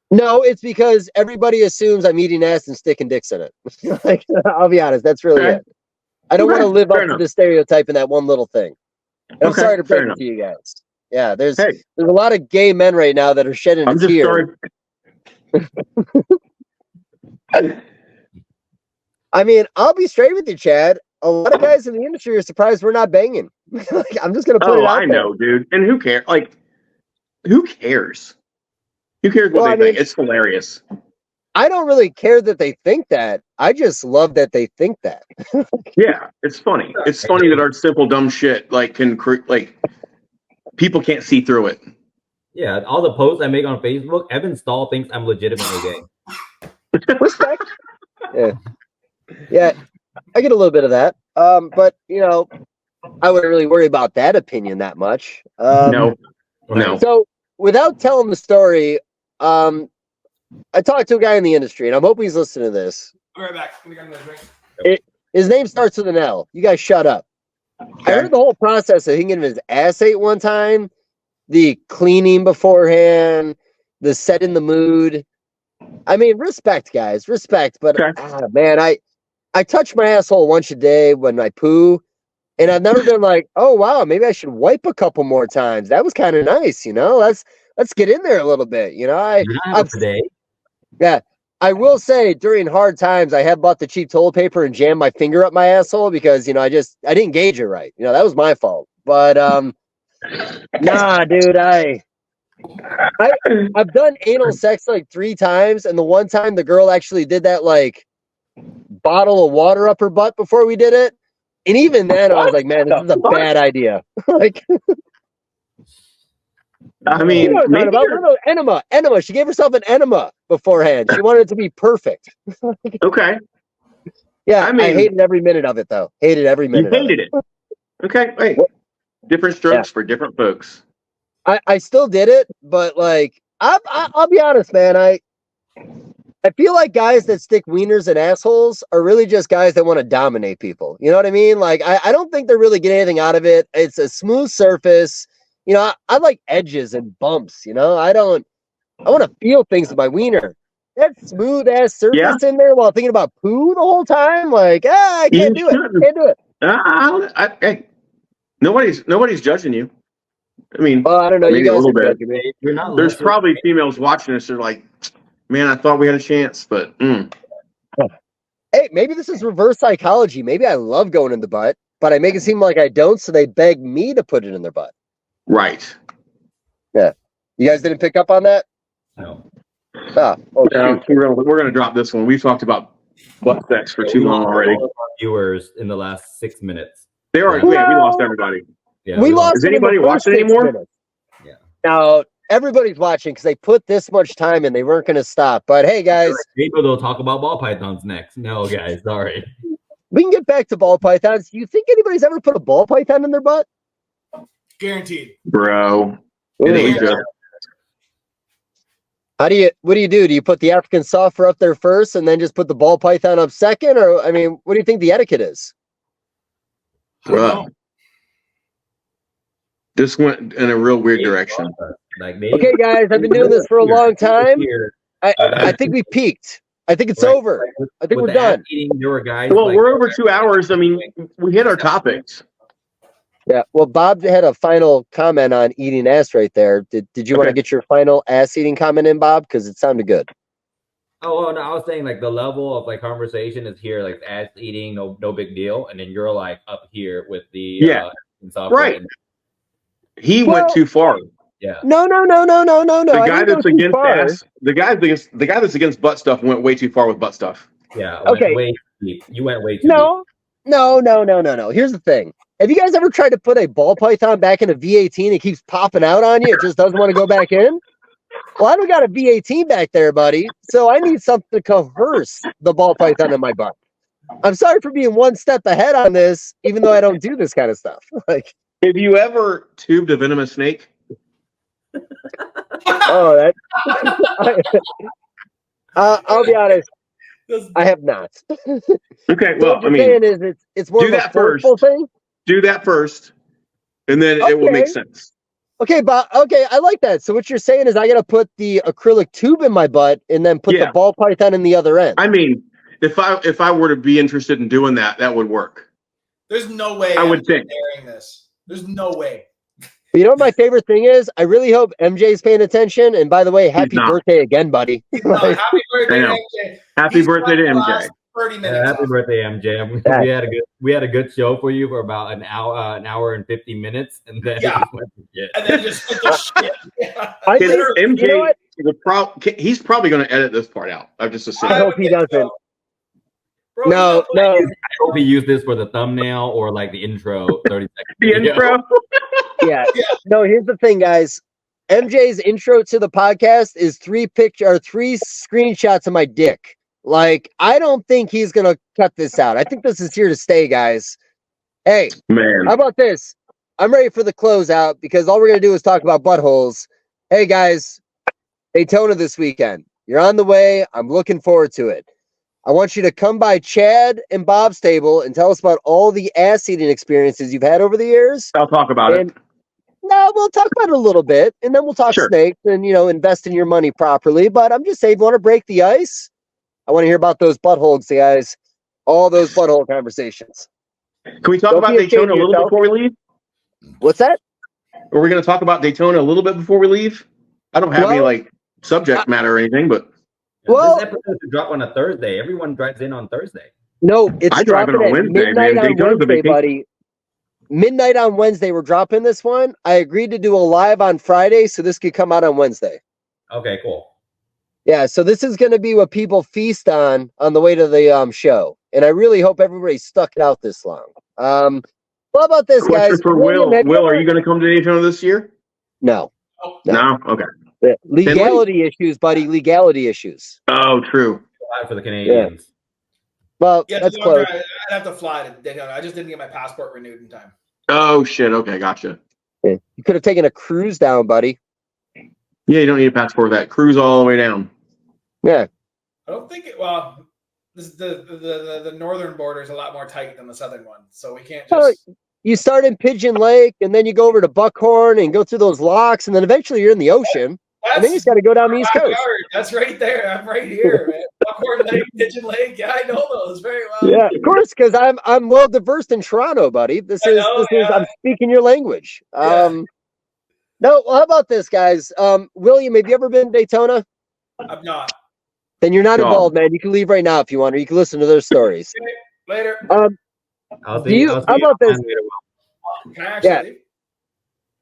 No, it's because everybody assumes I'm eating ass and sticking dicks in it. Like, I'll be honest, that's really it. I don't want to live up to the stereotype in that one little thing. And I'm sorry to break it to you guys. Yeah, there's a lot of gay men right now that are shedding a tear. I mean, I'll be straight with you, Chad. A lot of guys in the industry are surprised we're not banging. Like, I'm just gonna put it out there. I know, dude. And who cares? Like, who cares? Who cares what they think? It's hilarious. I don't really care that they think that. I just love that they think that. Yeah, it's funny. It's funny that our simple dumb shit can people can't see through it. Yeah, all the posts I make on Facebook, Evan Stahl thinks I'm legitimately gay. Respect. Yeah, I get a little bit of that. But I wouldn't really worry about that opinion that much. No. So without telling the story, I talked to a guy in the industry, and I'm hoping he's listening to this. I'll be right back. His name starts with an L. You guys shut up. Okay. I heard the whole process of him getting his ass ate one time, the cleaning beforehand, the setting the mood. I mean, respect, guys, respect. But man, I touch my asshole once a day when I poo, and I've never been like, oh wow, maybe I should wipe a couple more times. That was kind of nice, Let's get in there a little bit, Yeah, I will say during hard times, I have bought the cheap toilet paper and jammed my finger up my asshole because I didn't gauge it right. That was my fault. But nah, dude, I've done anal sex like 3 times, and the one time the girl actually did that like bottle of water up her butt before we did it, and even then I was like, man, this is a bad idea. Like. I mean, enema. She gave herself an enema beforehand. She wanted it to be perfect. Okay. Yeah, I hated every minute of it, though. Hated every minute. You hated it. Okay, wait. Different strokes for different folks. I still did it, but like, I'll be honest, man. I feel like guys that stick wieners in assholes are really just guys that want to dominate people. You know what I mean? Like, I don't think they're really getting anything out of it. It's a smooth surface. I like edges and bumps, I want to feel things with my wiener. That smooth ass surface in there while thinking about poo the whole time. Like, I can't do it. Nobody's judging you. I mean, well, I don't know. You guys are judging me. There's probably females watching us. They're like, man, I thought we had a chance, but. Hey, maybe this is reverse psychology. Maybe I love going in the butt, but I make it seem like I don't. So they beg me to put it in their butt. Right. Yeah. You guys didn't pick up on that? No. Okay. We're gonna drop this one. We've talked about butt sex for too long already. All of our viewers in the last 6 minutes. We lost everybody. Yeah, we lost. Is anybody watching anymore? Yeah. Now everybody's watching because they put this much time in. They weren't gonna stop. But hey, guys, people will talk about ball pythons next. No, guys, sorry. We can get back to ball pythons. Do you think anybody's ever put a ball python in their butt? Guaranteed, bro. What do you do? Do you put the African softer up there first and then just put the ball python up second? Or, I mean, what do you think the etiquette is? Well, this went in a real weird direction. Okay, guys, I've been doing this for a long time. I think we peaked. I think it's over. I think we're done. Well, we're over 2 hours. I mean, we hit our topics. Yeah. Well, Bob had a final comment on eating ass right there. Did you want to get your final ass eating comment in, Bob? Because it sounded good. Oh well, no, I was saying like the level of like conversation is here, like ass eating, no big deal, and then you're like up here with the software. Right. He went too far. Yeah. No. The I guy didn't go that's too against far. ass, the guy that's against butt stuff went way too far with butt stuff. Yeah. Okay. Way too deep. You went way too No. Here's the thing. Have you guys ever tried to put a ball python back in a V18? It keeps popping out on you. It just doesn't want to go back in. Well, I don't got a V18 back there, buddy. So I need something to coerce the ball python in my butt. I'm sorry for being one step ahead on this, even though I don't do this kind of stuff. Like, have you ever tubed a venomous snake? Oh, that. I'll be honest. I have not. Okay, So well, what you're saying is it's more do of a that first. forceful thing. Do that first, and then it will make sense. Okay, but I like that. So what you're saying is I got to put the acrylic tube in my butt and then put the ball python in the other end. I mean, if I were to be interested in doing that, that would work. There's no way I would think. This. There's no way. You know what my favorite thing is? I really hope MJ's paying attention. And by the way, happy birthday again, buddy. Happy birthday, MJ. Happy birthday to MJ. 30 minutes. Yeah, happy birthday, MJ. We had a good show for you for about an hour and 50 minutes, and then just went to shit. MJ, you know he's probably going to edit this part out. I've just assumed. I hope he doesn't. Bro, no. I hope he used this for the thumbnail or like the intro. 30 seconds. The intro. Yeah. No, here's the thing, guys. MJ's intro to the podcast is 3 screenshots of my dick. Like, I don't think he's gonna cut this out. I think this is here to stay, guys. Hey, man, how about this? I'm ready for the closeout because all we're gonna do is talk about buttholes. Hey, guys, Daytona this weekend. You're on the way. I'm looking forward to it. I want you to come by Chad and Bob's table and tell us about all the ass eating experiences you've had over the years. I'll talk about it. No, we'll talk about it a little bit, and then we'll talk snakes and invest in your money properly. But I'm just saying, if you want to break the ice, I want to hear about those buttholes, guys. All those butthole conversations. Can we talk about Daytona a little bit before we leave? What's that? Are we going to talk about Daytona a little bit before we leave? I don't have any subject matter or anything, but this episode should drop on a Thursday. Everyone drives in on Thursday. No, it's dropping on Wednesday, midnight on Wednesday, buddy. Midnight on Wednesday, we're dropping this one. I agreed to do a live on Friday, so this could come out on Wednesday. Okay, cool. Yeah, so this is going to be what people feast on the way to the show, and I really hope everybody stuck it out this long. What about this, guys? For Will, are you going to come to Daytona this year? No. Okay. Legality issues, buddy. Legality issues. Oh, true. For the Canadians. Yeah. Well, that's close. I'd have to fly to Daytona. I just didn't get my passport renewed in time. Oh shit! Okay, gotcha. Yeah. You could have taken a cruise down, buddy. Yeah, you don't need a passport for that. Cruise all the way down. Yeah. I don't think it. Well, the northern border is a lot more tight than the southern one, so we can't just. You start in Pigeon Lake, and then you go over to Buckhorn and go through those locks, and then eventually you're in the ocean. And then you just got to go down the East Coast. That's right there. I'm right here, man. Buckhorn Lake, Pigeon Lake. Yeah, I know those very well. Yeah, of course, because I'm well diverse in Toronto, buddy. This is I'm speaking your language. No, well, how about this, guys? William, have you ever been to Daytona? I'm not. Then you're not involved, man. You can leave right now if you want, or you can listen to their stories. Okay, later. How about this? Can I actually leave?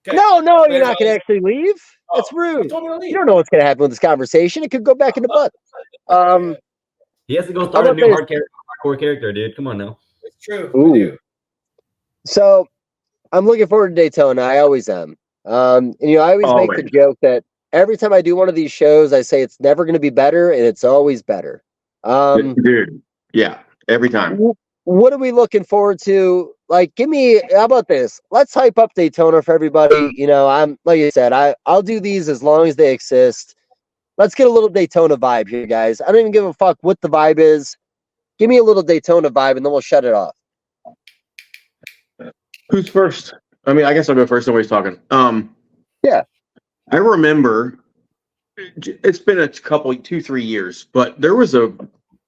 Okay. No, you're not going to actually leave. That's rude. You don't know what's going to happen with this conversation. It could go back in the butt. He has to go start a new hardcore character, dude. Come on now. It's true. Ooh. So I'm looking forward to Daytona. I always am. And I always make the joke that every time I do one of these shows, I say it's never going to be better, and it's always better. Dude, yeah, every time. What are we looking forward to? Like, how about this? Let's hype up Daytona for everybody. I'm like you said, I'll do these as long as they exist. Let's get a little Daytona vibe here, guys. I don't even give a fuck what the vibe is. Give me a little Daytona vibe, and then we'll shut it off. Who's first? I mean, I guess I'll go first. Nobody's talking. Yeah. I remember it's been a couple, 2-3 years, but there was a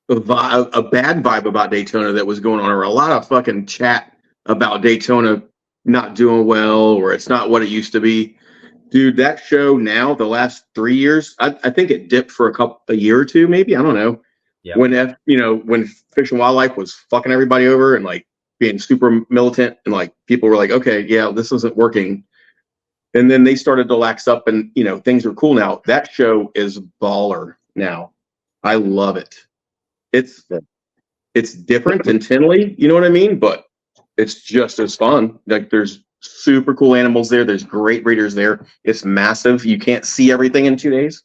bad vibe about Daytona that was going on, or a lot of fucking chat about Daytona not doing well or it's not what it used to be. Dude, that show now, the last 3 years, I think it dipped for a year or two, maybe. I don't know. Yeah. When Fish and Wildlife was fucking everybody over and like being super militant and like people were like, okay, yeah, this isn't working. And then they started to lax up and things are cool now. That show is baller now. I love it. It's different than Tinley, you know what I mean? But it's just as fun. Like there's super cool animals there. There's great breeders there. It's massive. You can't see everything in 2 days.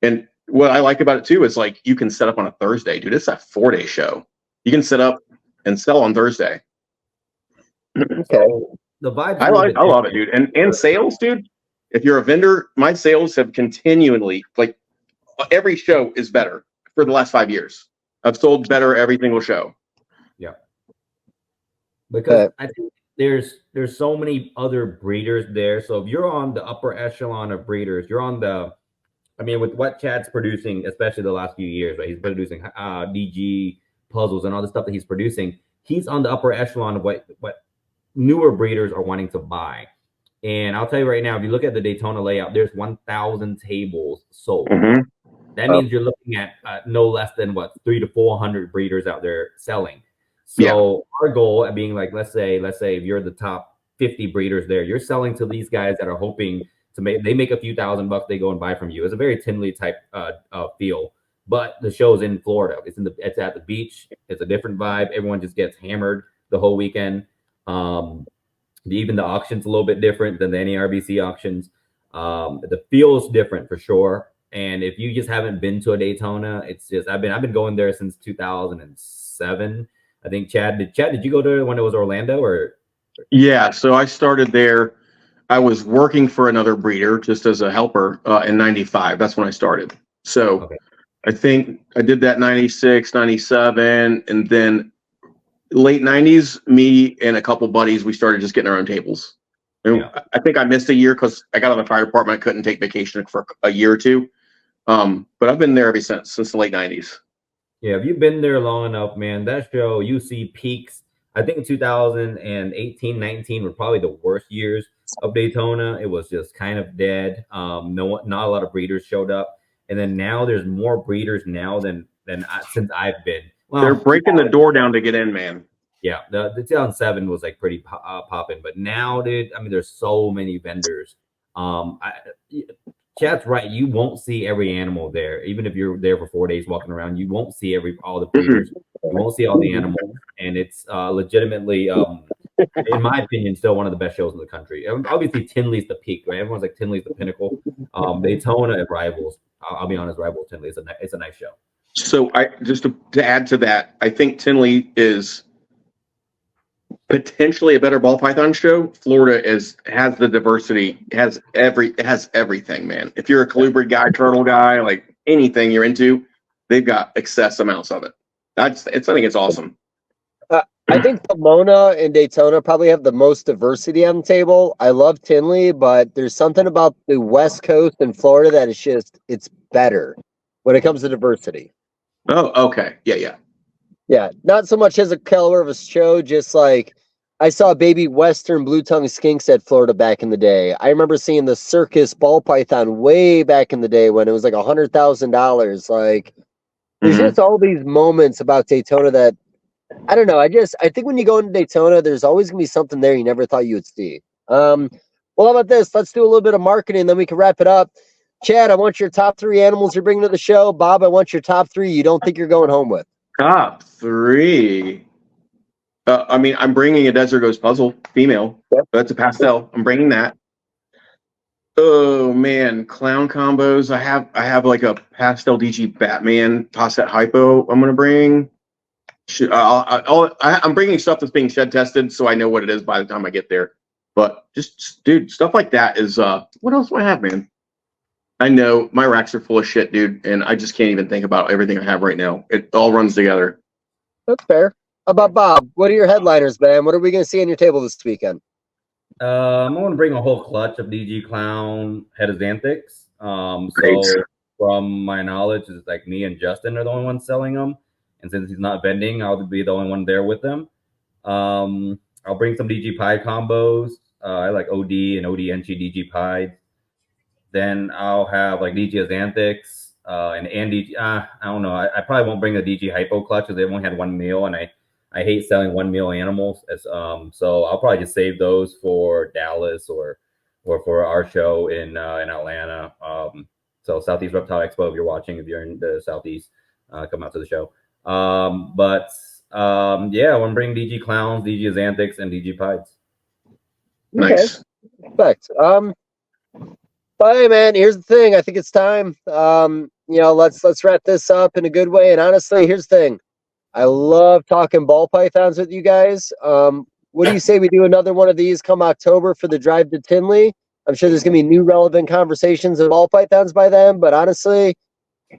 And what I like about it too is like you can set up on a Thursday, dude. It's a 4-day show. You can set up and sell on Thursday. Okay. The vibe. I love it, dude. And sales, dude. If you're a vendor, my sales have continually, like every show is better for the last 5 years. I've sold better every single show. Yeah. Because I think there's so many other breeders there. So if you're on the upper echelon of breeders, you're on the, I mean, with what Chad's producing, especially the last few years, right? He's producing DG puzzles and all the stuff that he's producing. He's on the upper echelon of what newer breeders are wanting to buy. And I'll tell you right now, if you look at the Daytona layout, there's 1,000 tables sold. Mm-hmm. That means you're looking at no less than 300 to 400 breeders out there selling. So our goal at being like, let's say if you're the top 50 breeders there, you're selling to these guys that are hoping to make a few $1,000, they go and buy from you. It's a very Tinley type feel, but the show's in Florida. It's at the beach. It's a different vibe. Everyone just gets hammered the whole weekend. Even the auction's a little bit different than the NARBC auctions. The feel's different for sure. And if you just haven't been to a Daytona, it's just I've been going there since 2007. I think did you go to when it was Orlando or? Yeah, so I started there. I was working for another breeder just as a helper in 95. That's when I started. So I think I did that 96, 97, and then late 90s, me and a couple buddies, we started just getting our own tables. And I think I missed a year because I got on the fire department. I couldn't take vacation for a year or two. But I've been there ever since the late 90s. Yeah, if you've been there long enough, man, that show, you see peaks. I think 2018, 19 were probably the worst years of Daytona. It was just kind of dead. Not a lot of breeders showed up. And then now there's more breeders now than since I've been. Well, they're breaking the door down to get in, man. Yeah, the 2007 was like pretty popping, but now, dude, I mean, there's so many vendors. Chad's right. You won't see every animal there, even if you're there for 4 days walking around. You won't see all the breeders. You won't see all the animals, and it's legitimately, in my opinion, still one of the best shows in the country. Obviously, Tinley's the peak, right? Everyone's like Tinley's the pinnacle. Daytona and rivals. I'll be honest, rivals Tinley. It's a nice show. So I just to add to that, I think Tinley is potentially a better ball python show. Florida has the diversity, it has everything, man. If you're a colubrid guy, turtle guy, like anything you're into, they've got excess amounts of it. I think it's awesome. I think Pomona and Daytona probably have the most diversity on the table. I love Tinley, but there's something about the West Coast and Florida that is it's better when it comes to diversity. Oh, okay. Yeah, not so much as a caliber of a show, just like I saw baby Western blue-tongued skinks at Florida back in the day. I remember seeing the circus ball python way back in the day when it was like $100,000. Like, there's just all these moments about Daytona that, I don't know. I think when you go into Daytona, there's always going to be something there you never thought you would see. Well, how about this? Let's do a little bit of marketing, then we can wrap it up. Chad, I want your top 3 animals you're bringing to the show. Bob, I want your top 3 you don't think you're going home with. Top 3. I mean, I'm bringing a Desert Ghost puzzle, female. Yep. That's a pastel. I'm bringing that. Oh man, clown combos. I have like a pastel DG Batman Tosset Hypo. I'm gonna bring. I'm bringing stuff that's being shed tested, so I know what it is by the time I get there. But just dude, stuff like that is. What else do I have, man? I know my racks are full of shit, dude, and I just can't even think about everything I have right now. It all runs together. That's fair. How about Bob? What are your headliners, man? What are we going to see on your table this weekend? I'm going to bring a whole clutch of DG Clown Heteroxanthics. So from my knowledge, it's like me and Justin are the only ones selling them. And since he's not vending, I'll be the only one there with them. I'll bring some DG Pied combos. I like OD and OD NG DG Pied. Then I'll have like DG Xanthics and DG. I don't know. I probably won't bring the DG Hypo Clutch because they only had 1 meal, and I hate selling 1 meal animals. So I'll probably just save those for Dallas or for our show in Atlanta. So Southeast Reptile Expo, if you're watching, if you're in the Southeast, come out to the show. Yeah, I want to bring DG Clowns, DG Xanthics, and DG Pieds. Nice. Okay. Perfect. But hey, man, here's the thing. I think it's time. Let's wrap this up in a good way. And honestly, here's the thing. I love talking ball pythons with you guys. What do you say we do another one of these come October for the drive to Tinley? I'm sure there's gonna be new relevant conversations of ball pythons by then. But honestly,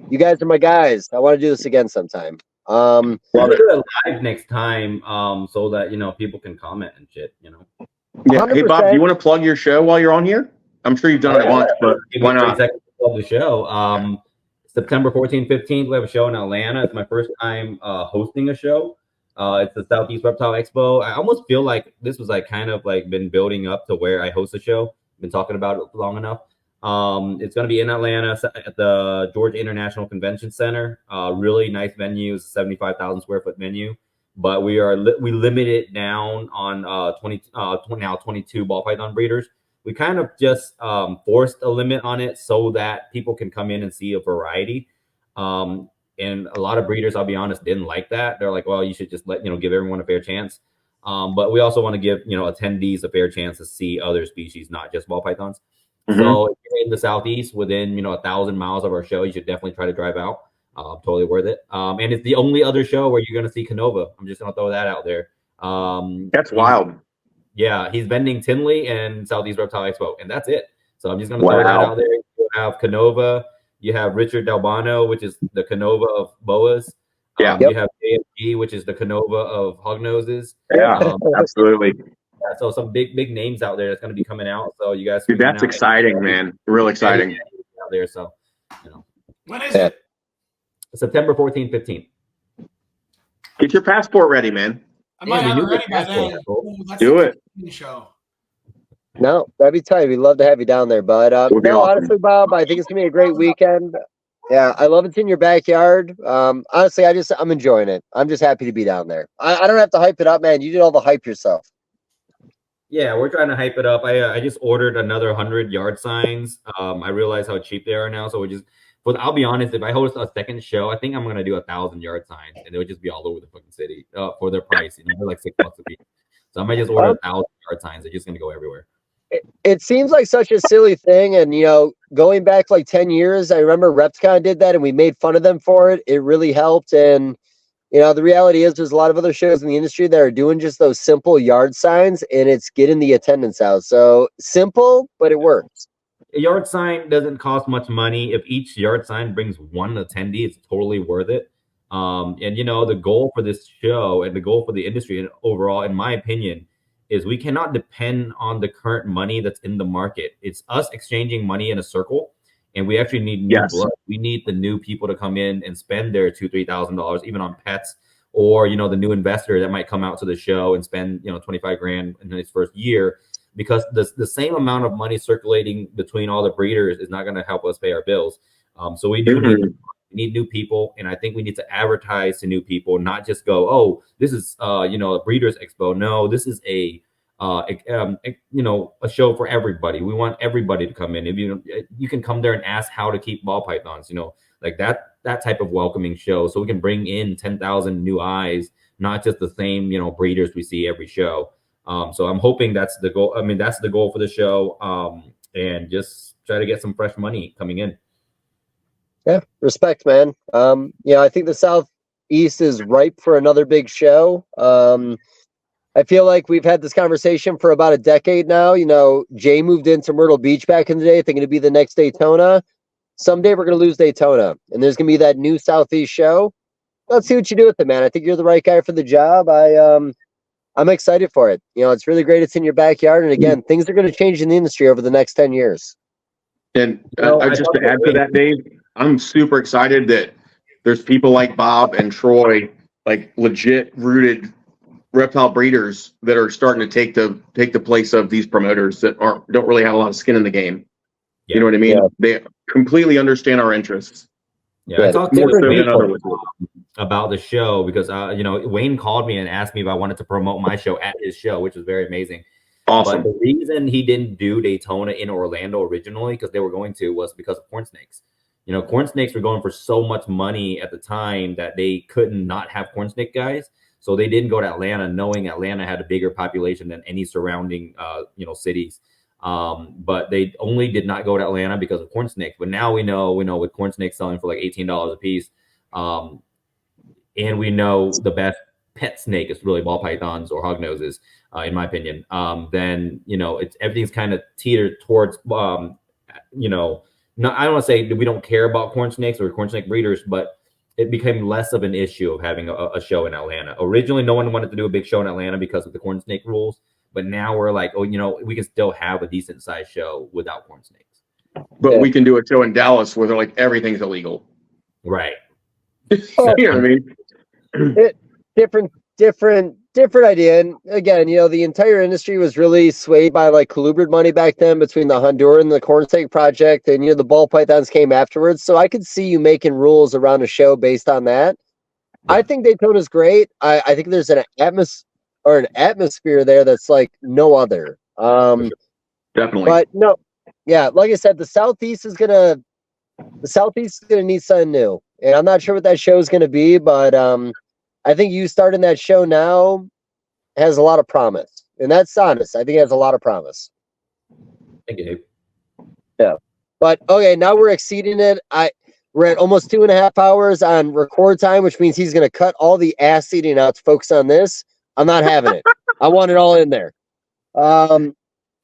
you guys are my guys. I want to do this again sometime. We'll do it live next time, so that people can comment and shit. Yeah. Hey, Bob, do you want to plug your show while you're on here? I'm sure you've done it once, but why not? Plug the show. September 14th, 15th, we have a show in Atlanta. It's my first time hosting a show. It's the Southeast Reptile Expo. I almost feel like this was kind of been building up to where I host a show. Been talking about it long enough. It's going to be in Atlanta at the Georgia International Convention Center. Really nice venue. It's a 75,000 square foot venue, but we limit it down on 22 ball python breeders. We kind of just forced a limit on it so that people can come in and see a variety. And a lot of breeders, I'll be honest, didn't like that. They're like, well, you should just give everyone a fair chance. But we also want to give attendees a fair chance to see other species, not just ball pythons. Mm-hmm. So if you're in the Southeast within 1,000 miles of our show, you should definitely try to drive out. Totally worth it. And it's the only other show where you're going to see Canova. I'm just going to throw that out there. That's wild. Yeah, he's vending Tinley and Southeast Reptile Expo, and that's it. So I'm just going to throw that out there. You have Canova. You have Richard Dalbano, which is the Canova of boas. Yeah. You have AFG, which is the Canova of hognoses. Yeah, absolutely. Yeah, so some big names out there that's going to be coming out. So you guys, dude, that's exciting, man. Real exciting out there. So when is it? September 14th, 15th. Get your passport ready, man. I might have it ready by then. Do it. Show. No, that'd be tight. We'd love to have you down there, but awesome. Honestly, Bob, I think it's gonna be a great weekend. Yeah, I love it's in your backyard. Honestly, I'm enjoying it. I'm just happy to be down there. I don't have to hype it up, man. You did all the hype yourself. Yeah, we're trying to hype it up. I just ordered another 100 yard signs. I realize how cheap they are now, so I'll be honest, if I host a second show, I think I'm gonna do 1,000 yard signs, and they'll just be all over the fucking city for their price. They're like $6 a piece. So I might just order 1,000 yard signs. They're just gonna go everywhere. It seems like such a silly thing, and going back like 10 years, I remember RepsCon did that, and we made fun of them for it. It really helped, and the reality is, there's a lot of other shows in the industry that are doing just those simple yard signs, and it's getting the attendance out. So simple, but it works. A yard sign doesn't cost much money. If each yard sign brings one attendee, it's totally worth it. And the goal for this show and the goal for the industry and overall, in my opinion, is we cannot depend on the current money that's in the market. It's us exchanging money in a circle, and we actually need new blood. We need the new people to come in and spend their $2,000-$3,000 even on pets, or the new investor that might come out to the show and spend $25,000 in his first year. Because the same amount of money circulating between all the breeders is not going to help us pay our bills. So we do need new people, and I think we need to advertise to new people, not just go, oh, this is a breeders expo. No, this is a show for everybody. We want everybody to come in. If you can come there and ask how to keep ball pythons, like that type of welcoming show, so we can bring in 10,000 new eyes, not just the same breeders we see every show. So I'm hoping that's the goal. I mean, that's the goal for the show. And just try to get some fresh money coming in. Yeah, respect, man. I think the Southeast is ripe for another big show. I feel like we've had this conversation for about a decade now. Jay moved into Myrtle Beach back in the day, thinking it'd be the next Daytona. Someday we're going to lose Daytona, and there's going to be that new Southeast show. Let's see what you do with it, man. I think you're the right guy for the job. I'm excited for it. It's really great. It's in your backyard. And again, things are going to change in the industry over the next 10 years. And just to add to that, Dave, I'm super excited that there's people like Bob and Troy, like legit rooted reptile breeders that are starting to take the place of these promoters that don't really have a lot of skin in the game. Yeah. You know what I mean? Yeah. They completely understand our interests. Yeah, I talked to More so Wayne than other about the show because Wayne called me and asked me if I wanted to promote my show at his show, which was very amazing. Awesome. But the reason he didn't do Daytona in Orlando originally, because they were going to, was because of corn snakes. Corn snakes were going for so much money at the time that they couldn't not have corn snake guys. So they didn't go to Atlanta, knowing Atlanta had a bigger population than any surrounding, cities. But they only did not go to Atlanta because of corn snakes. But now we know with corn snakes selling for like $18 a piece, and we know the best pet snake is really ball pythons or hognoses, in my opinion. Then it's everything's kind of teetered towards not, I don't want to say we don't care about corn snakes or corn snake breeders, but it became less of an issue of having a show in Atlanta. Originally, no one wanted to do a big show in Atlanta because of the corn snake rules. But now we're like, we can still have a decent sized show without corn snakes. But we can do a show in Dallas where they're like everything's illegal. Right. You know what I mean? Different idea. And again, the entire industry was really swayed by like colubrid money back then between the Honduran and the corn snake project, and the ball pythons came afterwards. So I could see you making rules around a show based on that. I think Daytona's great. I think there's an atmosphere there that's like no other. Definitely. But no, yeah, like I said, the Southeast is gonna need something new, and I'm not sure what that show is gonna be, but I think you starting that show now has a lot of promise, and that's honest. I think it has a lot of promise. Thank you. Yeah, but okay, now we're exceeding it. We're at almost 2.5 hours on record time, which means he's gonna cut all the ass eating out to focus on this. I'm not having it. I want it all in there. So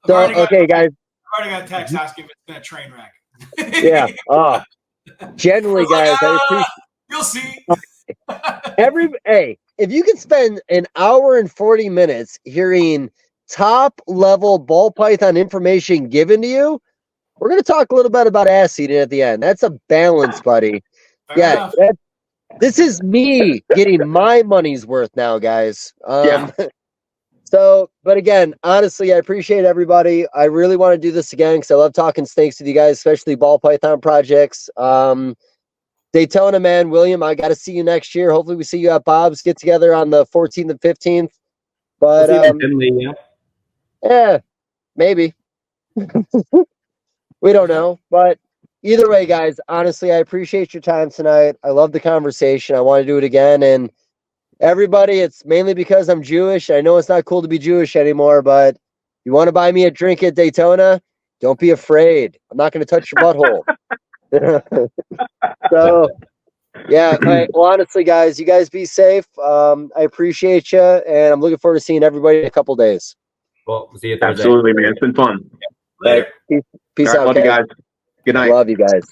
okay, guys. I've already got a text asking if it's been a train wreck. Yeah. Oh, generally, guys, I appreciate. You'll see. If you could spend an hour and 40 minutes hearing top level ball python information given to you, we're gonna talk a little bit about ass eating at the end. That's a balance, buddy. Fair enough. This is me getting my money's worth now, guys. So, but again, honestly, I appreciate everybody. I really want to do this again because I love talking snakes with you guys, especially ball python projects. Daytona, man, William, I got to see you next year. Hopefully we see you at Bob's get together on the 14th and 15th. But yeah, maybe. We don't know. But either way, guys, honestly, I appreciate your time tonight. I love the conversation. I want to do it again. And everybody, it's mainly because I'm Jewish. I know it's not cool to be Jewish anymore, but you want to buy me a drink at Daytona? Don't be afraid. I'm not going to touch your butthole. So, yeah. All right, well, honestly, guys, you guys be safe. I appreciate you, and I'm looking forward to seeing everybody in a couple days. Well, see you Thursday. Absolutely, man. It's been fun. Later. Peace All right, out, love you guys. Good night. Love you guys.